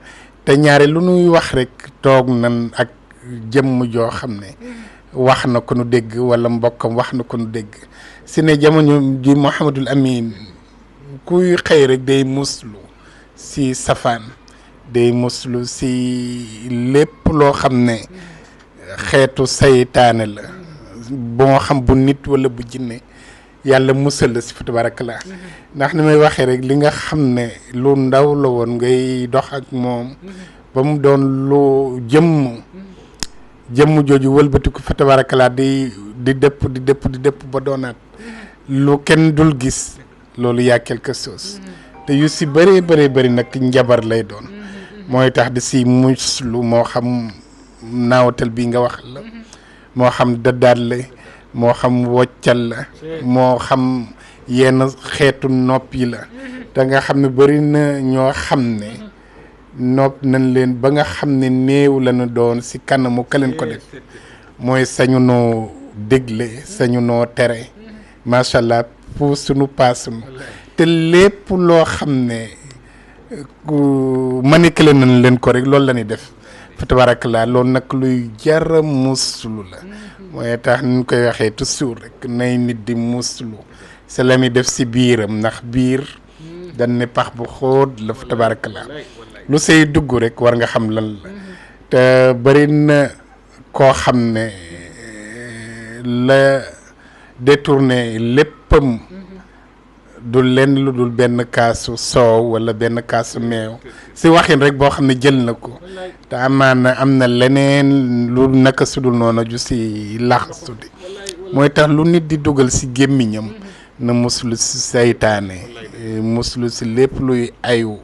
te ñaare lu nuy wax rek toog nan ak jëmm joo xam ne wax na ko nu dégg wala mbokkam wax na ko nu dégg si ne jamono ji Mouhamadul Amin kuy xëy rek day muslu si safaan day muslu si lépp loo xam ne xeetu saytaane la boo xam bu nit wala bu jinne yàlla musal la si fa tabarakallah ndax ni may waxee rek li nga xam ne lu ndaw la woon ngay dox ak moom ba mu doon lu jëmm jooju wëlbatiku fa tabarakallah di dëpp ba doonaat lu kenn dul gis loolu yaa quelque chose te yu si bëree nag njabar lay doon mooy tax di si muslu moo xam naawatal bii nga wax la moo xam dëddaat la moo xam woccal la moo xam yenn xeetu nopp yi la te nga xam ne bëri na ñoo xam ne nopp nañ leen ba nga xam ne néew lañu doon si kanamu ka leen ko def mooy sañu noo dégle sañu noo tere macha allah pour sunu paasunu te lépp loo xam ne manipulé nañ leen ko rek loolu la ñuy def fa tabarakallah loolu nag luy jara muslu la mooy tax ñu koy waxee toujours rek nay nit di muslu c'est la muy def si biiram ndax biir dañ ne pax bu xóot la fa tabarakallah lu say dugg rek war nga xam lan la te bëri na koo xam ne la détourné léppam du lenn lu dul benn kaasu soow wala benn kaasu meew si waxin rek boo xam ne jël na ko te amaana am na leneen lu naka sudul noonu ju si laxasu di mooy tax lu nit di dugal si gémmiñam na muslu si saytaane muslu si lépp luy ayu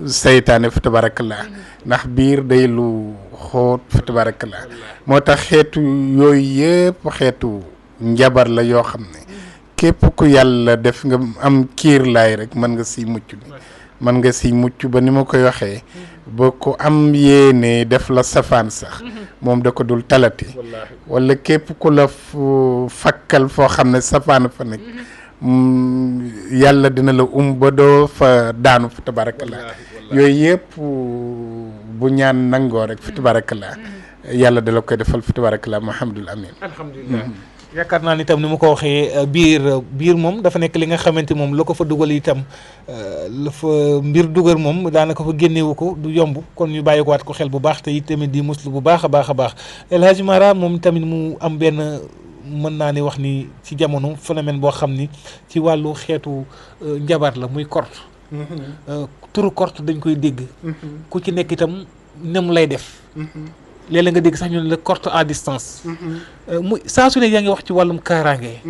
saytaane fa tabarakallah ndax biir day lu xóot fa tabarakallah moo tax xeetu yooyu yëpp xeetu njabar la yoo xam ne képp ku yàlla def nga am kiir laay rek mën nga siy mucc mën nga siy mucc ba ni ma koy waxee ba ku am yéene def la safaan sax moom da ko dul talati wala képp ku la fakkal foo xam ne safaan fa nekk yàlla dina la ba doo fa daanu fa tabarakallah yooyu yëpp bu ñaan nangoo rek fa tabarakallah yàlla da la koy defal fa tabarakallah Mouhamadul Amin alhamdulilah yaakaar naa ni itam ni ma ko waxee biir moom dafa nekk li nga xamante moom la ko fa dugal itam la fa mbir dugal moom daanaka fa génnewu ko du yomb kon ñu bàyyi ko waat ko xel bu baax te it tamit di muslu bu baax a baax El Hadj Mara moom tamit mu am benn mën naa ni wax ni ci jamono phénomène boo xam ni ci wàllu xeetu njabar la muy korte turu korte dañ koy dégg ku ci nekk itam nem lay def léeg-léeg nga dégg sax ñu ne la korte à distance muy saa su ne yaa ngi wax ci wàllum kaaraange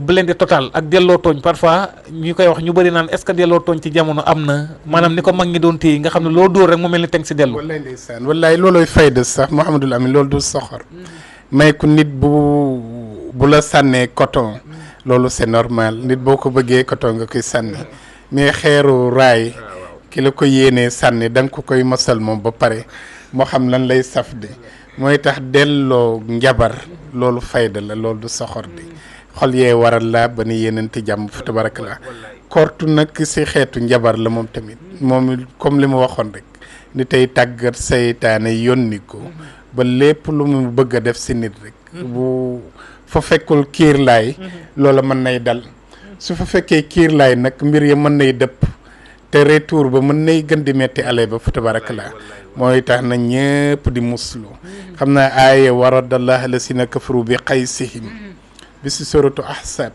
blindé total ak delloo tooñ parfois ñu koy wax ñu bëri naan est-ce que delloo tooñ ci jamono am na maanaam ni ko mag ñi doon téye nga xam ne loo dóor rek mu mel ni teg si dellu wallaay ndeysaan wallaay loolooy fayda sax Mouhamadul Amin loolu du soxor may ku nit bu la sànnee coton loolu c'est normal nit boo ko bëggee coton nga koy sànni mais xeeru raay ki la ko yéenee sànni da nga ko koy mosal moom ba pare moo xam lan lay saf de mooy tax delloo njabar loolu fayda la loolu du soxor de xol yee waral la ba ni yéenante jàmm fa tabarakallah kortu nag si xeetu njabar la moom tamit moom comme li ma waxoon rek ni tey tàggat saytaane yónni ko ba lépp lu mu bëgg a def si nit rek bu fa fekkul kiir laay loola mën nay dal su fa fekkee kiir laay nag mbir ya mën nay dëpp te retour ba mën nay gën di metti ale ba fa tabarakallah mooy tax na ñëpp di muslu xam naa aaya waradallah la si na kafaru bi qaysihim bi si suratu ahsab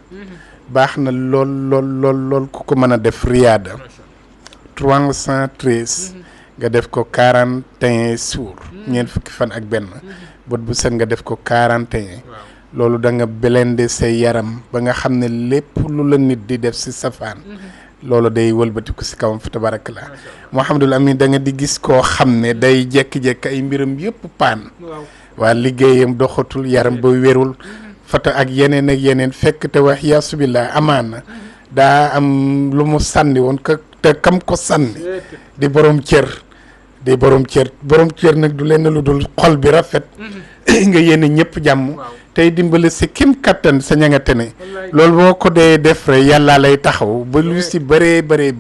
baax na lool ku ko mën a def riyaada 313 nga def ko 41 jours ñeent fukki fan ak benn bët bu set nga def ko 41 loolu da nga blender say yaram ba nga xam ne lépp lu la nit di def si safaan loolu day wëlbatiku si kawam fa tabarakallah Mouhamadul Amin da nga di gis koo xam ne day jekki-jekki ay mbiram yëpp paan waa liggéeyam doxatul yaram ba wérul fata ak yeneen fekk te wax yaasubillah amaana daa am lu mu sànni woon te kam ko sànni di borom cër borom cër nag du leen lu dul xol bi rafet nga yéene ñëpp jàmm tey dimbali si kim kattan sa ñangate ne loolu boo ko dee def rek yàlla lay taxaw ba lu si bëree bëri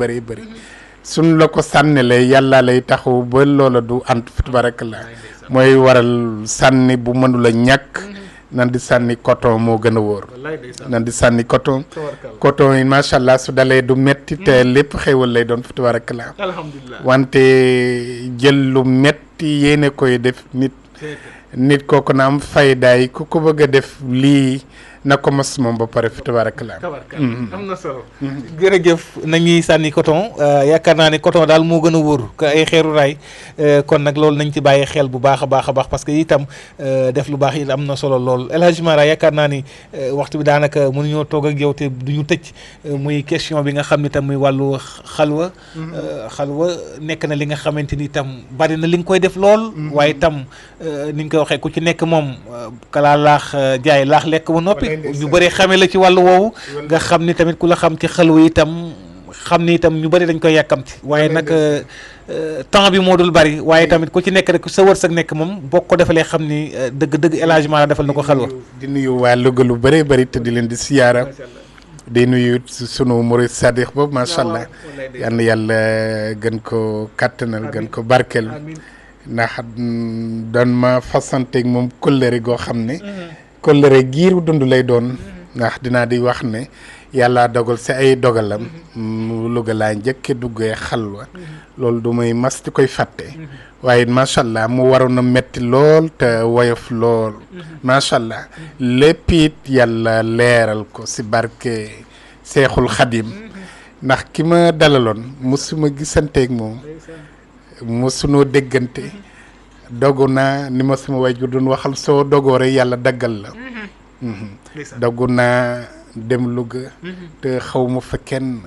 suñ la ko sànnilee yàlla lay taxaw ba loola du ant tabarakallah mooy waral sànni bu mënula ñàkk nan di sànni coton moo gën a wóor nan di sànni coton yi macha allah su dalee du metti te lépp xéwal lay doon fa tabarakallah alhamdulilah wante jël lu metti yéene koy def nit kooku na am faydaay ku ko bëgg a def lii na ko mos moom ba pare fi tabarakallah am na solo jërëjëf nañuy sànni coton yaakaar naa ne coton daal moo gën a wóor que ay xeeru raay kon nag loolu nañ ci bàyyi xel bu baax a baax parce que itam def lu baax it am na solo lool El Hadj Mara yaakaar naa ni waxtu bi daanaka mënuñoo toog ak yow te duñu tëj muy question bi nga xam ne tam muy wàllu xalwa nekk na li nga xamante ni itam bari na li nga koy def lool waaye itam ni nga koy waxee ku ci nekk moom kalaa laax jaay laax lekk ba noppi ñu bëri xamee la ci wàllu woowu nga xam ni tamit ku la xam ci xalwa itam xam ni itam ñu bëri dañ koy yàkkamti waaye nag temps bi moo dul bëri waaye tamit ku ci nekk rek sa wërsëg nekk moom boo ko defalee xam ni dëgg élagement la defal na ko xalwa di nuyu waa Louga lu bëree bëri te di leen di siyaara di nuyu sunu murid sadiq boobu macha allah yal na yàlla gën ko kàttanal gën ko barkel ndax doon ma fasanteeg moom kóllëre goo xam ne kóllëre giiru dund lay doon ndax dinaa di wax ne yàlla dogal si ay dogalam Louga laa njëkke duggee xalwa loolu du may mas di koy fàtte waaye macha allah mu waroon a metti lool te woyof lool macha allah lépp it yàlla leeral ko si barke Seexul Xadim ndax ki ma dalaloon mosuma gisanteeg moom mosunoo déggante dogu naa ni ma sama waajur doon waxal soo dogoo rek yàlla daggal la dogu naa dem Louga te xaw ma fa kenn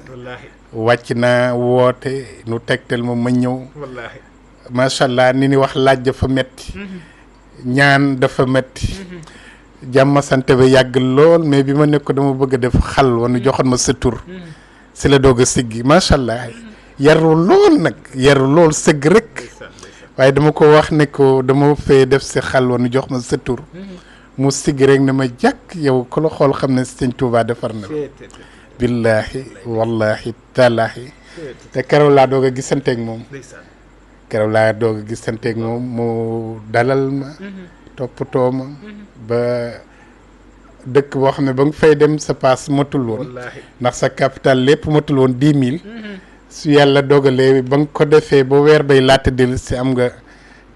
wàcc naa woote nu tegtal ma ñëw macha allah ni wax laaj dafa metti ñaan dafa metti jàmm sante ba yàgg lool mais bi ma nekk ko dama bëgg a def xalwa nu joxoon ma sa tur si la doog a siggi macha allah yaru lool sëgg rek waaye dama ko wax ne ko dama fee def si xalwa nu jox ma sa tur mu siggi rek ne ma jàkk yow ko la xool xam ne sëñ Tuubaa defar na billaahi wallahi taalaahi te keroog laa doog a gisanteeg moom mu dalal ma toppatoo ma ba dëkk boo xam ne ba nga fay dem sa paas matul woon ndax sa capital lépp matul woon 10 000 su yàlla dogalee ba nga ko defee ba weer bay laata dellu si am nga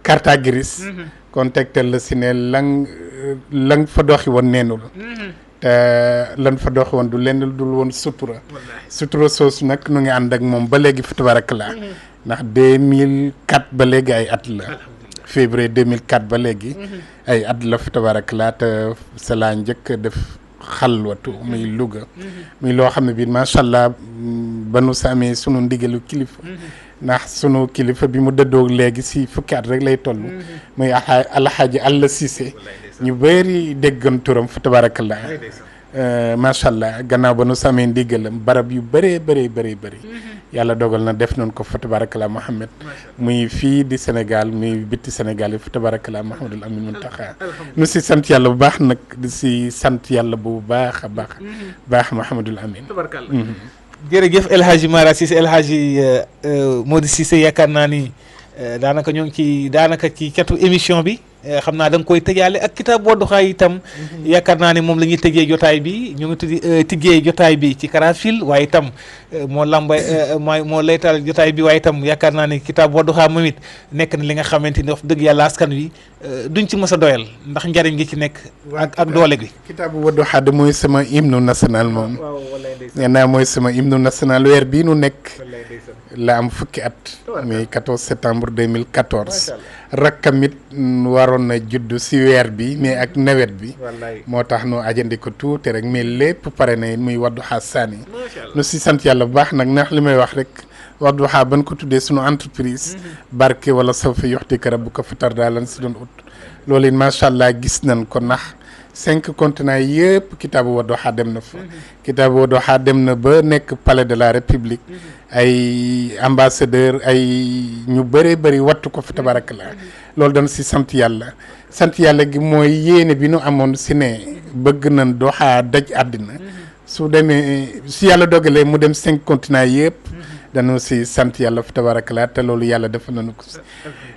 carte grise kon tegtal la si ne lang fa doxi woon neenul te lan fa doxi woon du lenn dul woon sutura soosu nag nu ngi ànd ak moom ba léegi fa tabarakallah ndax 2004 ba léegi ay at la février 2004 ba léegi ay at la fa tabarakallah te sa laa njëkk def xalwatu muy Louga muy loo xam ne bii macha allah ba nu sa amee sunu ndigalu kilifa ndax sunu kilifa bi mu dëddoo léegi si fukki at rek lay toll muy alxaaji Alla Cissé ñu bëri déggan turam fa tabarakallah macha allah gannaaw ba nu sa amee ndigalam barab yu bëree bëri yàlla dogal na def nañ ko fa tabarakallah Mohamed muy fii di Sénégal muy bitti Sénégal yi fa tabarakallah Mouhamadul Amin Muntaxa nu si sant yàlla bu baax nag di si sant yàlla bu baax a baax Mouhamadul Amin jërëjëf El Hadji Mara Cissé El Hadji Modou Cissé yaakaar naa ni daanaka ñoo ngi ci catu émission bi xam naa da nga koy tëjaale ak kitaab Wadduha itam yaakaar naa ne moom la ñuy tëjee jotaay bi ñu ngi tijjee jotaay bi ci Karafil waaye itam moo laytal jotaay bi waaye itam yaakaar naa ne kitaab Wadduha moom it nekk na li nga xamante ni wax dëgg yàlla askan wi duñ ci mës a doyal ndax njariñ gi ci nekk ak doole gi. kitaabu Wadduha de mooy sama hymne national moom nee naa mooy sama hymne national weer bii nu nekk la am fukki at muy 14 septembre 2014 rakkam it waroon na judd si weer bi mais ak nawet bi moo tax nu ajandi ko tuuti rek mais lépp pare na muy Wadduha Sani nu si sant yàlla bu baax nag ndax li may wax rek Wadduha ban ko tuddee sunu entreprise barke wala sawfa yu'tika rabbuka fatardaa lan si doon ut loolu it macha allah gis nañ ko ndax 5 continents yëpp kitaabu Wadduha dem na fa kitaabu Wadduha dem na ba nekk palais de la république ay ambassadeur ay ñu bëree bëri wattu ko fa tabarakallah loolu dañ si sant yàlla gi mooy yéene bi nu amoon si ne bëgg nañ Wadduha daj àddina su demee si yàlla dogalee mu dem 5 continents yëpp dañu si sant yàlla fa tabarakallah te loolu yàlla defal nañu ko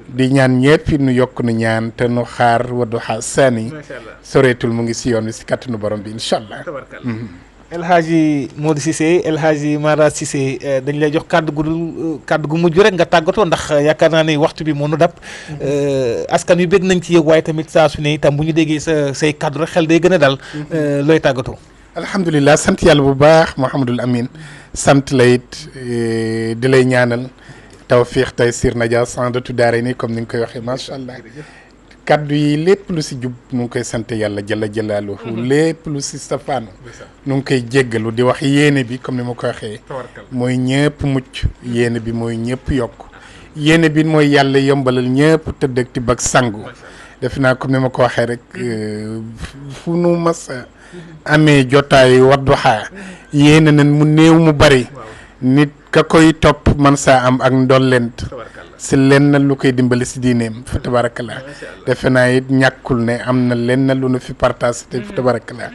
di ñaan ñëpp nu yokk nu ñaan te nu xaar Wadduha Sani soreetul mu ngi si yoon wi si kàttanu borom bi incha allah. El Hadji Modou Cissé El Hadji Mara Cissé dañ lay jox kàddu gu mujj rek nga tàggatoo ndax yaakaar naa ne waxtu bi moo nu dab askan wi bëgg nañ ci yëg waaye tamit saa su ne itam bu ñu déggee say kàddu rek xel day gën a dal looy tàggatoo. alhamdulilah sant yàlla bu baax Mouhamadul Amin sant la it di lay ñaanal tawfiq taysir najaa sandatu daare ni comme ni nga koy waxee macha allah kaddu yi lépp lu si jub nu ngi koy sant yàlla jalla jalaaluhu lépp lu si safaanu nu ngi koy jéggalu di wax yéene bi comme ni ma ko waxee mooy ñëpp mucc yéene bi mooy ñëpp yokk yéene bi mooy yàlla yombalal ñëpp tëdd ak tibb ak sangu def naa comme ni ma ko waxee rek fu nu mas amee jotaay Wadduha yéene nañ mu néew mu bari nit ka koy topp man saa am ak ndollent si lenn lu koy dimbali si diineem fa tabarakallah defe naa it ñàkkul ne am na lenn lu nu fi partage te fa tabarakallah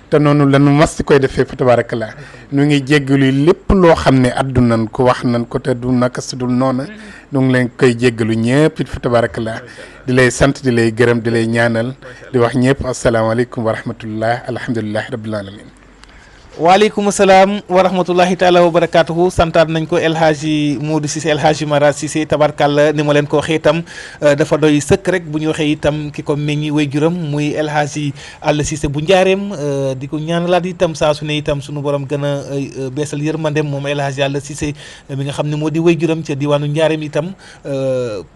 te noonu la nu mas koy defee fa tabarakallah nu ngi jéggalu lépp loo xam ne addu nan ko wax nan ko te du naka sudul noona nu ngi leen koy jéggalu ñëpp it fa tabarakallah di lay sant di lay gërëm di lay ñaanal di wax ñëpp asalaamaaleykum wa rahmatullah alhamdulillahi rabbil alamin waaleykum salaam wa rahmatullahi taala wa barakaatuhu santaat nañ ko El Hadji Modou Cissé El Hadji Mara Cissé tabarkàlla ni ma leen ko waxee itam dafa doy sëkk rek bu ñu waxee itam ki ko meññi way juram muy El Hadji Alla Cissé bu njaareem di ko ñaanalaat itam saa su ne itam sunu borom gën a beesal yërmandem moom El Hadji Alla Cissé mi nga xam ne moo di way juram ca diwaanu njaareem itam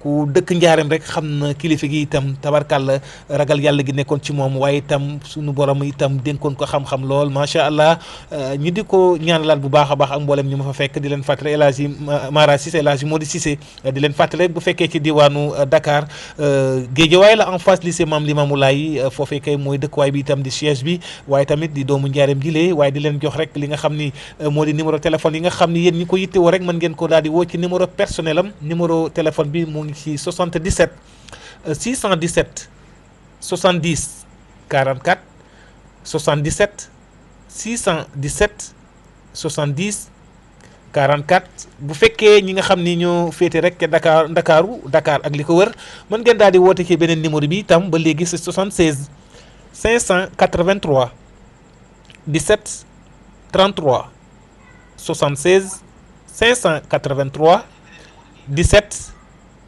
ku dëkk njaareem rek xam na kilifa gi itam tabarkàlla ragal yàlla gi nekkoon ci moom waaye itam sunu borom itam dénkoon ko xam-xam lool macha allah. ñi di ko ñaanalaat bu baax a baax ak mboolem ñu ma fa fekk di leen fàttali El Hadji Mara Cissé El Hadji Modou Cissé di leen fàttali bu fekkee ci diwaanu Dakar Guédiawaye la en face lycée Mame Limamou Laye foofee kay mooy dëkkuwaay bi itam di siège bi waaye tamit di doomu njaareem jilee waaye di leen jox rek li nga xam ni moo di numéro téléphone yi nga xam ni yéen ñi ko yittewoo rek mën ngeen ko daal di woo ci numéro personnel am numéro téléphone bi mu ngi ci 77 617 70 44 77 617 70 44 bu fekkee ñi nga xam ni ñoo féete rek ca Dakar ak li ko wër mën ngeen daal di woote ci beneen numéro bi itam ba léegi c'est 76 583 17 33 76 583 17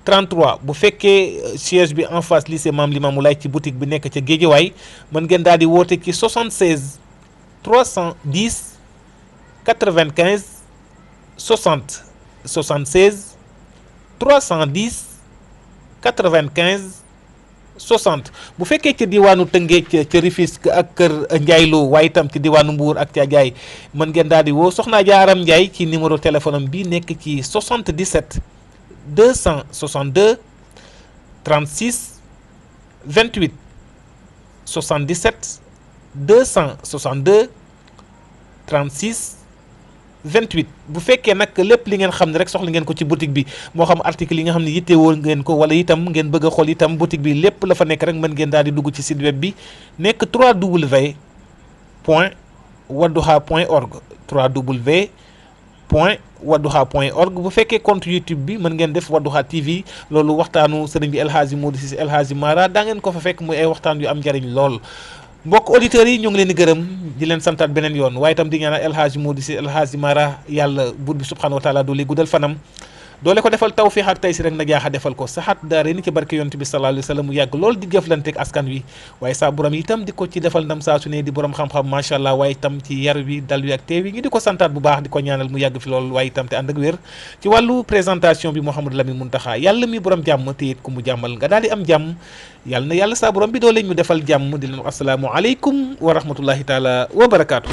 33 bu fekkee siège bi en face lycée Mame Limamou Laye ci boutique bi nekk ca Guédiawaye mën ngeen daal di woote ci 76 310 95 60 76 310 95 60 bu fekkee ci diwaanu Tëngéej ca Rufisque ak kër Ndiaye Lo waaye itam ci diwaanu Mbour ak ca Ndiaye mën ngeen daal di woo Soxna Jaaram Ndiaye ci numéro téléphone am bi nekk ci 77 262 36 28 77 262 36 28 bu fekkee nag lépp li ngeen xam ne rek soxla ngeen ko ci boutique bi moo xam article yi nga xam ne yittewoo ngeen ko wala itam ngeen bëgg a xool itam boutique bi lépp la fa nekk rek mën ngeen daal di dugg ci site web bi nekk www.wadduha.org www.wadduha.org bu fekkee compte YouTube bi mën ngeen def Wadduha TV loolu waxtaanu sëriñ bi El Hadji Modou Cissé El Hadji Mara daa ngeen ko fa fekk muy ay waxtaan yu am njariñ lool mbokk auditeurs yi ñu ngi leen di gërëm di leen santaat beneen yoon waaye itam di ñaanal El Hadji Modou Cissé El Hadji Mara yàlla buur bi subhanahu wa taala du li guddal fanam doole ko defal tawfiix ak taysiir rek nag yaaxa defal ko saxaat daare ni ci barke yonent bi sallallahu alayhi wa sallam mu yàgg lool di jëflanteeg askan wi waaye saa borom itam di ko ci defal ndam saa su ne di borom xam-xam macha allah waaye itam ci yar wi dal wi ak teew wi ngi di ko santaat bu baax di ko ñaanal mu yàgg fi lool waaye itam te ànd ak wér ci wàllu présentation bi Mouhamadou Lamine Muntaxa yàlla mi borom jàmm te it ku mu jàmmal nga daal di am jàmm yàlla na yàlla saa borom bi doo leen ñu defal jàmm di leen wax asalaamu aleykum wa rahmatullahi taala wa barakaatu.